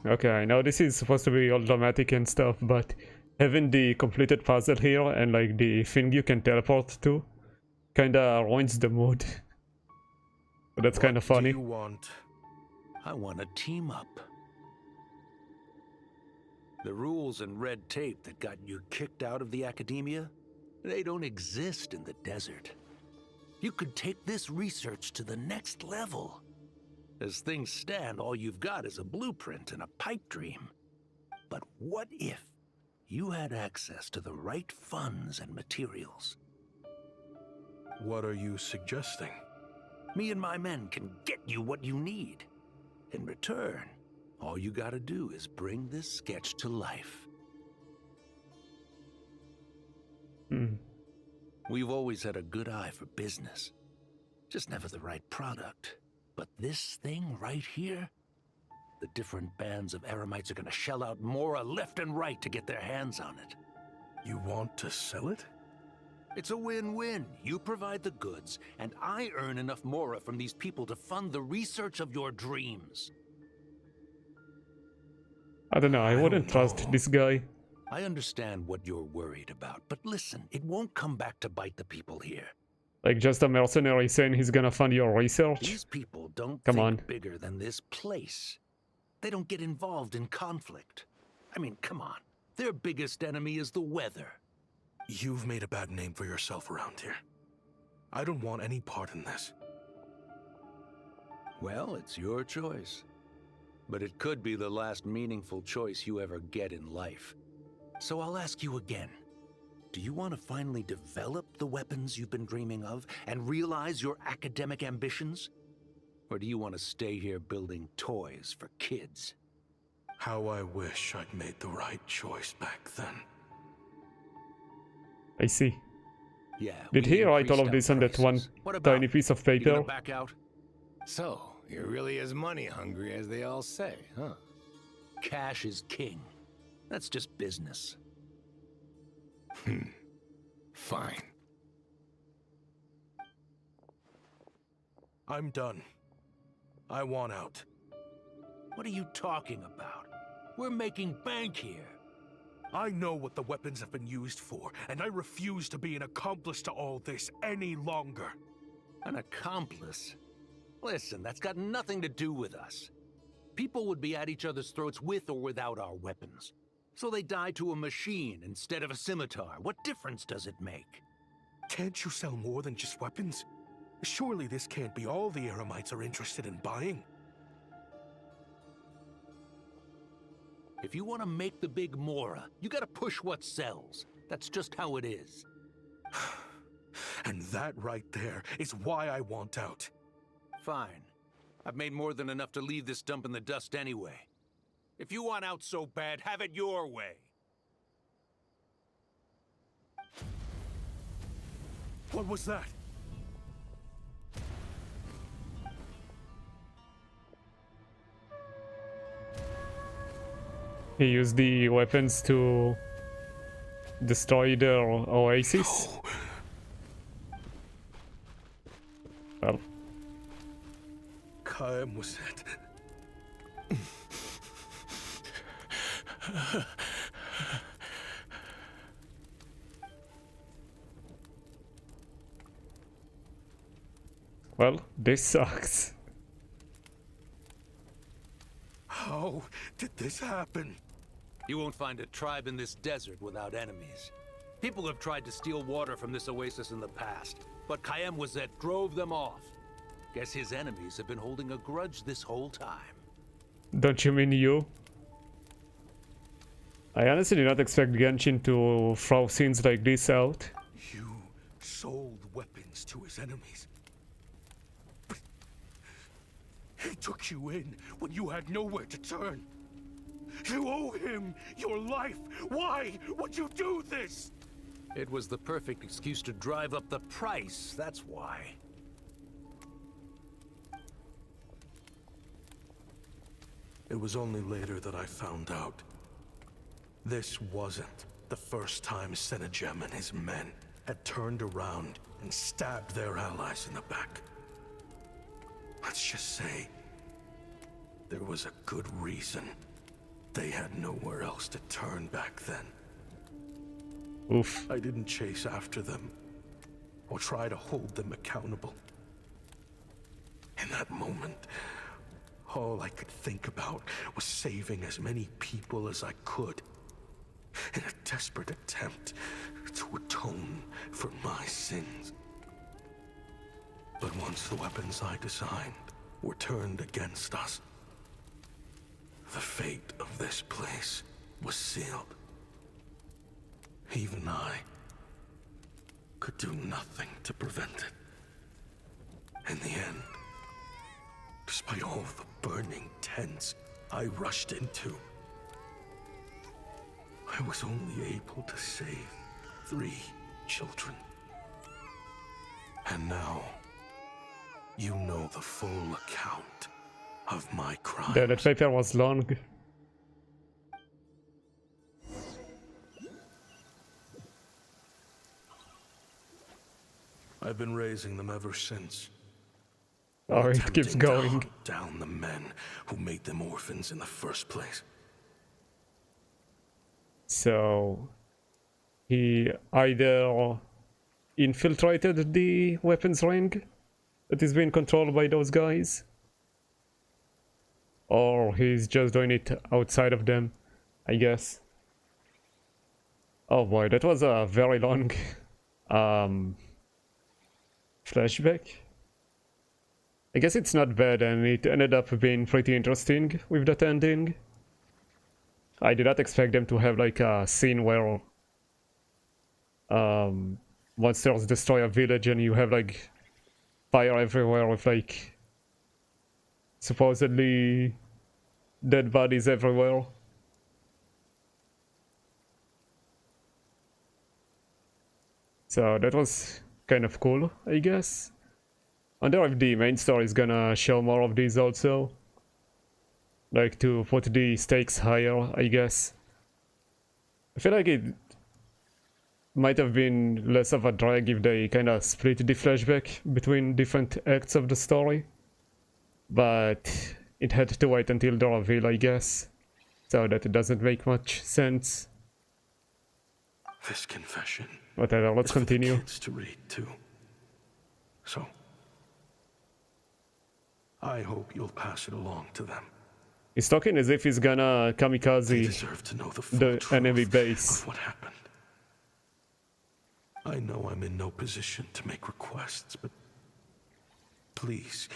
Okay, I know this is supposed to be all dramatic and stuff, but having the completed puzzle here and like the thing you can teleport to kinda ruins the mood. So that's kind of funny. What do you want? I want to team up. The rules and red tape that got you kicked out of the academia, they don't exist in the desert. You could take this research to the next level. As things stand, all you've got is a blueprint and a pipe dream. But what if you had access to the right funds and materials? What are you suggesting? Me and my men can get you what you need. In return, all you gotta do is bring this sketch to life. We've always had a good eye for business. Just never the right product. But this thing right here, the different bands of Eremites are gonna shell out Mora left and right to get their hands on it. You want to sell it? It's a win-win. You provide the goods, and I earn enough Mora from these people to fund the research of your dreams. I don't know, I wouldn't trust this guy. I understand what you're worried about, but listen, it won't come back to bite the people here. Like just a mercenary saying he's gonna fund your research? These people don't Come think on. bigger than this place. They don't get involved in conflict. I mean, come on. Their biggest enemy is the weather. You've made a bad name for yourself around here. I don't want any part in this. Well, it's your choice. But it could be the last meaningful choice you ever get in life. So I'll ask you again. Do you want to finally develop the weapons you've been dreaming of and realize your academic ambitions? Or do you want to stay here building toys for kids? How I wish I'd made the right choice back then. I see. Yeah. Did he write all of this on that one tiny piece of You gonna paper? back out? So, you're really as money hungry as they all say, huh? Cash is king. That's just business. Fine. I'm done. I want out. What are you talking about? We're making bank here. I know what the weapons have been used for, and I refuse to be an accomplice to all this any longer. An accomplice? Listen, that's got nothing to do with us. People would be at each other's throats with or without our weapons. So they die to a machine instead of a scimitar. What difference does it make? Can't you sell more than just weapons? Surely this can't be all the Eremites are interested in buying. If you want to make the big Mora, you gotta push what sells. That's just how it is. And that right there is why I want out. Fine. I've made more than enough to leave this dump in the dust anyway. If you want out so bad, have it your way. What was that? He used the weapons to destroy their oasis. Well, Kaem was it? well, this sucks. How did this happen? You won't find a tribe in this desert without enemies. People have tried to steal water from this oasis in the past, but Kaem Wazet drove them off. Guess his enemies have been holding a grudge this whole time. Don't you mean you? I honestly did not expect Genshin to throw scenes like this out. You sold weapons to his enemies. But he took you in when you had nowhere to turn. You owe him your life. Why would you do this? It was the perfect excuse to drive up the price, that's why. It was only later that I found out. This wasn't the first time Senegem and his men had turned around and stabbed their allies in the back. Let's just say there was a good reason they had nowhere else to turn back then. Oof. I didn't chase after them or try to hold them accountable. In that moment, all I could think about was saving as many people as I could in a desperate attempt to atone for my sins. But once the weapons I designed were turned against us, the fate of this place was sealed. Even I could do nothing to prevent it. In the end, despite all the burning tents I rushed into, I was only able to save 3 children. And now, you know the full account of my crime. The paper was long. I've been raising them ever since. Oh, it keeps Attempting to going. hunt down the men who made them orphans in the first place. So he either infiltrated the weapons ring that is being controlled by those guys, or he's just doing it outside of them, I guess. Oh boy, that was a very long flashback. I guess it's not bad, and it ended up being pretty interesting with that ending. I did not expect them to have like a scene where monsters destroy a village and you have like fire everywhere with like supposedly dead bodies everywhere. So that was kind of cool, I guess. I wonder if the main story is gonna show more of these also. Like to put the stakes higher, I guess. I feel like it might have been less of a drag if they kinda split the flashback between different acts of the story. But it had to wait until the reveal, I guess. So that it doesn't make much sense. This confession. Whatever, let's continue. Kids to read too. So, I hope you'll pass it along to them. He's talking as if he's gonna kamikaze They deserve to know the full the truth enemy base. of what happened. I know I'm in no position to make requests, but please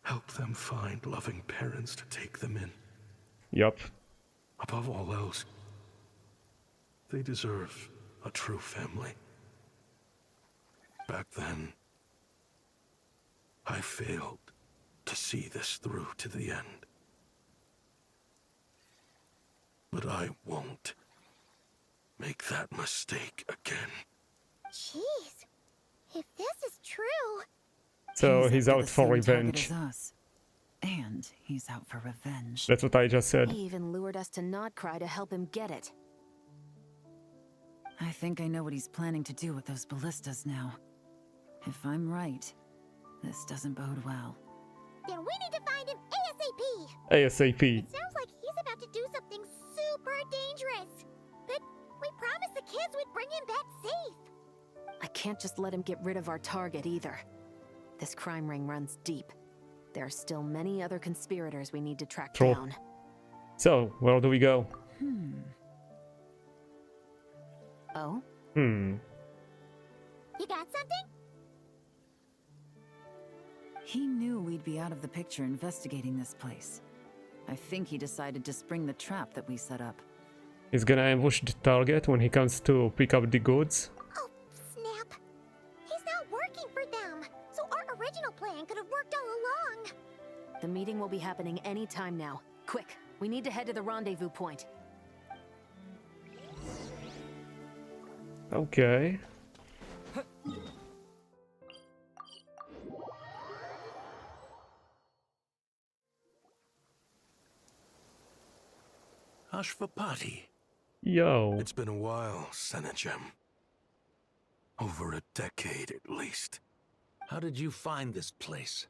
help them find loving parents to take them in. Yup. Above all else, they deserve a true family. Back then, I failed to see this through to the end. But I won't make that mistake again. Jeez, if this is true... So he's after out the for same revenge. target as us. And he's out for revenge. That's what I just said. He even lured us to Nodcry to help him get it. I think I know what he's planning to do with those ballistas now. If I'm right, this doesn't bode well. Then we need to find him ASAP! ASAP. It sounds like he's about to do something super dangerous. But we promised the kids we'd bring him back safe. I can't just let him get rid of our target either. This crime ring runs deep. There are still many other conspirators we need to track True. down. So, where do we go? Oh? You got something? He knew we'd be out of the picture investigating this place. I think he decided to spring the trap that we set up. He's gonna ambush the target when he comes to pick up the goods. Oh, snap. He's not working for them. So our original plan could have worked all along. The meeting will be happening any time now. Quick, we need to head to the rendezvous point. Okay. Ashvapati, Yo. It's been a while, Senegem. Over a decade at least. How did you find this place?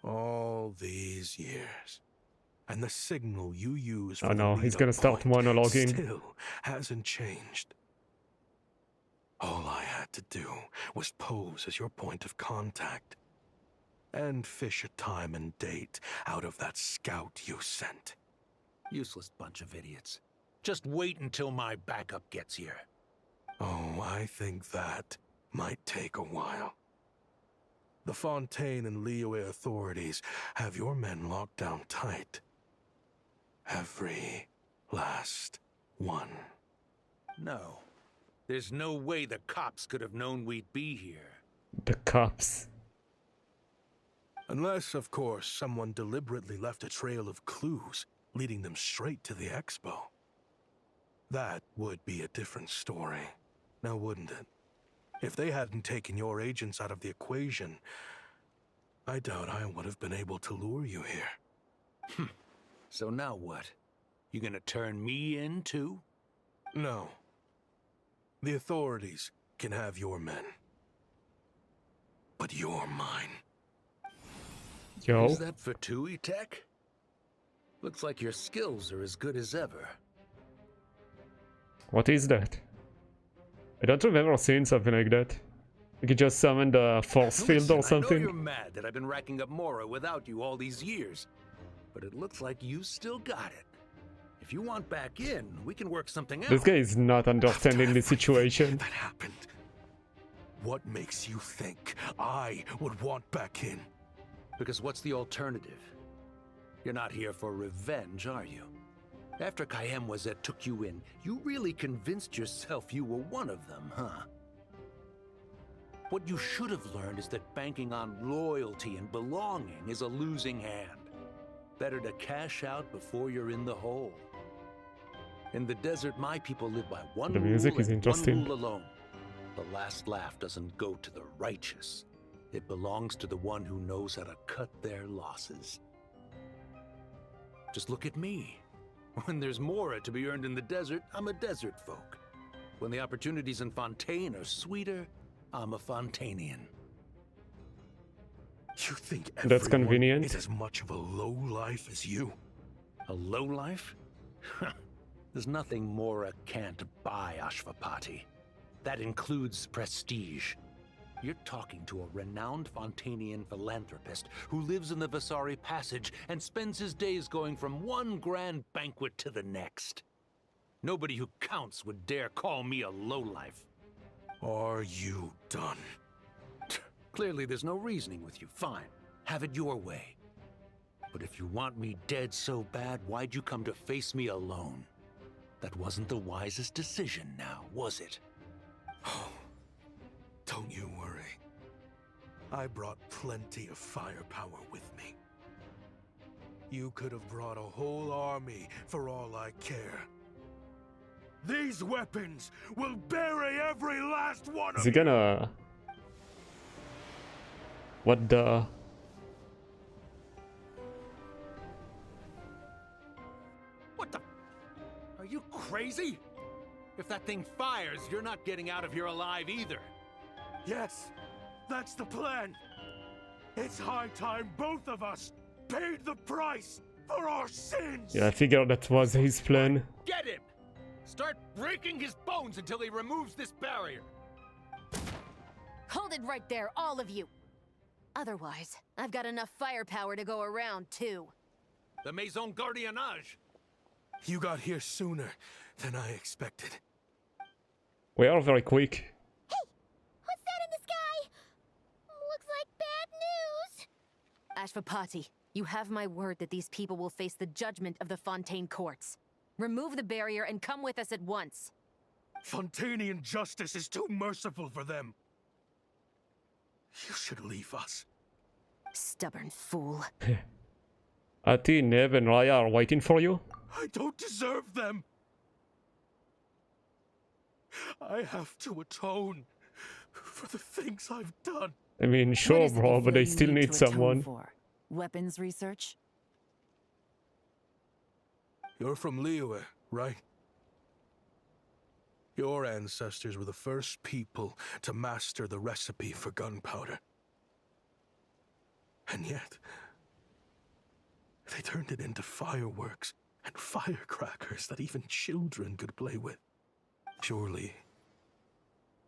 All these years. And the signal you use Oh for no, the he's meetup gonna start point monologuing. still hasn't changed. All I had to do was pose as your point of contact. And fish a time and date out of that scout you sent. Useless bunch of idiots. Just wait until my backup gets here. Oh, I think that might take a while. The Fontaine and Liyue authorities have your men locked down tight. Every last one. No. There's no way the cops could have known we'd be here. The cops. Unless, of course, someone deliberately left a trail of clues, leading them straight to the expo. That would be a different story, now wouldn't it? If they hadn't taken your agents out of the equation, I doubt I would have been able to lure you here. So now what? You gonna turn me in too? No. The authorities can have your men. But you're mine. Yo. Is that for Tui Tech? Looks like your skills are as good as ever. What is that? I don't remember seeing something like that. Like you just summoned a force field or I know something. you're mad that I've been racking up Mora without you all these years, but it looks like you still got it. If you want back in, we can work something out. This guy is not understanding the situation. That happened. What makes you think I would want back in? Because what's the alternative? You're not here for revenge, are you? After Kayemwazet took you in, you really convinced yourself you were one of them, huh? What you should have learned is that banking on loyalty and belonging is a losing hand. Better to cash out before you're in the hole. In the desert, my people live by one The music rule is and interesting. one rule alone. The last laugh doesn't go to the righteous. It belongs to the one who knows how to cut their losses. Just look at me. When there's Mora to be earned in the desert, I'm a desert folk. When the opportunities in Fontaine are sweeter, I'm a Fontainian. You think That's everyone convenient. is as much of a lowlife as you? A lowlife? There's nothing Mora can't buy, Ashvapati. That includes prestige. You're talking to a renowned Fontainian philanthropist who lives in the Vasari Passage and spends his days going from one grand banquet to the next. Nobody who counts would dare call me a lowlife. Are you done? Clearly there's no reasoning with you. Fine, have it your way. But if you want me dead so bad, why'd you come to face me alone? That wasn't the wisest decision now, was it? Oh, don't you worry. I brought plenty of firepower with me. You could have brought a whole army for all I care. These weapons will bury every last one Is of he gonna... What the... What the? Are you crazy? If that thing fires, you're not getting out of here alive either. Yes, that's the plan. It's high time both of us paid the price for our sins. Yeah, I figured that was his plan. Get him! Start breaking his bones until he removes this barrier. Hold it right there, all of you. Otherwise, I've got enough firepower to go around, too. The Maison Gardiennage. You got here sooner than I expected. We are very quick. What's that in the sky? Looks like bad news. Ashvapati, you have my word that these people will face the judgment of the Fontaine courts. Remove the barrier and come with us at once. Fontainian justice is too merciful for them. You should leave us. Stubborn fool. Ati, Nev and Raya are waiting for you. I don't deserve them. I have to atone for the things I've done. I mean, sure, bro, but they still need someone. Weapons research? You're from Liyue, right? Your ancestors were the first people to master the recipe for gunpowder. And yet, they turned it into fireworks and firecrackers that even children could play with. Surely,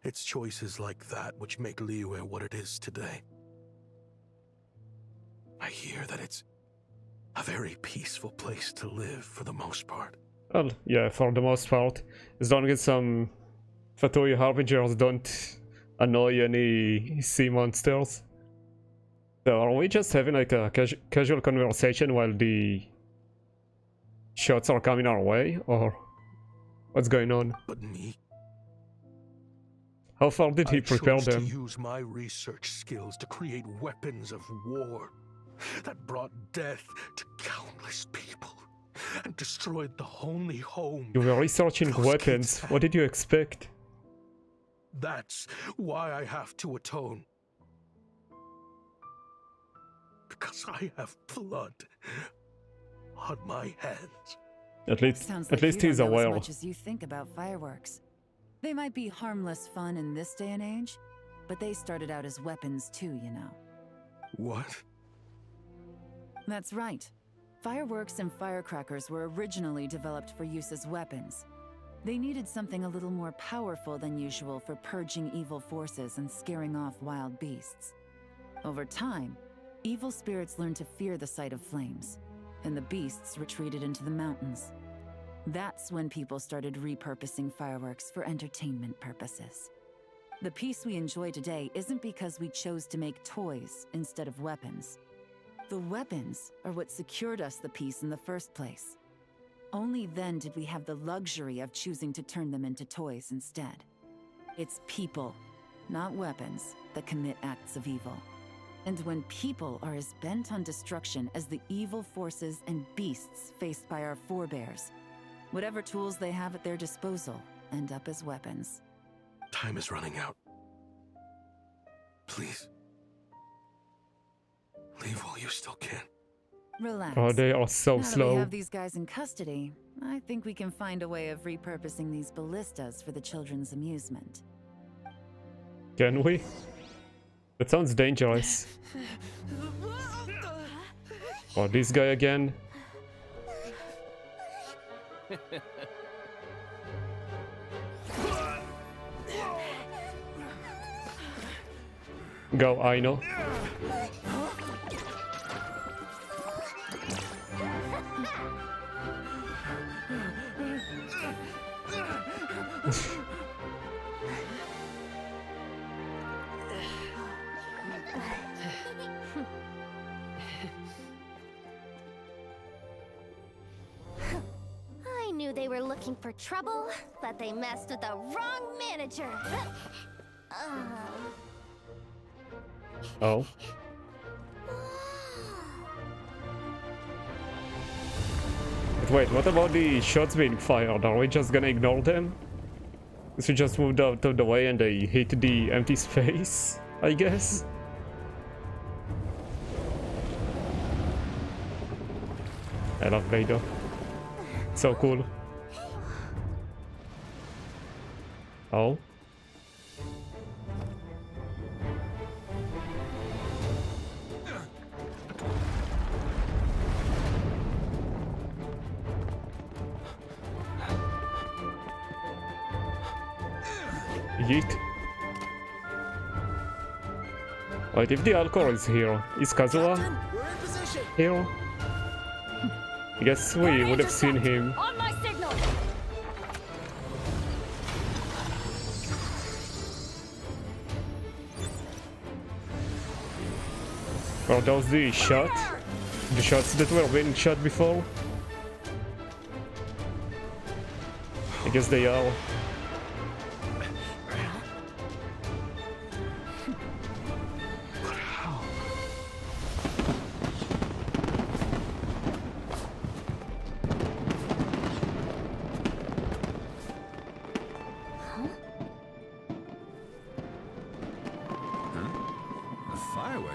it's choices like that which make Liyue what it is today. I hear that it's a very peaceful place to live for the most part. Well, yeah, for the most part. As long as some Fatui Harbingers don't annoy any sea monsters. So are we just having like a casual conversation while the shots are coming our way, or what's going on? But me? How far did he prepare chose them? to use my research skills to create weapons of war that brought death to countless people and destroyed the only home. You were researching weapons. What did you expect? That's why I have to atone. Because I have blood on my hands. At least you he's don't know aware. as much as you think about fireworks. They might be harmless fun in this day and age, but they started out as weapons too, you know. What? That's right. Fireworks and firecrackers were originally developed for use as weapons. They needed something a little more powerful than usual for purging evil forces and scaring off wild beasts. Over time, evil spirits learned to fear the sight of flames, and the beasts retreated into the mountains. That's when people started repurposing fireworks for entertainment purposes. The peace we enjoy today isn't because we chose to make toys instead of weapons. The weapons are what secured us the peace in the first place. Only then did we have the luxury of choosing to turn them into toys instead. It's people, not weapons, that commit acts of evil. And when people are as bent on destruction as the evil forces and beasts faced by our forebears, whatever tools they have at their disposal end up as weapons. Time is running out. Please. Leave while you still can. Relax. Oh, they are so now that slow. we have these guys in custody, I think we can find a way of repurposing these ballistas for the children's amusement. Can we? That sounds dangerous. Oh, this guy again. Go, I know. I knew they were looking for trouble, but they messed with the wrong manager. Oh. But wait, what about the shots being fired? Are we just gonna ignore them? Because we just moved out of the way and they hit the empty space, I guess? I love Vader. So cool. Oh. Yeet. Wait, if the Alcor is here, is Kazuha here? I guess we would have seen him. On my signal. Or that was the shot? The shots that were being shot before? I guess they are.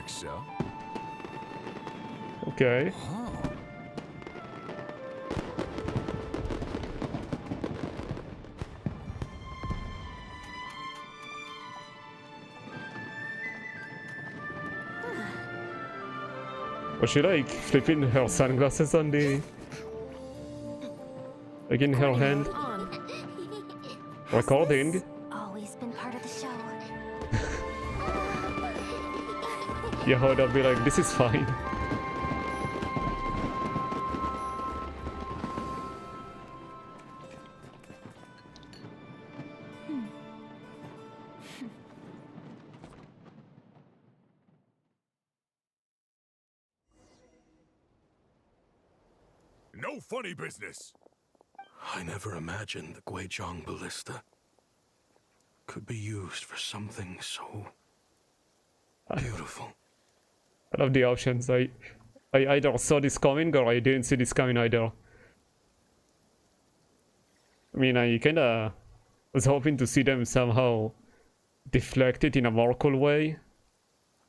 So? Okay. Was she like flipping her sunglasses on the... like in her hand? Recording? Always been part of the show. Yeah, I'd be like, this is fine. No funny business. I never imagined the Guizhong ballista could be used for something so beautiful. I love the options. I either saw this coming or I didn't see this coming either. I mean, I kinda was hoping to see them somehow deflect it in a more cool way.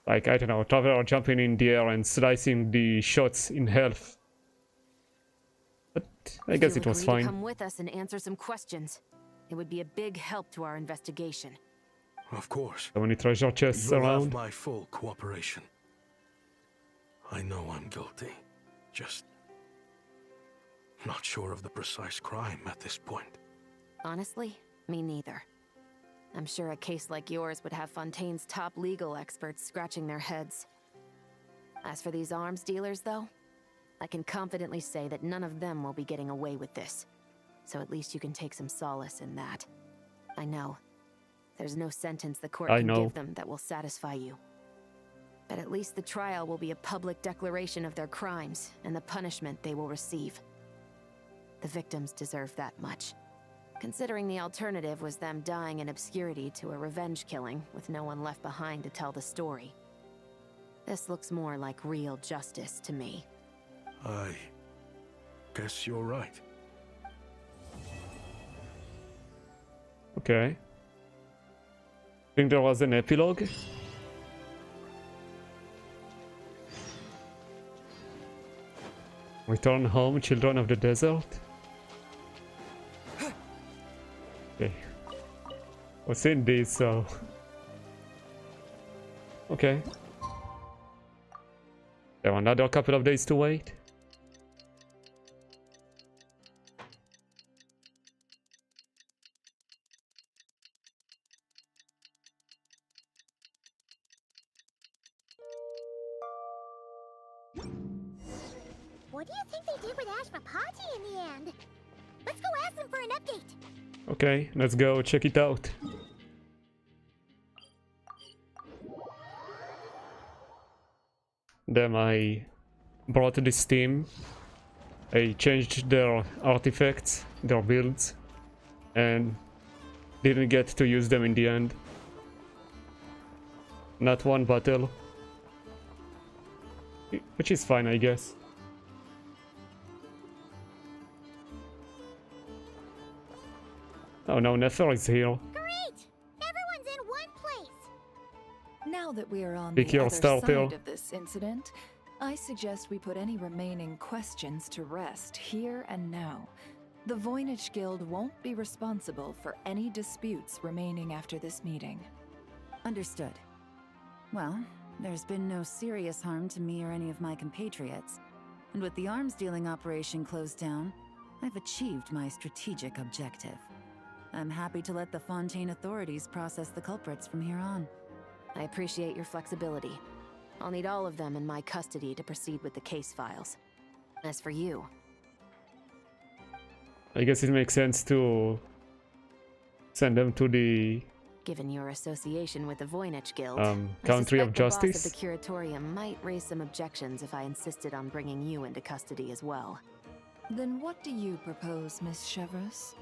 Like, I don't know, Traveler jumping in the air and slicing the shots in health. But I guess it was fine. Come with us and answer some questions. It would be a big help to our investigation. Of course. So many treasure chests You'll around. have my full cooperation. I know I'm guilty. Just not sure of the precise crime at this point. Honestly, me neither. I'm sure a case like yours would have Fontaine's top legal experts scratching their heads. As for these arms dealers, though, I can confidently say that none of them will be getting away with this. So at least you can take some solace in that. I know. There's no sentence the court can give them that will satisfy you. But at least the trial will be a public declaration of their crimes and the punishment they will receive. The victims deserve that much. Considering the alternative was them dying in obscurity to a revenge killing with no one left behind to tell the story. This looks more like real justice to me. I guess you're right. Okay. Think there was an epilogue? Return home, children of the desert? Okay. What's in this, so... Okay. There are another couple of days to wait. What do you think they did with Ashvapati in the end? Let's go ask them for an update. Okay, let's go check it out. Then I brought this team. I changed their artifacts, their builds, and didn't get to use them in the end. Not one battle. Which is fine, I guess. Oh no, Nefer is here. Great! Everyone's in one place! Now that we are on Pick the your other starter. side of this incident, I suggest we put any remaining questions to rest here and now. The Voynich Guild won't be responsible for any disputes remaining after this meeting. Understood. Well, there's been no serious harm to me or any of my compatriots. And with the arms dealing operation closed down, I've achieved my strategic objective. I'm happy to let the Fontaine authorities process the culprits from here on. I appreciate your flexibility. I'll need all of them in my custody to proceed with the case files. As for you... I guess it makes sense to send them to the Given your association with the Voynich Guild, Country of I suspect the boss Justice. of the Curatorium might raise some objections if I insisted on bringing you into custody as well. Then what do you propose, Miss Chevreuse?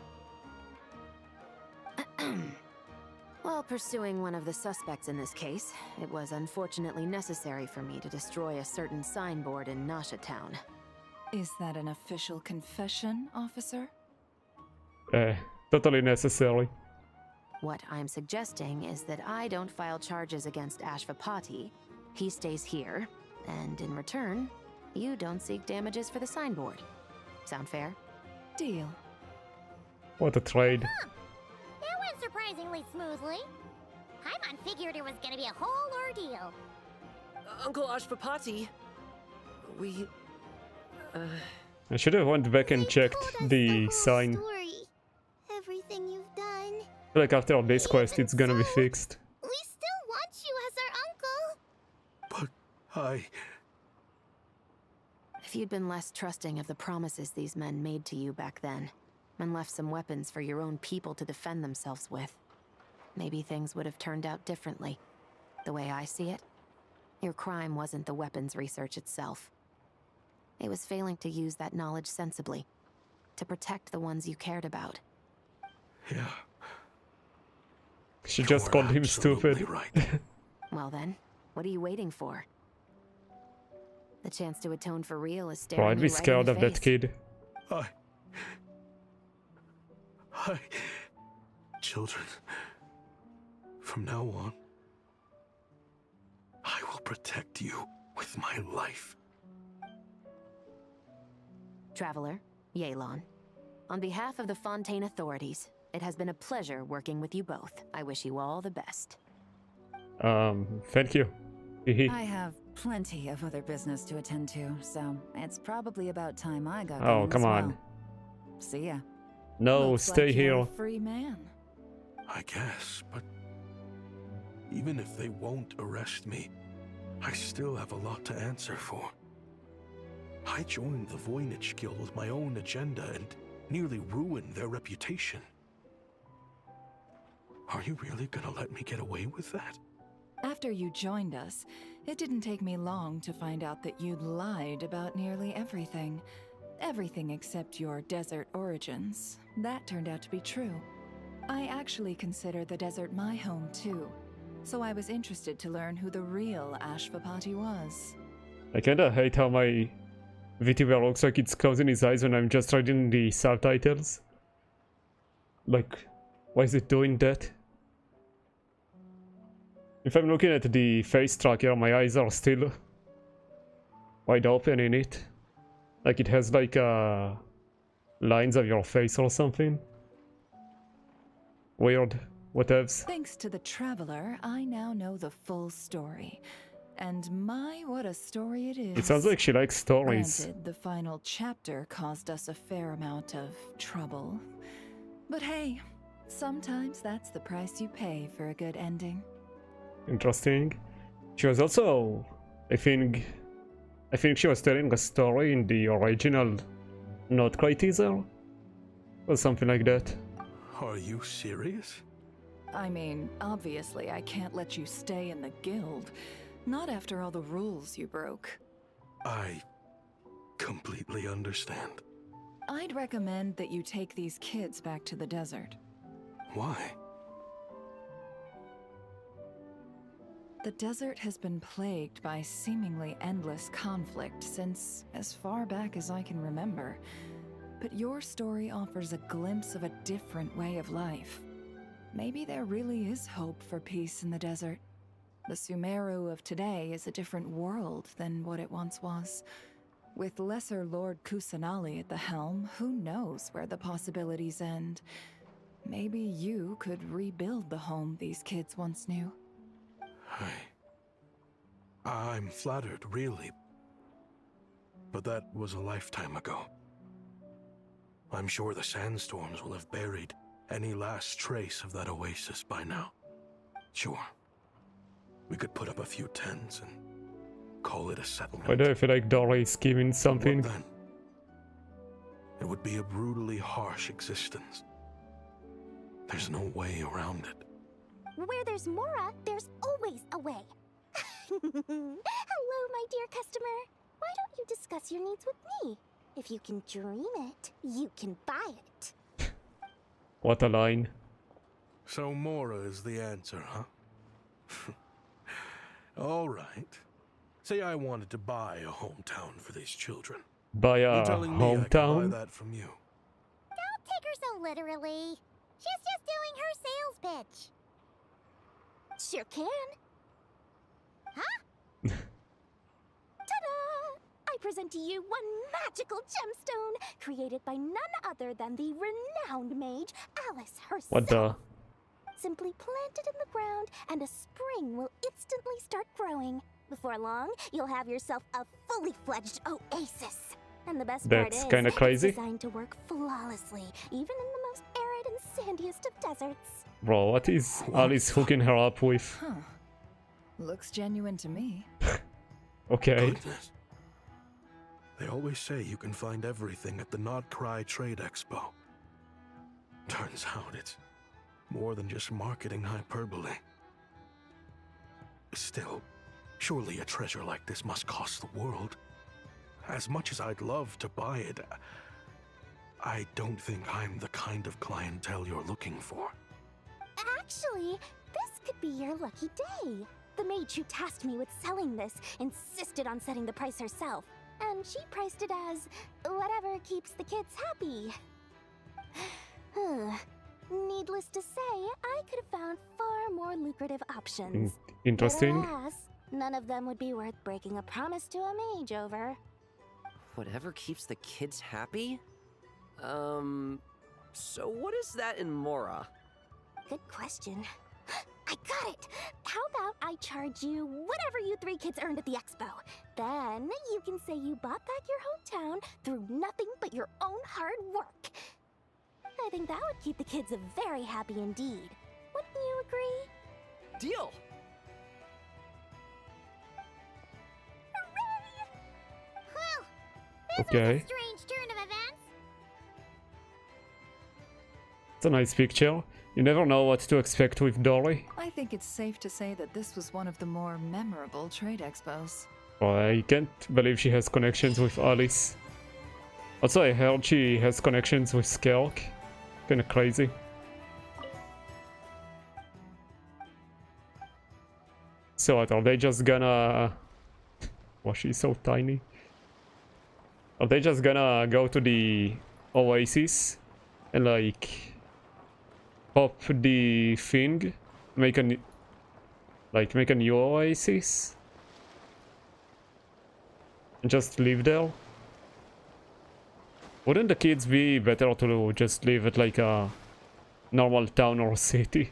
While pursuing one of the suspects in this case, it was unfortunately necessary for me to destroy a certain signboard in Nasha Town. Is that an official confession, officer? Totally necessary. What I'm suggesting is that I don't file charges against Ashvapati, he stays here, and in return, you don't seek damages for the signboard. Sound fair? Deal. What a trade. That went surprisingly smoothly. Paimon figured it was gonna be a whole ordeal. Uncle Ashvapati, I should have went back and checked the sign. Story. Everything you've done. I feel like after this quest it's gonna be fixed. We still want you as our uncle. I... If you'd been less trusting of the promises these men made to you back then, and left some weapons for your own people to defend themselves with, maybe things would have turned out differently. The way I see it, your crime wasn't the weapons research itself. It was failing to use that knowledge sensibly, to protect the ones you cared about. Yeah. She just called him stupid. Right. Well then, what are you waiting for? The chance to atone for real is staring Bro, I'd you be right scared in of the that face. kid. Children, from now on, I will protect you with my life. Traveler, Yelan. On behalf of the Fontaine authorities, it has been a pleasure working with you both. I wish you all the best. Thank you. I have plenty of other business to attend to, so it's probably about time I got Oh, going come as on. well. See ya. No, Looks stay like you're here. a free man. I guess, but even if they won't arrest me, I still have a lot to answer for. I joined the Voynich Guild with my own agenda and nearly ruined their reputation. Are you really gonna let me get away with that? After you joined us, it didn't take me long to find out that you'd lied about nearly everything. Everything except your desert origins. That turned out to be true. I actually consider the desert my home too, so I was interested to learn who the real Ashvapati was. I kinda hate how my VTuber looks like it's closing his eyes when I'm just reading the subtitles. Like, why is it doing that? If I'm looking at the face tracker, my eyes are still wide open in it. Like it has like lines of your face or something. Weird. Whatevs. Thanks to the Traveler, I now know the full story. And my, what a story it is. It sounds like she likes stories. Granted, the final chapter caused us a fair amount of trouble. But hey, sometimes that's the price you pay for a good ending. Interesting. She was also, I think she was telling a story in the original Notcry teaser? Or something like that. Are you serious? I mean, obviously I can't let you stay in the guild. Not after all the rules you broke. I completely understand. I'd recommend that you take these kids back to the desert. Why? The desert has been plagued by seemingly endless conflict since as far back as I can remember. But your story offers a glimpse of a different way of life. Maybe there really is hope for peace in the desert. The Sumeru of today is a different world than what it once was. With Lesser Lord Kusanali at the helm, who knows where the possibilities end? Maybe you could rebuild the home these kids once knew. I'm flattered, really. But that was a lifetime ago. I'm sure the sandstorms will have buried any last trace of that oasis by now. Sure. We could put up a few tents and call it a settlement. Why do I feel like Dora is scheming something? What then? It would be a brutally harsh existence. There's no way around it. Where there's Mora, there's always a way. Hello, my dear customer. Why don't you discuss your needs with me? If you can dream it, you can buy it. What a line. So Mora is the answer, huh? All right. Say I wanted to buy a hometown for these children. Buy a You telling me I can buy hometown? that from you? Don't take her so literally. She's just doing her sales pitch. Sure can. Huh? Ta-da! I present to you one magical gemstone created by none other than the renowned mage Alice herself. What the? Simply plant it in the ground and a spring will instantly start growing. Before long, you'll have yourself a fully fledged oasis. And the best That's part is, kinda crazy. it's designed to work flawlessly, even in the most arid and sandiest of deserts. Bro, what is Alice hooking her up with? Huh. Looks genuine to me. Okay. Goodness. They always say you can find everything at the Nodcry Trade Expo. Turns out it's more than just marketing hyperbole. Still, surely a treasure like this must cost the world. As much as I'd love to buy it, I don't think I'm the kind of clientele you're looking for. Actually, this could be your lucky day. The mage who tasked me with selling this insisted on setting the price herself, and she priced it as whatever keeps the kids happy. Needless to say, I could have found far more lucrative options. Interesting. But alas, none of them would be worth breaking a promise to a mage over. Whatever keeps the kids happy? So what is that in Mora? Good question. I got it! How about I charge you whatever you three kids earned at the expo? Then you can say you bought back your hometown through nothing but your own hard work. I think that would keep the kids very happy indeed. Wouldn't you agree? Deal! Well, this Okay. was a strange turn of events. It's a nice picture. You never know what to expect with Dory. I think it's safe to say that this was one of the more memorable trade expos. I can't believe she has connections with Alice. Also, I heard she has connections with Skelk. Kinda crazy. So what, are they just gonna... Oh, she's so tiny. Are they just gonna go to the Oasis and like pop the thing? Make a new Oasis? And just live there? Wouldn't the kids be better to just live at like a normal town or city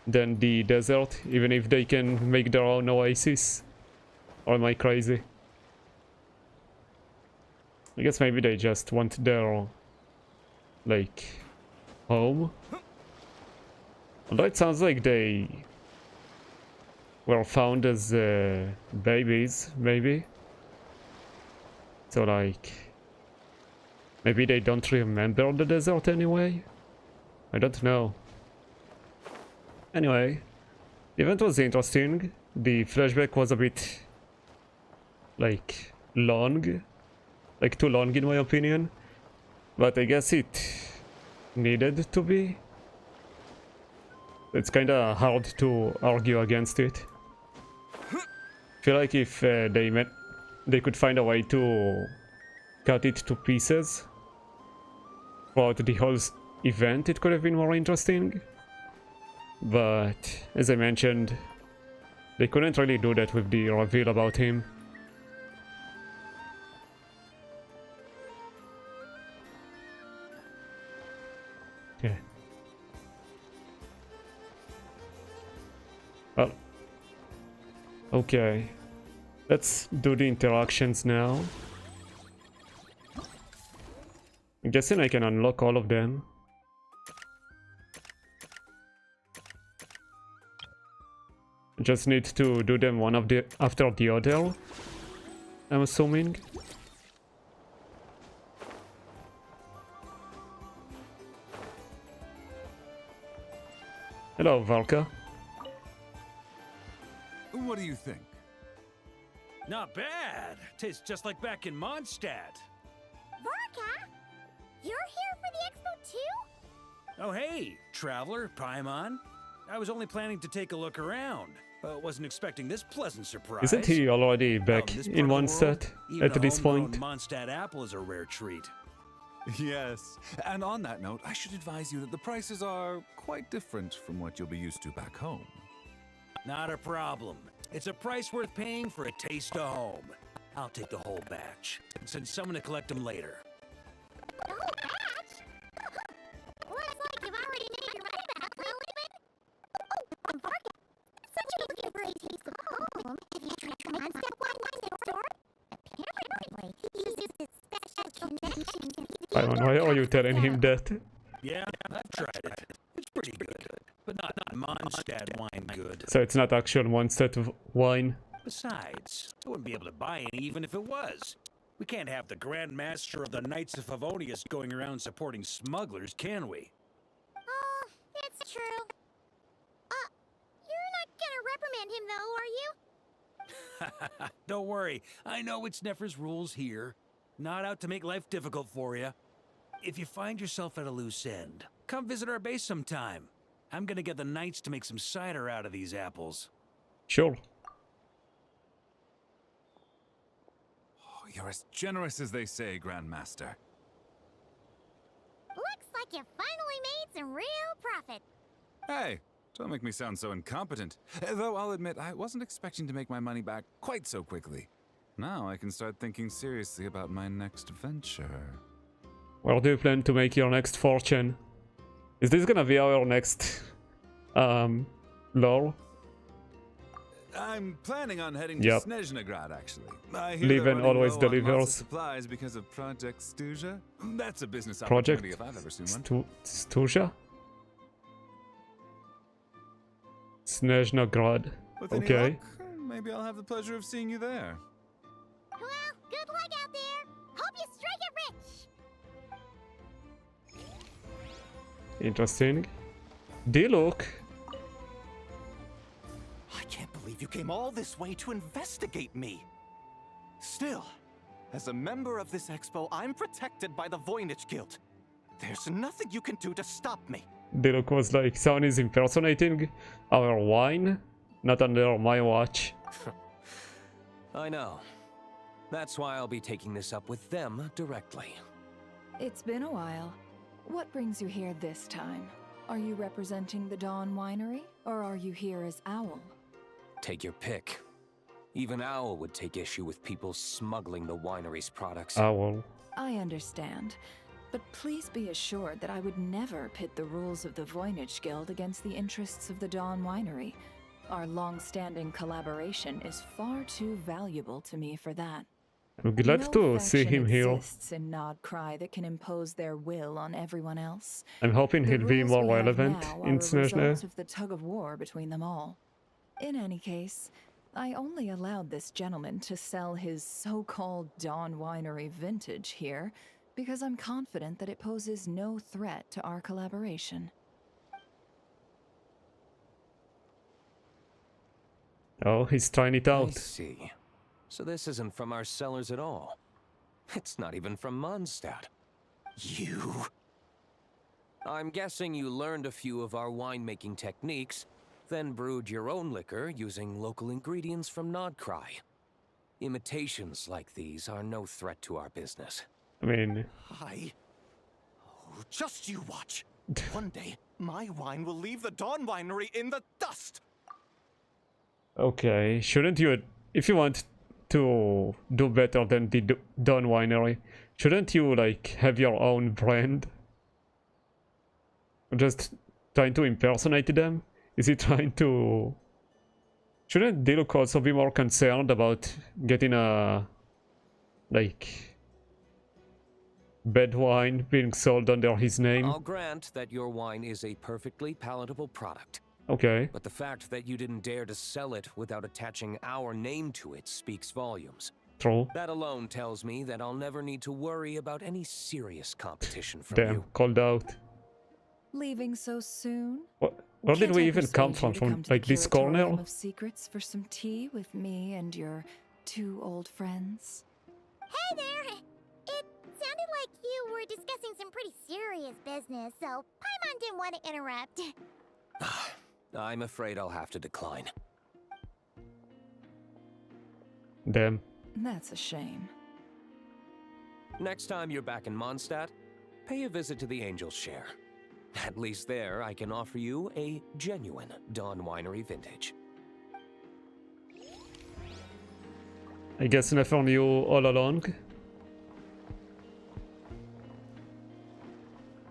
than the desert, even if they can make their own oasis? Or am I crazy? I guess maybe they just want their like home. Although it sounds like they were found as babies, maybe. So like maybe they don't remember the desert anyway? I don't know. Anyway, the event was interesting. The flashback was a bit like long. Like too long in my opinion. But I guess it needed to be. It's kinda hard to argue against it. I feel like if they could find a way to cut it to pieces throughout the whole event, it could have been more interesting. But as I mentioned, they couldn't really do that with the reveal about him. Yeah. Well, okay. Let's do the interactions now. I'm guessing I can unlock all of them. Just need to do them one after the other, I'm assuming. Hello, Valka. What do you think? Not bad. Tastes just like back in Mondstadt. Varka? You're here for the expo too? Oh hey, Traveler, Paimon. I was only planning to take a look around. Wasn't expecting this pleasant surprise. Isn't he already back in one set at this point? Mondstadt apple is a rare treat. Yes, and on that note, I should advise you that the prices are quite different from what you'll be used to back home. Not a problem. It's a price worth paying for a taste of home. I'll take the whole batch and send someone to collect them later. The whole batch? Looks like you've already made your mind up, Lilliman. Oh, Varka, since you're looking for a taste of home, Simon, why are you telling him that? Yeah, I've tried it. It's pretty good, but not Mondstadt wine good. So it's not actual Mondstadt wine. Besides, I wouldn't be able to buy any even if it was. We can't have the Grand Master of the Knights of Favonius going around supporting smugglers, can we? Oh, it's true. You're not gonna reprimand him though, are you? Don't worry, I know it's Nefer's rules here. Not out to make life difficult for you. If you find yourself at a loose end, come visit our base sometime. I'm gonna get the Knights to make some cider out of these apples. Sure. Oh, you're as generous as they say, Grandmaster. Looks like you finally made some real profit. Hey, don't make me sound so incompetent. Though I'll admit, I wasn't expecting to make my money back quite so quickly. Now I can start thinking seriously about my next venture. Where do you plan to make your next fortune? Is this gonna be our next lore? I'm planning on heading Yep. to Snezhnegrad, actually. I hear Leven they're running always low on lots of delivers. supplies because of Project Stuja. That's a business Project opportunity if I've ever seen one. Stuja? Snezhnegrad. With any Okay. luck, maybe I'll have the pleasure of seeing you there. Well, good luck out there. Hope you strike it rich. Interesting. Diluc. I can't believe you came all this way to investigate me. Still, as a member of this expo, I'm protected by the Voynich Guild. There's nothing you can do to stop me. Diluc was like, someone is impersonating our wine, not under my watch. I know. That's why I'll be taking this up with them directly. It's been a while. What brings you here this time? Are you representing the Dawn Winery, or are you here as Owl? Take your pick. Even Owl would take issue with people smuggling the winery's products. Owl. I understand, but please be assured that I would never pit the rules of the Voynich Guild against the interests of the Dawn Winery. Our long-standing collaboration is far too valuable to me for that. I'm glad to see him here. Exists in Nodcry that can impose their will on everyone else. I'm hoping The he'll be rules more we have relevant now in are a result Snezhne. of the tug of war between them all. In any case, I only allowed this gentleman to sell his so-called Dawn Winery vintage here because I'm confident that it poses no threat to our collaboration. Oh, he's trying it I out. see. So this isn't from our cellars at all. It's not even from Mondstadt. You? I'm guessing you learned a few of our winemaking techniques, then brewed your own liquor using local ingredients from Nodcry. Imitations like these are no threat to our business. I mean, Oh, just you watch. One day, my wine will leave the Dawn Winery in the dust. okay, shouldn't you, if you want to do better than the Dawn Winery, shouldn't you like have your own brand? Just trying to impersonate them? Is he trying to... Shouldn't Diluc also be more concerned about getting a... like... bad wine being sold under his name? I'll grant that your wine is a perfectly palatable product. Okay. But the fact that you didn't dare to sell it without attaching our name to it speaks volumes. True. That alone tells me that I'll never need to worry about any serious competition from Damn, you. called out. Leaving so soon? Where did Can't we I even come persuade from? you to From to like the this corner? Curatorium of Secrets for some tea with me and your two old friends? Hey there! It sounded like you were discussing some pretty serious business, so Paimon didn't want to interrupt. I'm afraid I'll have to decline. Damn. That's a shame. Next time you're back in Mondstadt, pay a visit to the Angel's Share. At least there, I can offer you a genuine Dawn Winery vintage. I guess Nefer knew all along.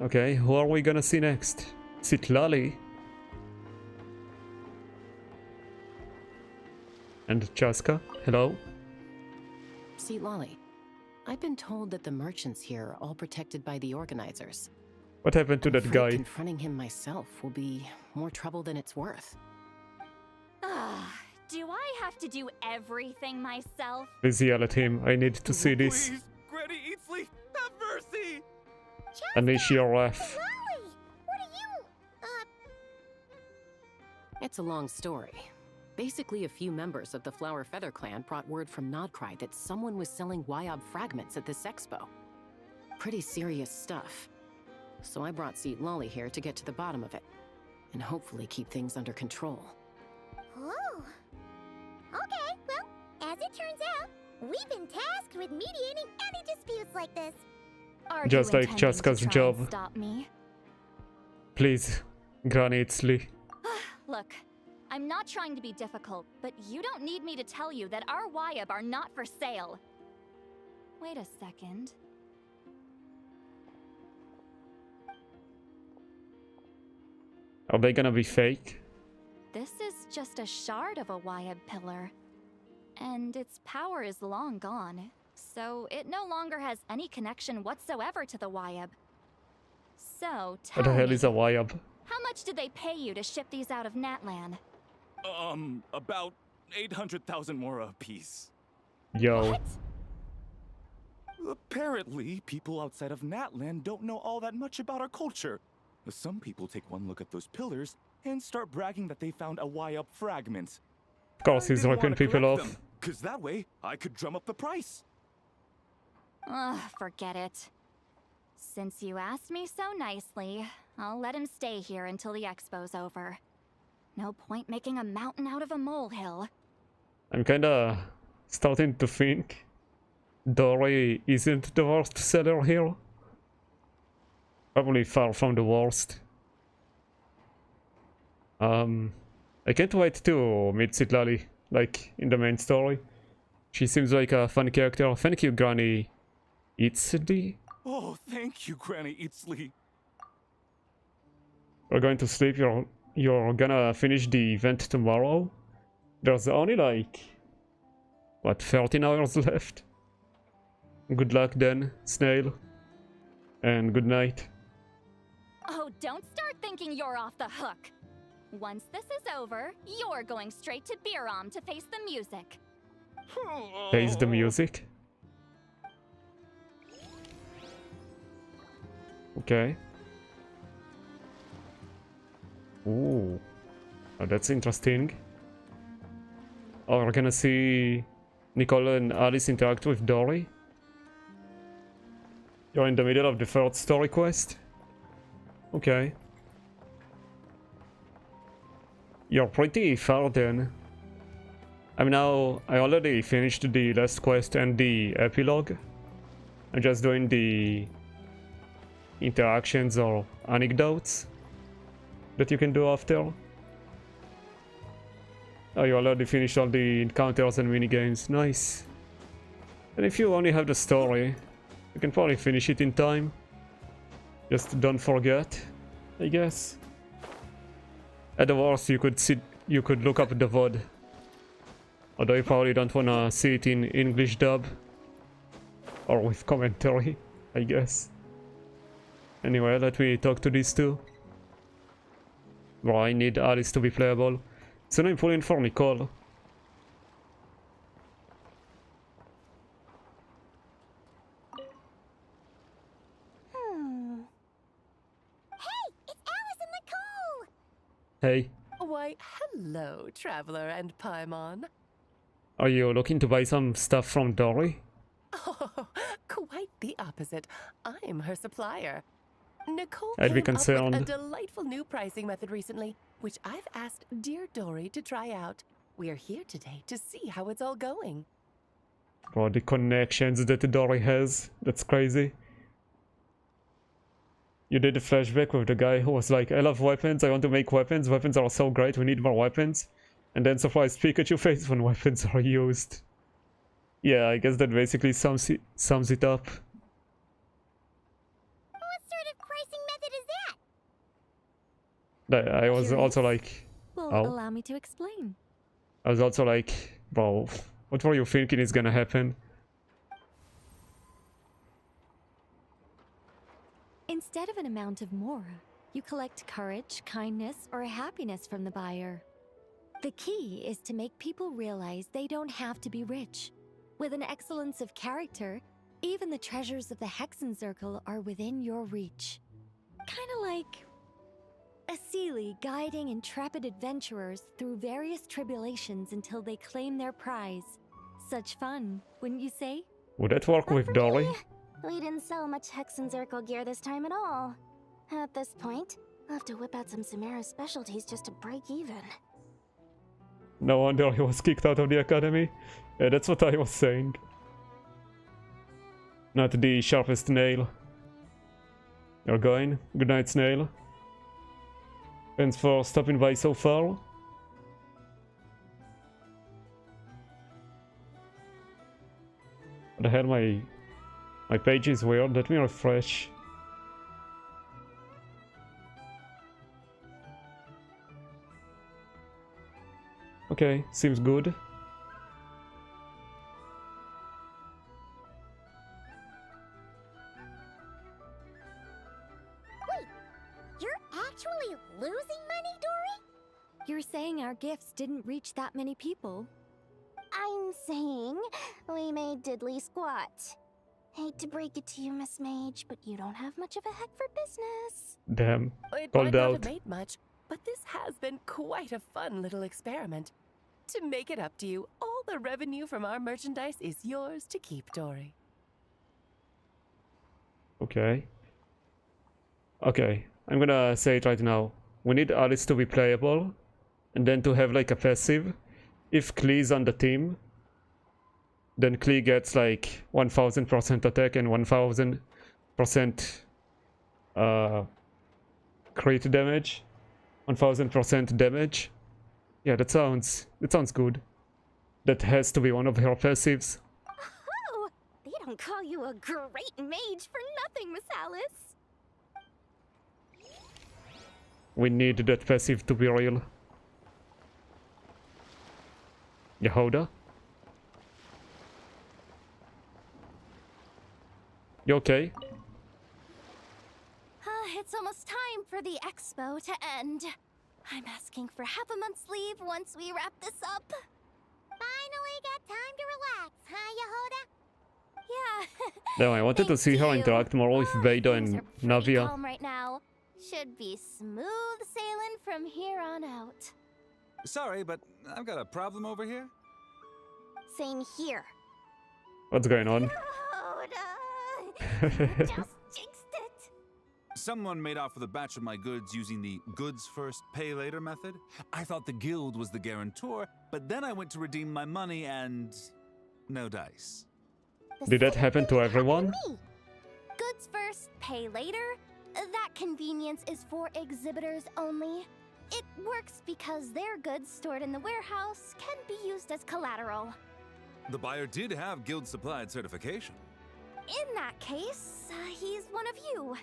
Okay, who are we gonna see next? Is it Lali? And Chaska? Hello? See, Lolly, I've been told that the merchants here are all protected by the organizers. What happened to I'm that afraid guy? confronting him myself will be more trouble than it's worth. Do I have to do everything myself? Please yell at him. I need to see this. Please, Granny Eatsley, have mercy! Unleash your wrath. What are you, It's a long story. Basically, a few members of the Flower Feather clan brought word from Nodcry that someone was selling Wyob fragments at this expo. Pretty serious stuff. So I brought Seat Lolly here to get to the bottom of it, and hopefully keep things under control. Oh. Okay, well, as it turns out, we've been tasked with mediating any disputes like this. Are Just you like intending Chaska's to try and job. Stop me? Please, Granny Eatsley. Look, I'm not trying to be difficult, but you don't need me to tell you that our Wyob are not for sale. Wait a second. Are they gonna be fake? This is just a shard of a Wyob pillar. And its power is long gone, so it no longer has any connection whatsoever to the Wyob. So, tell What the hell me, is a Wyob? how much did they pay you to ship these out of Natlan? About 800,000 more apiece. Yo. Apparently, people outside of Natlan don't know all that much about our culture. Some people take one look at those pillars and start bragging that they found a Wyob fragment. Of course, he's ripping people off. Because that way, I could drum up the price. Ugh, forget it. Since you asked me so nicely, I'll let him stay here until the expo's over. No point making a mountain out of a molehill. I'm kinda starting to think Dory isn't the worst seller here. Probably far from the worst. I can't wait to meet Citlali, like in the main story. She seems like a fun character. Thank you, Granny Eatsley. Oh, thank you, Granny Eatsley. We're going to sleep. You're gonna finish the event tomorrow. There's only like what, 13 hours left. Good luck then, Snail. And good night. Oh, don't start thinking you're off the hook. Once this is over, you're going straight to Biram to face the music. Face the music. Okay. Ooh. Oh, that's interesting. Oh, we're gonna see Nicole and Alice interact with Dory. You're in the middle of the third story quest? Okay. You're pretty far then. I already finished the last quest and the epilogue. I'm just doing the interactions or anecdotes that you can do after. Oh, you already finished all the encounters and minigames. Nice. And if you only have the story, you can probably finish it in time. Just don't forget, I guess. At the worst, you could look up the VOD. Although you probably don't wanna see it in English dub. Or with commentary, I guess. Anyway, let me talk to these two. Bro, I need Alice to be playable. Soon I'm pulling for Nicole. Hey, it's Alice and Nicole! Hey, Why, hello, Traveler and Paimon. are you looking to buy some stuff from Dory? Oh, quite the opposite. I'm her supplier. Nicole I'd be came up with a concerned. delightful new pricing method recently, which I've asked dear Dory to try out. We're here today to see how it's all going. Bro, the connections that Dory has, that's crazy. You did a flashback with the guy who was like, I love weapons, I want to make weapons, weapons are so great, we need more weapons. And then surprise Pikachu face when weapons are used. Yeah, I guess that basically sums it up. What sort of pricing method is that? I was also like, Well, oh. allow me to explain. I was also like, bro, what were you thinking is gonna happen? Instead of an amount of mora, you collect courage, kindness, or happiness from the buyer. The key is to make people realize they don't have to be rich. With an excellence of character, even the treasures of the Hexen Circle are within your reach. Kinda like a Seelie guiding intrepid adventurers through various tribulations until they claim their prize. Such fun, wouldn't you say? Would that work with Dory? We didn't sell much Hexen Circle gear this time at all. At this point, I'll have to whip out some Samara's specialties just to break even. No wonder he was kicked out of the academy. Yeah, that's what I was saying. Not the sharpest nail. You're going? Good night, Snail. Thanks for stopping by so far. What the hell, my page is weird. Let me refresh. Okay, seems good. Wait, you're actually losing money, Dory? You're saying our gifts didn't reach that many people? I'm saying we made diddly squat. Hate to break it to you, Miss Mage, but you don't have much of a heck for business. Damn, It called might not out. have made much, but this has been quite a fun little experiment. To make it up to you, all the revenue from our merchandise is yours to keep, Dory. Okay. Okay, I'm gonna say it right now. We need Alice to be playable, and then to have like a passive. If Klee's on the team, then Klee gets like 1000% attack and 1000% crit damage. 1000% damage. Yeah, that sounds good. That has to be one of her passives. Oh, they don't call you a great mage for nothing, Miss Alice. We need that passive to be real. Yehoda? You okay? It's almost time for the expo to end. I'm asking for half a month's leave once we wrap this up. Finally got time to relax, huh, Yehoda? Yeah. Damn, I wanted to see her interact more with Veda and Navia. Calm right now. Should be smooth sailing from here on out. Sorry, but I've got a problem over here. Same here. What's going on? Just jinxed it. Someone made off with a batch of my goods using the goods first, pay later method. I thought the guild was the guarantor, but then I went to redeem my money and no dice. Did that happen to everyone? Goods first, pay later? That convenience is for exhibitors only. It works because their goods stored in the warehouse can be used as collateral. The buyer did have guild supplied certification. In that case, he's one of you.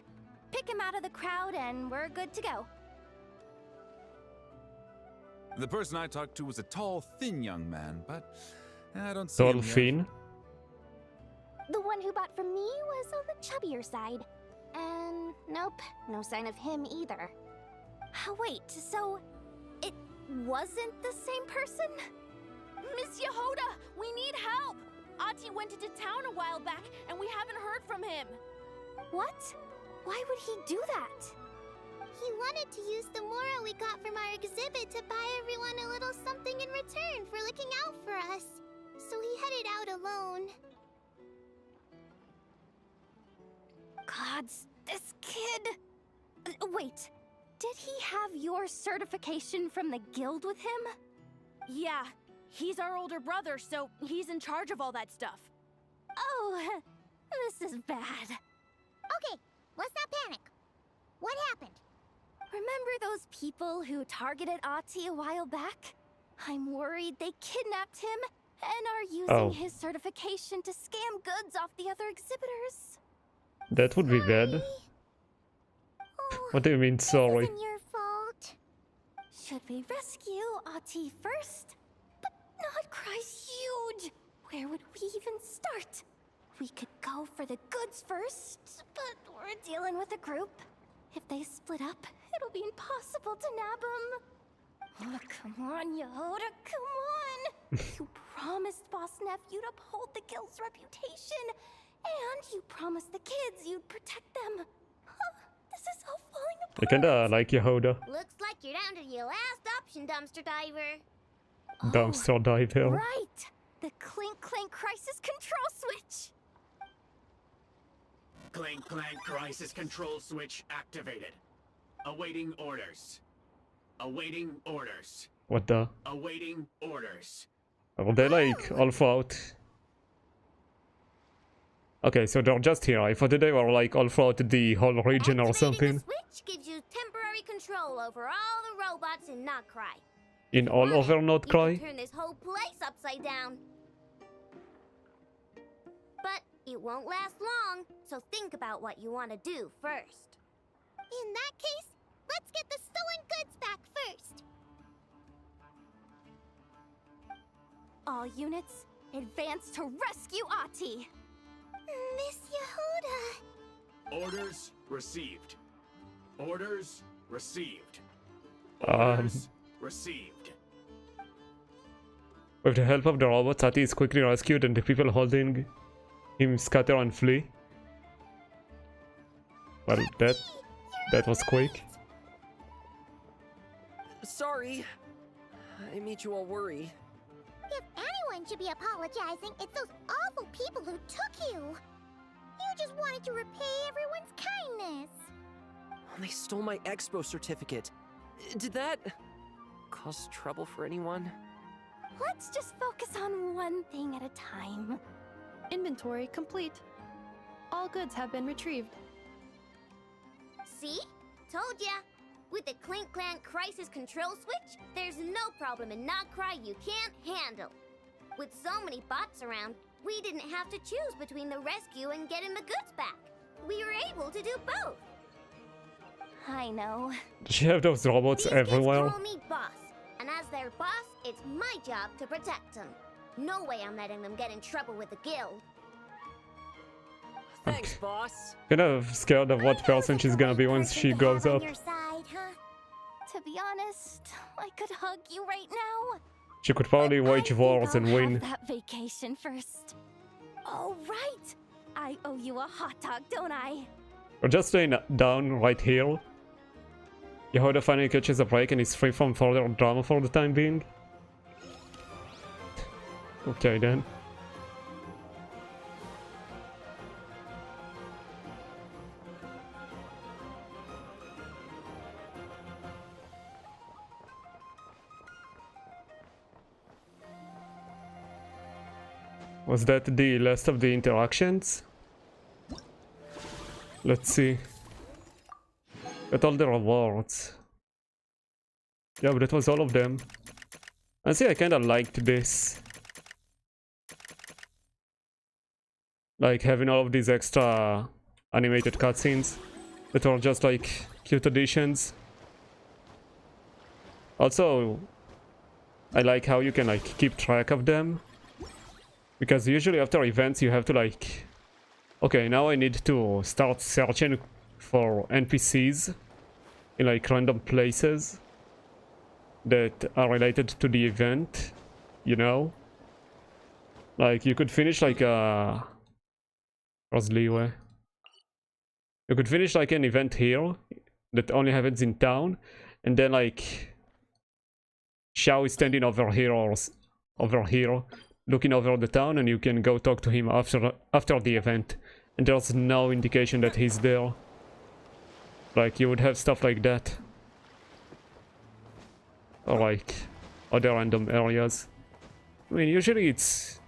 Pick him out of the crowd and we're good to go. The person I talked to was a tall, thin young man, but I don't see Tall, him yet. thin? The one who bought from me was on the chubbier side. And nope, no sign of him either. Wait, so it wasn't the same person? Miss Yehoda, we need help! Ati went into town a while back, and we haven't heard from him. What? Why would he do that? He wanted to use the mora we got from our exhibit to buy everyone a little something in return for looking out for us. So he headed out alone. Gods, this kid... Wait, did he have your certification from the guild with him? Yeah, he's our older brother, so he's in charge of all that stuff. Oh, this is bad. Okay, let's not panic. What happened? Remember those people who targeted Ati a while back? I'm worried they kidnapped him and are using his certification to scam goods off the other exhibitors. That would be bad. What do you mean, sorry? Isn't your fault. Should we rescue Ati first? But Nodcry's huge. Where would we even start? We could go for the goods first, but we're dealing with a group. If they split up, it'll be impossible to nab them. Oh, come on, Yehoda, come on! You promised Boss Neff you'd uphold the guild's reputation, and you promised the kids you'd protect them. Huh, this is all falling apart. I kinda like Yehoda. Looks like you're down to your last option, dumpster diver. Dumpster diver. Right! The Clink Clank Crisis Control Switch! Clank Clank Crisis Control Switch activated. Awaiting orders. Awaiting orders. What the? Awaiting orders. Are they like all throughout? Okay, so they're just here. I thought they were like all throughout the whole region or something. Switch gives you temporary control over all the robots in Notcry. In all over Notcry? Turn this whole place upside down. But it won't last long, so think about what you want to do first. In that case, let's get the stolen goods back first. All units, advance to rescue Ahti! Miss Yehuda. Orders received. Orders received. Received. With the help of the robots, Ahti is quickly rescued and the people holding him scatter and flee. Well, that was quick. Sorry. I made you all worry. If anyone should be apologizing, it's those awful people who took you. You just wanted to repay everyone's kindness. They stole my expo certificate. Did that cause trouble for anyone? Let's just focus on one thing at a time. Inventory complete. All goods have been retrieved. See? Told ya. With the Clink Clank Crisis Control Switch, there's no problem in Notcry you can't handle. With so many bots around, we didn't have to choose between the rescue and getting the goods back. We were able to do both. I know. Does she have those robots These everywhere? kids call me boss, and as their boss, it's my job to protect them. No way I'm letting them get in trouble with the guild. Thanks, boss. Kind of scared of what person she's gonna be once she grows up. To be honest, I could hug you right now. She could probably wage wars and win. Have that vacation first. Oh, right. I owe you a hot dog, don't I? We're just staying down right here. Yehoda finally catches a break and is free from further drama for the time being. Okay then. Was that the last of the interactions? Let's see. Got all the rewards. Yeah, but that was all of them. I see, I kinda liked this. Like having all of these extra animated cutscenes that were just like cute additions. Also, I like how you can like keep track of them. Because usually after events you have to like... Okay, now I need to start searching for NPCs in like random places that are related to the event, you know? Like you could finish like a... Where's Leeway? You could finish like an event here that only happens in town, and then like Xiao is standing over here or over here looking over the town, and you can go talk to him after the event, and there's no indication that he's there. Like you would have stuff like that, or like other random areas. I mean, usually it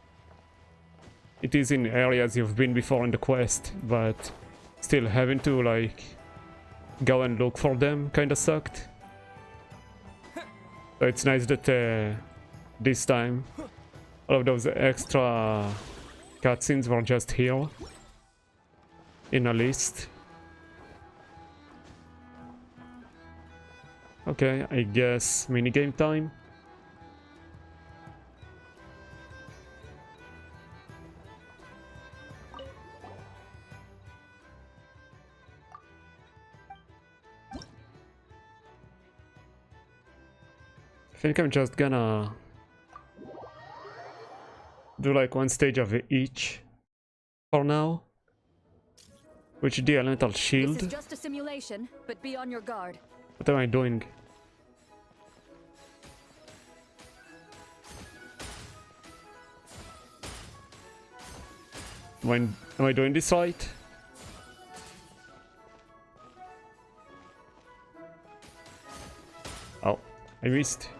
is in areas you've been before in the quest, but still having to like go and look for them kinda sucked. So it's nice that this time all of those extra cutscenes were just here in a list. Okay, I guess minigame time. I think I'm just gonna do like one stage of each for now. Which the elemental shield. This is just a simulation, but be on your guard. What am I doing? Am I doing this right? Oh, I missed.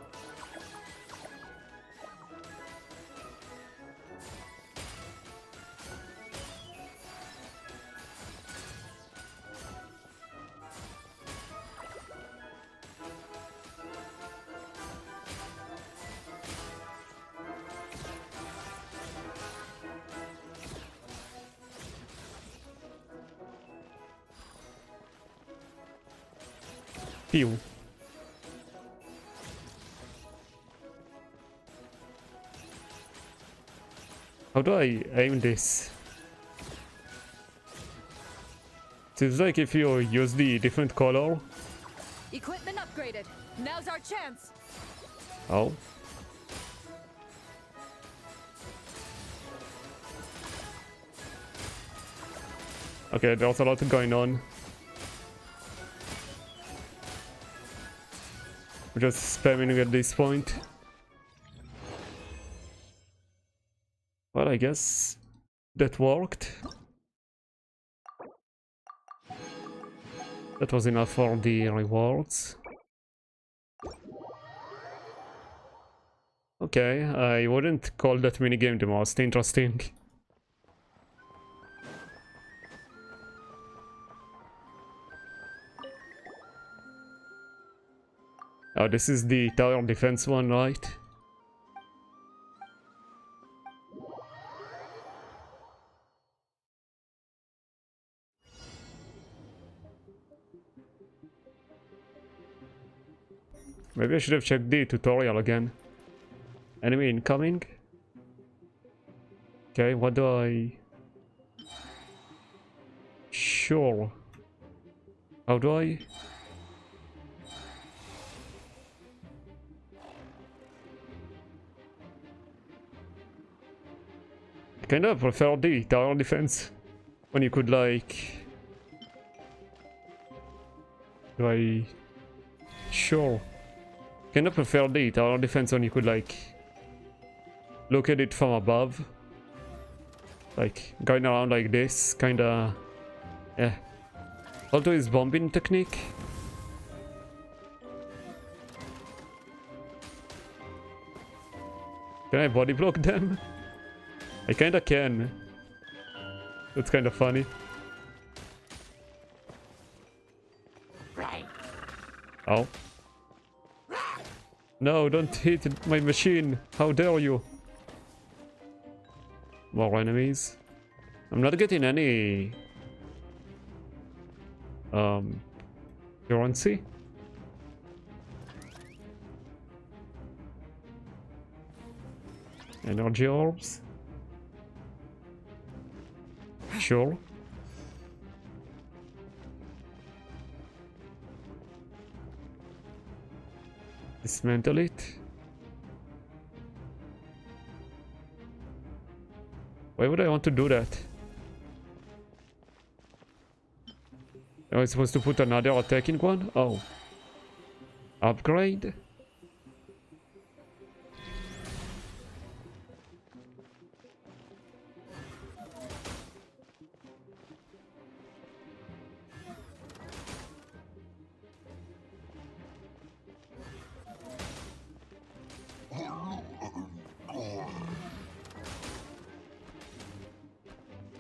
Pew. How do I aim this? Seems like if you use the different color. Equipment upgraded. Now's our chance. Oh. Okay, there's a lot going on. I'm just spamming at this point. Well, I guess that worked. That was enough for the rewards. Okay, I wouldn't call that minigame the most interesting. Oh, this is the tower defense one, right? Maybe I should have checked the tutorial again. Enemy incoming? Okay, what do I... Sure. How do I... I kind of prefer the tower defense. When you could like... Do I... Sure. Kind of prefer the tower defense when you could like... Look at it from above. Like, going around like this, kinda... Yeah. Also his bombing technique. Can I body block them? I kinda can. That's kinda funny. Oh. No, don't hit my machine. How dare you? More enemies. I'm not getting any... currency? Energy orbs? Sure. Dismantle it. Why would I want to do that? Am I supposed to put another attacking one? Oh. Upgrade?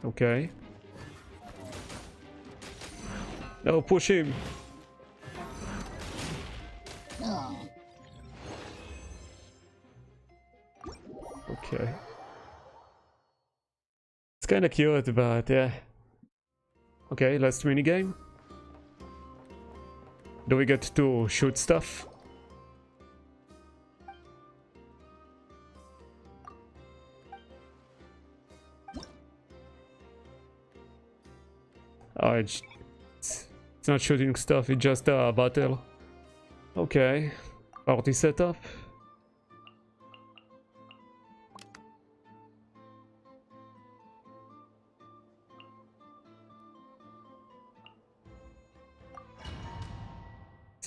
Okay. No, push him. Okay. It's kind of cute, but yeah. Okay, last minigame. Do we get to shoot stuff? Oh, it's not shooting stuff, it's just a battle. Okay. Party setup.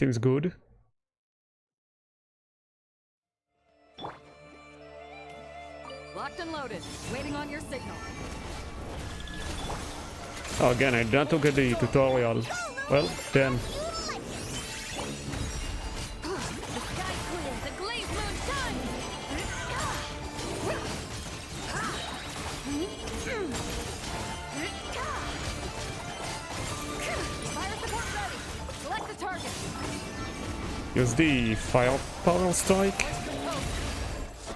Seems good. Locked and loaded. Waiting on your signal. Oh, again, I didn't get the tutorial. Well, damn. Use the firepower strike.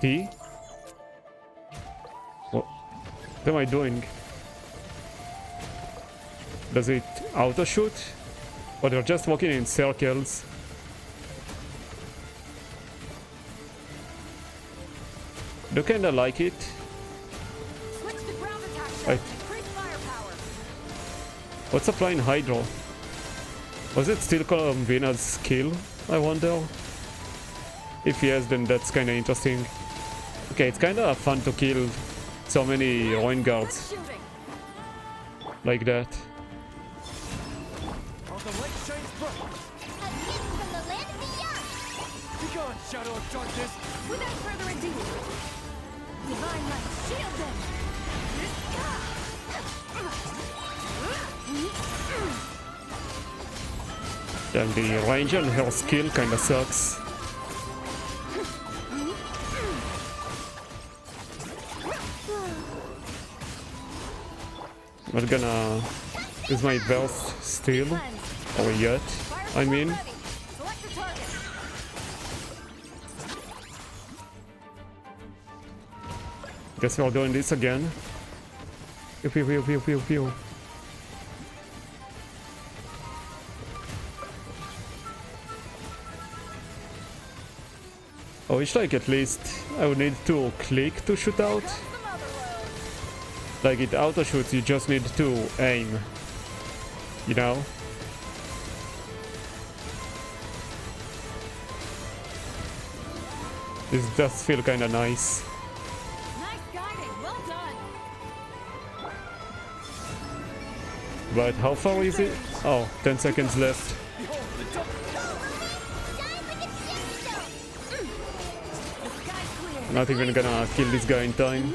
T. What am I doing? Does it auto shoot? Or they're just walking in circles? Do kinda like it. Right. What's applying Hydro? Was it still Vina's skill? I wonder. If yes, then that's kinda interesting. Okay, it's kinda fun to kill so many ruin guards like that. Shadow of darkness. Without further ado, divine light, shield them. Damn, the range on her skill kinda sucks. Not gonna use my burst still, or yet, I mean. Guess we're doing this again. Pew pew pew pew pew pew. I wish like at least I would need to click to shoot out. Like it auto shoots, you just need to aim. You know? This does feel kinda nice. But how far is it? Oh, 10 seconds left. Not even gonna kill this guy in time.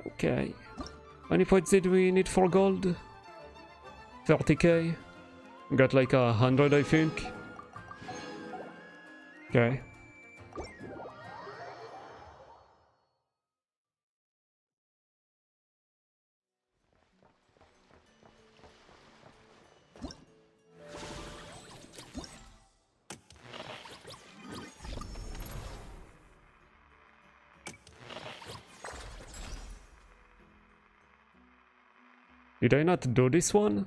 Okay. How many points did we need for gold? 30k. Got like 100, I think. Okay. Did I not do this one?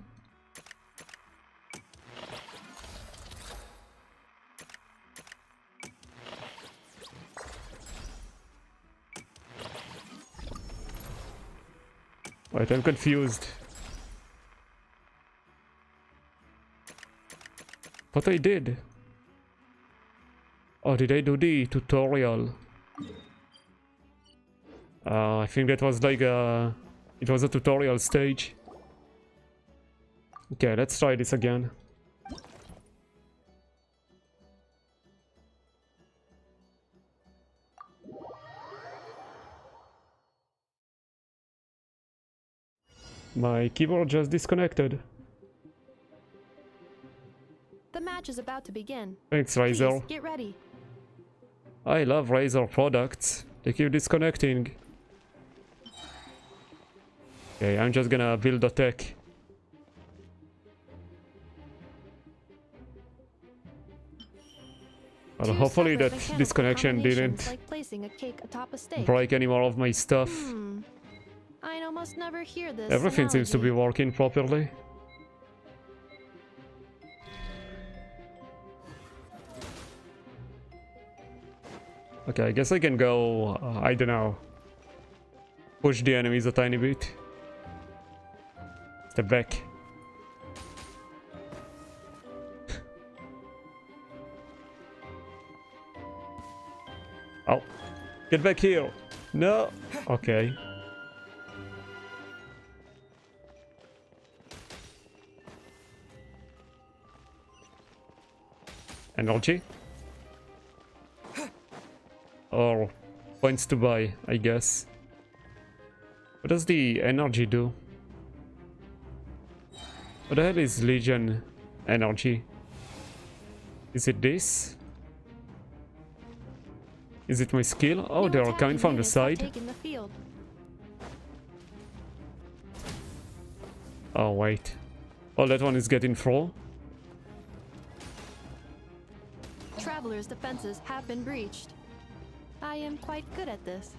Wait, I'm confused. What I did? Oh, did I do the tutorial? I think that was like a... It was a tutorial stage. Okay, let's try this again. My keyboard just disconnected. The match is about to begin. Thanks, Razer. Please, get ready. I love Razer products. They keep disconnecting. Okay, I'm just gonna build a tech. Well, hopefully that disconnection didn't like placing a cake atop a steak. break any more of my stuff. I almost never hear this. Everything seems to be working properly. Okay, I guess I can go, I don't know, push the enemies a tiny bit. Step back. Oh, get back here. No. Okay. energy. Or points to buy, I guess. What does the energy do? What the hell is Legion energy? Is it this? Is it my skill? Oh, New they're attacking coming from the units have side. taken the field. Oh, wait. Oh, that one is getting through. Travelers' defenses have been breached. I am quite good at this.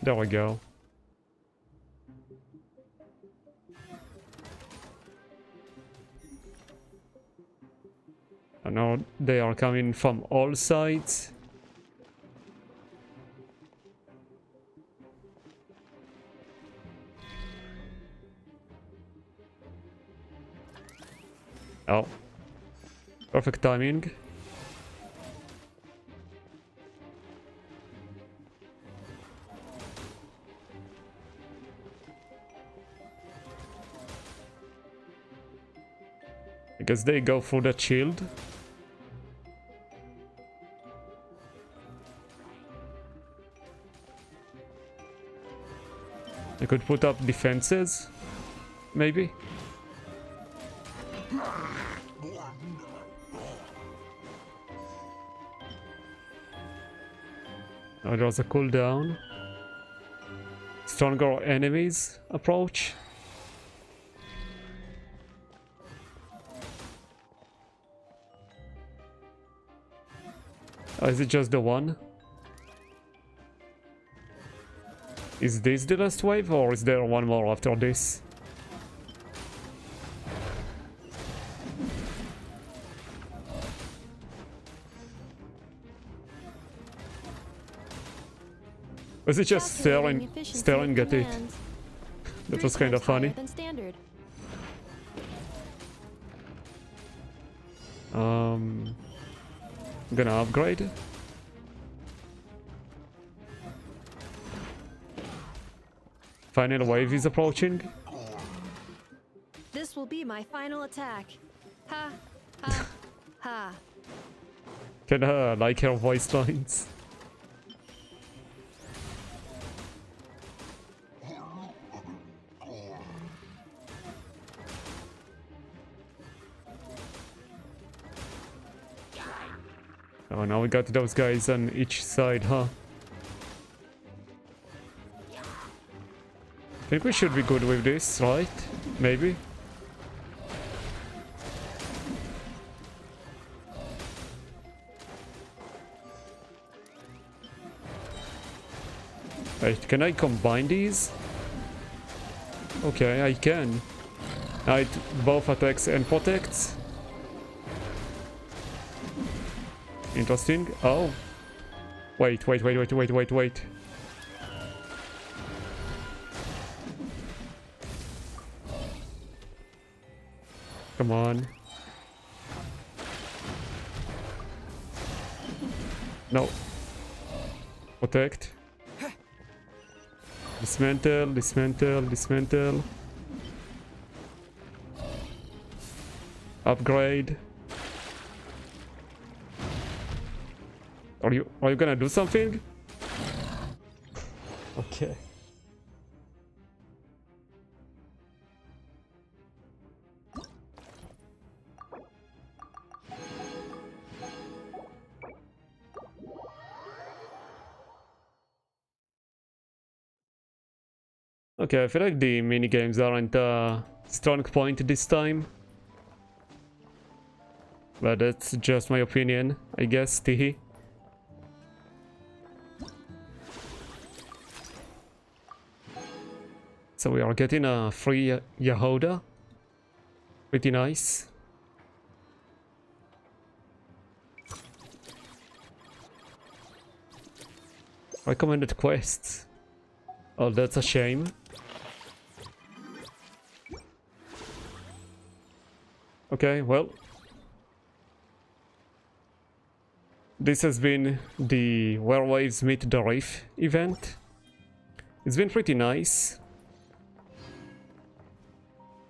There we go. And now they are coming from all sides. Oh. Perfect timing. Because they go for the shield. I could put up defenses, maybe. Oh, there's a cooldown. Stronger enemies approach. Oh, is it just the one? Is this the last wave, or is there one more after this? Was it just staring at it? That was kind of funny. I'm gonna upgrade. Final wave is approaching. This will be my final attack. Ha, ha, ha. Can I like her voice lines? Oh, now we got those guys on each side, huh? I think we should be good with this, right? Maybe? Wait, can I combine these? Okay, I can. It both attacks and protects. Interesting. Oh. Wait. Come on. No. Protect. Dismantle. Upgrade. Are you gonna do something? Okay. Okay, I feel like the minigames aren't a strong point this time. But that's just my opinion, I guess, Tihi. So we are getting a free Yahoda. Pretty nice. Recommended quests. Oh, that's a shame. Okay, well. This has been the Werewolves Meet the Reef event. It's been pretty nice.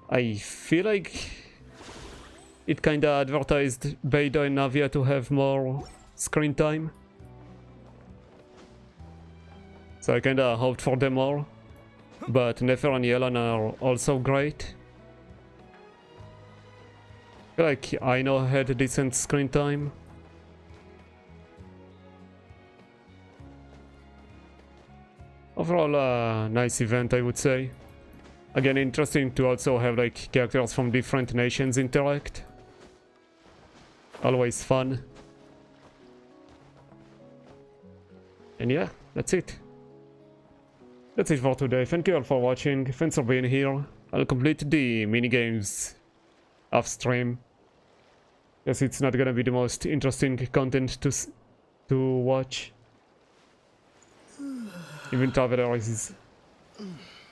I feel like it kinda advertised Beidou and Navia to have more screen time. So I kinda hoped for them more. But Nefer and Yelan are also great. I feel like Aino had a decent screen time. Overall, a nice event, I would say. Again, interesting to also have like characters from different nations interact. Always fun. And yeah, that's it. That's it for today. Thank you all for watching. Thanks for being here. I'll complete the minigames off stream. Guess it's not gonna be the most interesting content to watch. Even Traveler is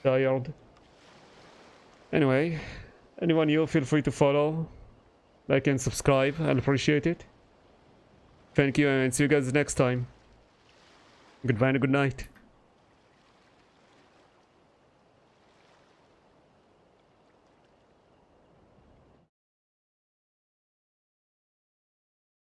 tired. Anyway, anyone new, feel free to follow, like and subscribe. I'll appreciate it. Thank you and see you guys next time. Goodbye and good night.